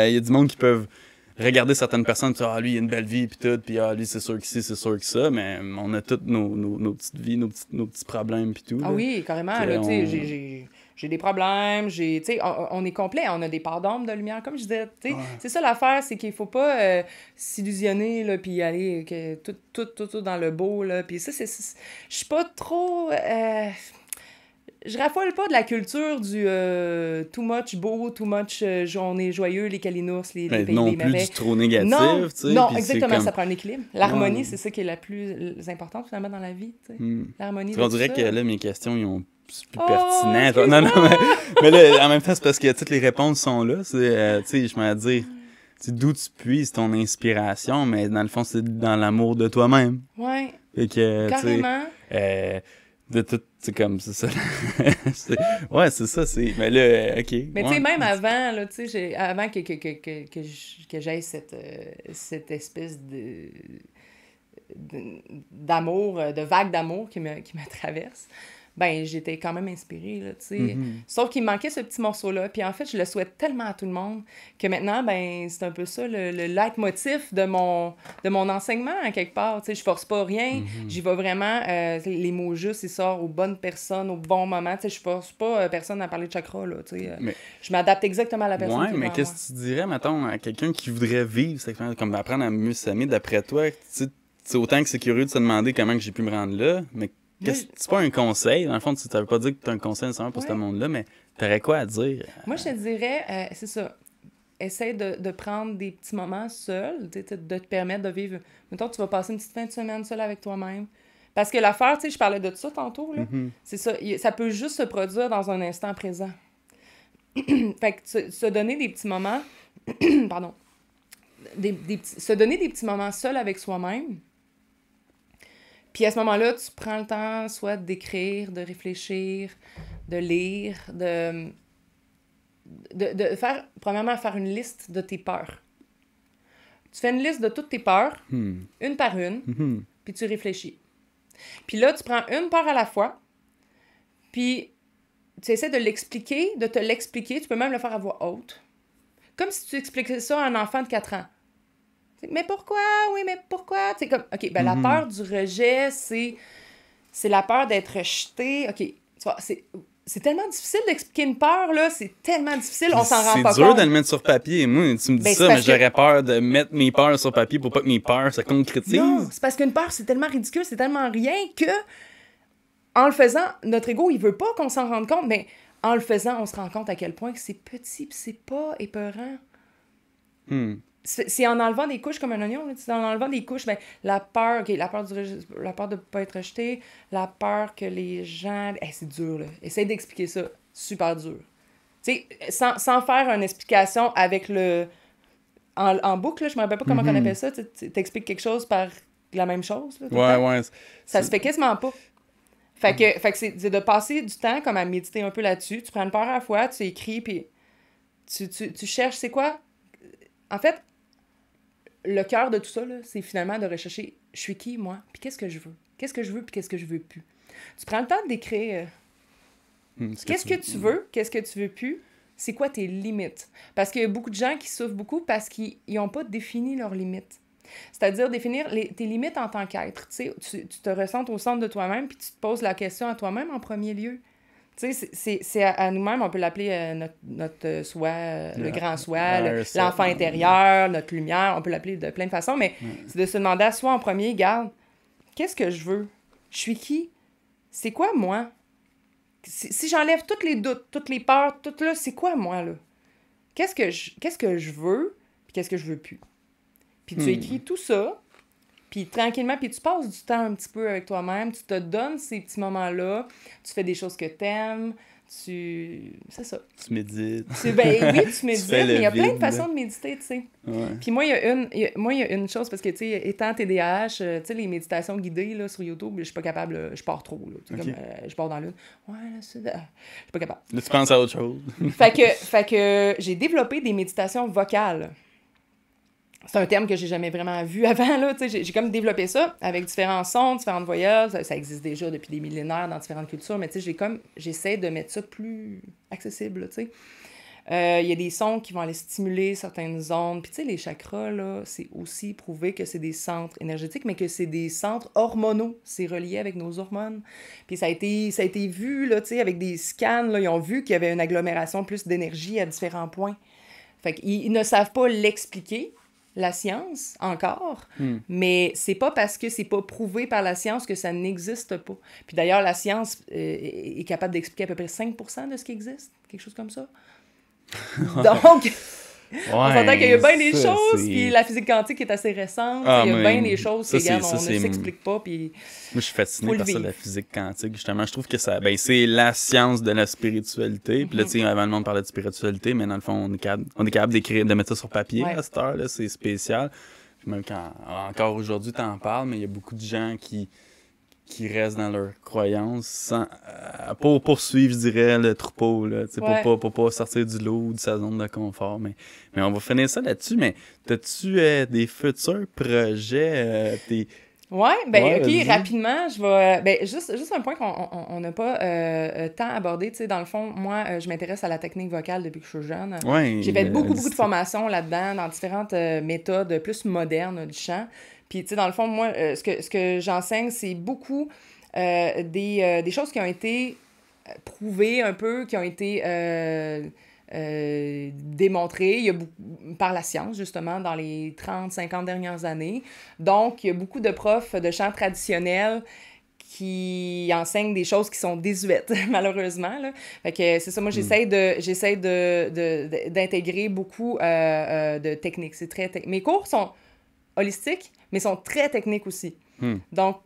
il y a du monde qui peuvent regarder certaines personnes, tu lui, il a une belle vie, puis tout, puis lui, c'est sûr que c'est sûr que ça, mais on a toutes nos petites vies, nos petits problèmes, puis tout. Ah là. oui, carrément. Que Là, tu on- sais, j'ai des problèmes, tu sais, on est complet, on a des parts d'ombre, de lumière, comme je disais, tu sais. Ouais. C'est ça l'affaire, c'est qu'il faut pas s'illusionner, là, puis aller tout dans le beau, là. Puis ça, je suis pas trop... je raffole pas de la culture du too much beau, too much on est joyeux, les calinours, les Mais pays non des plus merveilles. du trop négatif, Non, tu sais. non, puis c'est exactement, comme- ça prend un équilibre. L'harmonie, Ouais. c'est ça qui est la plus importante, finalement, dans la vie, tu sais. L'harmonie On de dirait tout que ça. là, mes questions, ils ont plus Oh, pertinent. Genre, non, mais là, en même temps, c'est parce que toutes les réponses sont là. Tu sais, je m'en dire, d'où tu puises ton inspiration, mais dans le fond, c'est dans l'amour de toi-même. Ouais, Fait que, tu sais, carrément. de tout, c'est comme, c'est ça. Ouais, c'est ça, c'est... Mais là, OK. Mais tu ouais. sais, même avant, là, tu sais, avant que j'aie cette espèce d'amour, de vague d'amour qui me traverse, ben j'étais quand même inspirée, là, tu sais. Mhm. Sauf qu'il me manquait ce petit morceau-là. Puis en fait, je le souhaite tellement à tout le monde que maintenant, ben c'est un peu ça, le leitmotiv de mon enseignement, à quelque part. Tu sais, je force pas rien. J'y vais vraiment, les mots justes, ils sortent aux bonnes personnes, au bon moment. Tu sais, je force pas personne à parler de chakra, là, tu sais. Mais- Je m'adapte exactement à la personne Ouais, qui est mais devant qu'est-ce que tu dirais, mettons, à quelqu'un qui voudrait vivre cette expérience, comme apprendre à mieux s'aimer, d'après toi, tu sais, c'est autant que c'est curieux de se demander comment que j'ai pu me rendre là, mais c'est pas un conseil, dans le fond, tu ne veut pas dire que tu as un conseil nécessairement pour Ouais. ce monde-là, mais t'aurais quoi à dire? Moi, je te dirais, c'est ça. Essaye de prendre des petits moments seul, de te permettre de vivre. Mettons, tu vas passer une petite fin de semaine seule avec toi-même. Parce que l'affaire, tu sais, je parlais de ça tantôt, là. Mhm. C'est ça. Ça peut juste se produire dans un instant présent. Fait que se donner des petits moments... pardon. Se donner des petits moments seuls avec soi-même. Puis à ce moment-là, tu prends le temps soit d'écrire, de réfléchir, de lire, de faire... Premièrement, faire une liste de tes peurs. Tu fais une liste de toutes tes peurs, une par une, puis tu réfléchis. Puis là, tu prends une peur à la fois, puis tu essaies de l'expliquer, de te l'expliquer. Tu peux même le faire à voix haute. Comme si tu expliquais ça à un enfant de 4 ans. Mais pourquoi? Oui, mais pourquoi? C'est comme, OK, ben la peur du rejet, c'est la peur d'être rejeté. OK, tu vois, c'est tellement difficile d'expliquer une peur, là. C'est tellement difficile, on s'en rend pas compte. C'est dur de le mettre sur papier. Moi, tu me dis ça, mais j'aurais peur de mettre mes peurs sur papier pour pas que mes peurs se concrétisent. Non, c'est parce qu'une peur, c'est tellement ridicule, c'est tellement rien que, en le faisant, notre ego, il veut pas qu'on s'en rende compte, mais en le faisant, on se rend compte à quel point que c'est petit pis c'est pas épeurant. C'est en enlevant des couches comme un oignon, là. C'est en enlevant des couches, ben, la peur de ne pas être rejeté, la peur que les gens... c'est dur, là. Essaye d'expliquer ça. Super dur. Tu sais, sans faire une explication avec le... En boucle, là, je me rappelle pas comment on appelle ça. Tu t'expliques quelque chose par la même chose. Là, ouais. Ça se fait quasiment pas. Fait que c'est de passer du temps comme à méditer un peu là-dessus. Tu prends une peur à la fois, tu écris, puis tu cherches, c'est quoi? En fait, le cœur de tout ça, là, c'est finalement de rechercher « je suis qui, moi? Puis qu'est-ce que je veux? Qu'est-ce que je veux, puis qu'est-ce que je veux plus? » Tu prends le temps d'écrire qu'est-ce que tu veux, qu'est-ce que tu veux plus, c'est quoi tes limites? Parce qu'il y a beaucoup de gens qui souffrent beaucoup parce qu'ils n'ont pas défini leurs limites. C'est-à-dire définir tes limites en tant qu'être. Tu te ressentes au centre de toi-même, puis tu te poses la question à toi-même en premier lieu. Tu sais, c'est à nous-mêmes, on peut l'appeler notre soi, le grand soi, l'enfant intérieur, notre lumière, on peut l'appeler de plein de façons, mais c'est de se demander à soi en premier, garde, qu'est-ce que je veux? Je suis qui? C'est quoi, moi? Si j'enlève tous les doutes, toutes les peurs, tout là, c'est quoi, moi, là? Qu'est-ce que je veux, puis qu'est-ce que je veux plus? Puis tu écris tout ça, puis tranquillement, puis tu passes du temps un petit peu avec toi-même, tu te donnes ces petits moments-là, tu fais des choses que t'aimes, c'est ça. Tu médites. Ben oui, tu médites, mais il y a plein de vide, façons de méditer, tu sais. Ouais. Puis moi, il y a une chose, parce que, tu sais, étant TDAH, tu sais, les méditations guidées, là, sur YouTube, je suis pas capable, je pars trop, là. Tu sais, Okay. comme, je pars dans l'une. Ouais, là, je suis pas capable. Là, tu penses à autre chose. Fait que j'ai développé des méditations vocales. C'est un terme que j'ai jamais vraiment vu avant, là, tu sais, j'ai comme développé ça avec différents sons, différentes voyelles, ça existe déjà depuis des millénaires dans différentes cultures, mais tu sais, j'essaie de mettre ça plus accessible, tu sais. Il y a des sons qui vont aller stimuler certaines zones, puis tu sais, les chakras, là, c'est aussi prouvé que c'est des centres énergétiques, mais que c'est des centres hormonaux, c'est relié avec nos hormones, puis ça a été vu, là, tu sais, avec des scans, là, ils ont vu qu'il y avait une agglomération plus d'énergie à différents points. Fait qu'ils ne savent pas l'expliquer, la science, encore, mais c'est pas parce que c'est pas prouvé par la science que ça n'existe pas. Puis d'ailleurs, la science est capable d'expliquer à peu près 5% de ce qui existe, quelque chose comme ça. Donc, on s'entend qu'il y a bien des choses, puis la physique quantique est assez récente, il y a bien des choses qui, regarde, on ne s'explique pas, puis... Moi, je suis fasciné par ça, la physique quantique, justement. Je trouve que ça, c'est la science de la spiritualité. Puis là, tu sais, avant, le monde parlait de spiritualité, mais dans le fond, on est capable d'écrire, de mettre ça sur papier à cette heure-là, c'est spécial. Puis même encore aujourd'hui, t'en parles, mais il y a beaucoup de gens qui restent dans leurs croyances pour poursuivre, je dirais, le troupeau, là, pour pas sortir du lot ou de sa zone de confort. Mais on va finir ça là-dessus. Mais as-tu des futurs projets? Ouais, OK, rapidement, je vais... juste un point qu'on n'a pas tant abordé, tu sais, dans le fond, moi, je m'intéresse à la technique vocale depuis que je suis jeune. Ouais, j'ai fait beaucoup de formations là-dedans, dans différentes méthodes plus modernes du chant. Puis, tu sais, dans le fond, moi, ce que j'enseigne, c'est beaucoup des choses qui ont été prouvées un peu, qui ont été démontrées par la science, justement, dans les 30-50 dernières années. Donc, il y a beaucoup de profs de chant traditionnels qui enseignent des choses qui sont désuètes, malheureusement, là. Fait que c'est ça, moi, j'essaie d'intégrer beaucoup de techniques. C'est très mes cours sont holistiques, mais sont très techniques aussi. Donc,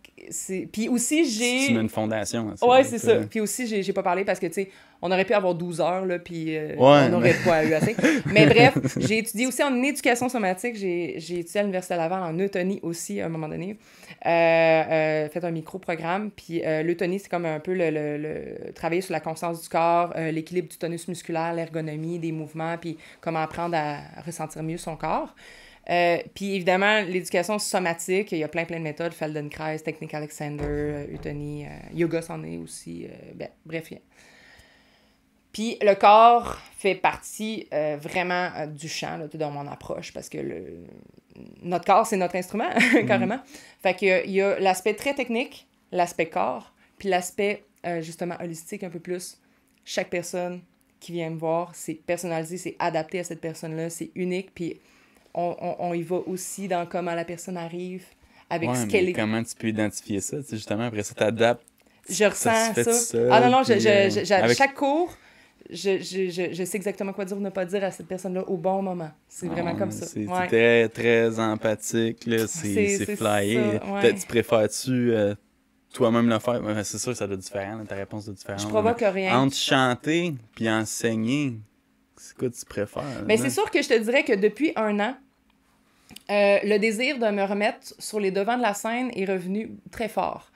puis aussi, j'ai... Tu mets une fondation. Hein, ouais, c'est ça. Puis aussi, j'ai pas parlé parce que, tu sais, on aurait pu avoir 12 heures, là, puis on n'aurait pas eu assez. Mais bref, j'ai étudié aussi en éducation somatique. J'ai étudié à l'Université Laval en eutonie aussi, à un moment donné. Fait un micro-programme. Puis l'eutonie, c'est comme un peu le travailler sur la conscience du corps, l'équilibre du tonus musculaire, l'ergonomie des mouvements, puis comment apprendre à ressentir mieux son corps. Puis évidemment, l'éducation somatique, il y a plein de méthodes, Feldenkrais, technique Alexander, eutonie, yoga c'en est aussi, bref. Puis le corps fait partie vraiment du chant, là, dans mon approche, parce que notre corps, c'est notre instrument, carrément. Fait qu'il y a l'aspect très technique, l'aspect corps, puis l'aspect justement holistique un peu plus. Chaque personne qui vient me voir, c'est personnalisé, c'est adapté à cette personne-là, c'est unique, puis on y va aussi dans comment la personne arrive, avec ce qu'elle est. Comment tu peux identifier ça? Tu sais, justement, après ça, t'adaptes. Je ressens ça. Seul, ah non, puis, avec chaque cours, je sais exactement quoi dire ou ne pas dire à cette personne-là au bon moment. C'est vraiment comme ça. C'est très, très empathique, là. C'est flyé. Tu préfères-tu toi-même le faire? Ouais, c'est sûr que ça doit être différent, là, ta réponse doit être différente. Je provoque rien. Entre chanter puis enseigner, c'est quoi tu préfères? Mais c'est sûr que je te dirais que depuis 1 an, le désir de me remettre sur les devants de la scène est revenu très fort.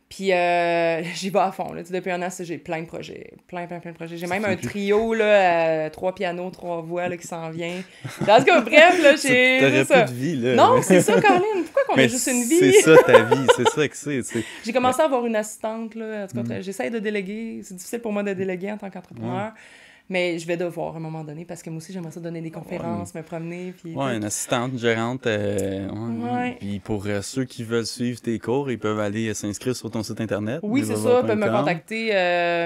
Puis j'y vais à fond. Là. Depuis 1 an, j'ai plein de projets. Plein de projets. J'ai même un trio, là, 3 pianos, 3 voix là, qui s'en vient. En tout cas, bref, là, j'ai... T'aurais plus de vie, là. Non, c'est ça, Caroline. Pourquoi qu'on a juste une vie? C'est ça, ta vie. C'est ça que c'est. J'ai commencé à avoir une assistante, là. En tout cas, j'essaie de déléguer. C'est difficile pour moi de déléguer en tant qu'entrepreneur. Mais je vais devoir à un moment donné, parce que moi aussi, j'aimerais ça donner des conférences, me promener. Puis une assistante, gérante. Puis pour ceux qui veulent suivre tes cours, ils peuvent aller s'inscrire sur ton site internet. Oui, c'est ça. Ils peuvent me contacter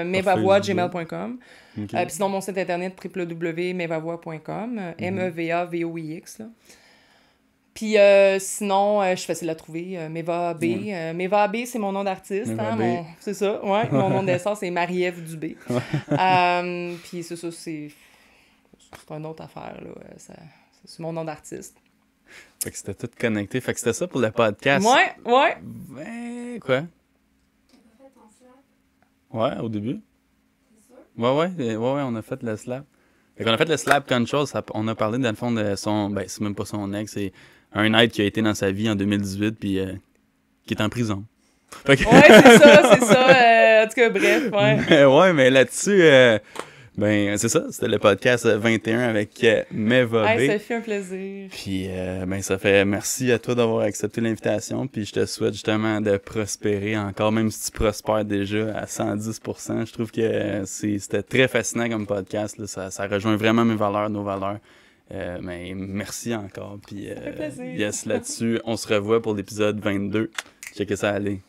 mevavoix@gmail.com. Puis sinon, mon site internet www.mevavoix.com. MEVAVOIX. Là. Puis sinon, je suis facile à trouver. Meva B. Meva B, c'est mon nom d'artiste. C'est ça, ouais. Mon nom de naissance, c'est Marie-Ève Dubé. Puis c'est ça, c'est une autre affaire, là. C'est mon nom d'artiste. Fait que c'était tout connecté. Fait que c'était ça pour le podcast. Ouais. Quoi? T'as fait ton slap? Ouais, au début. C'est sûr? Ouais, on a fait le slap. Fait qu'on a fait le slap control. On a parlé, dans le fond, de son... Ben, c'est même pas son ex, c'est un aide qui a été dans sa vie en 2018 puis qui est en prison. Ouais, c'est ça. En tout cas, bref, ouais. Mais là-dessus, c'est ça. C'était le podcast 21 avec Meva B. Ça fait un plaisir. Puis, ça fait merci à toi d'avoir accepté l'invitation. Puis, je te souhaite justement de prospérer encore, même si tu prospères déjà à 110%. Je trouve que c'était très fascinant comme podcast. Là. Ça rejoint vraiment mes valeurs, nos valeurs. Mais merci encore. Puis, ça fait plaisir. Yes, là-dessus, on se revoit pour l'épisode 22. Checkez ça aller.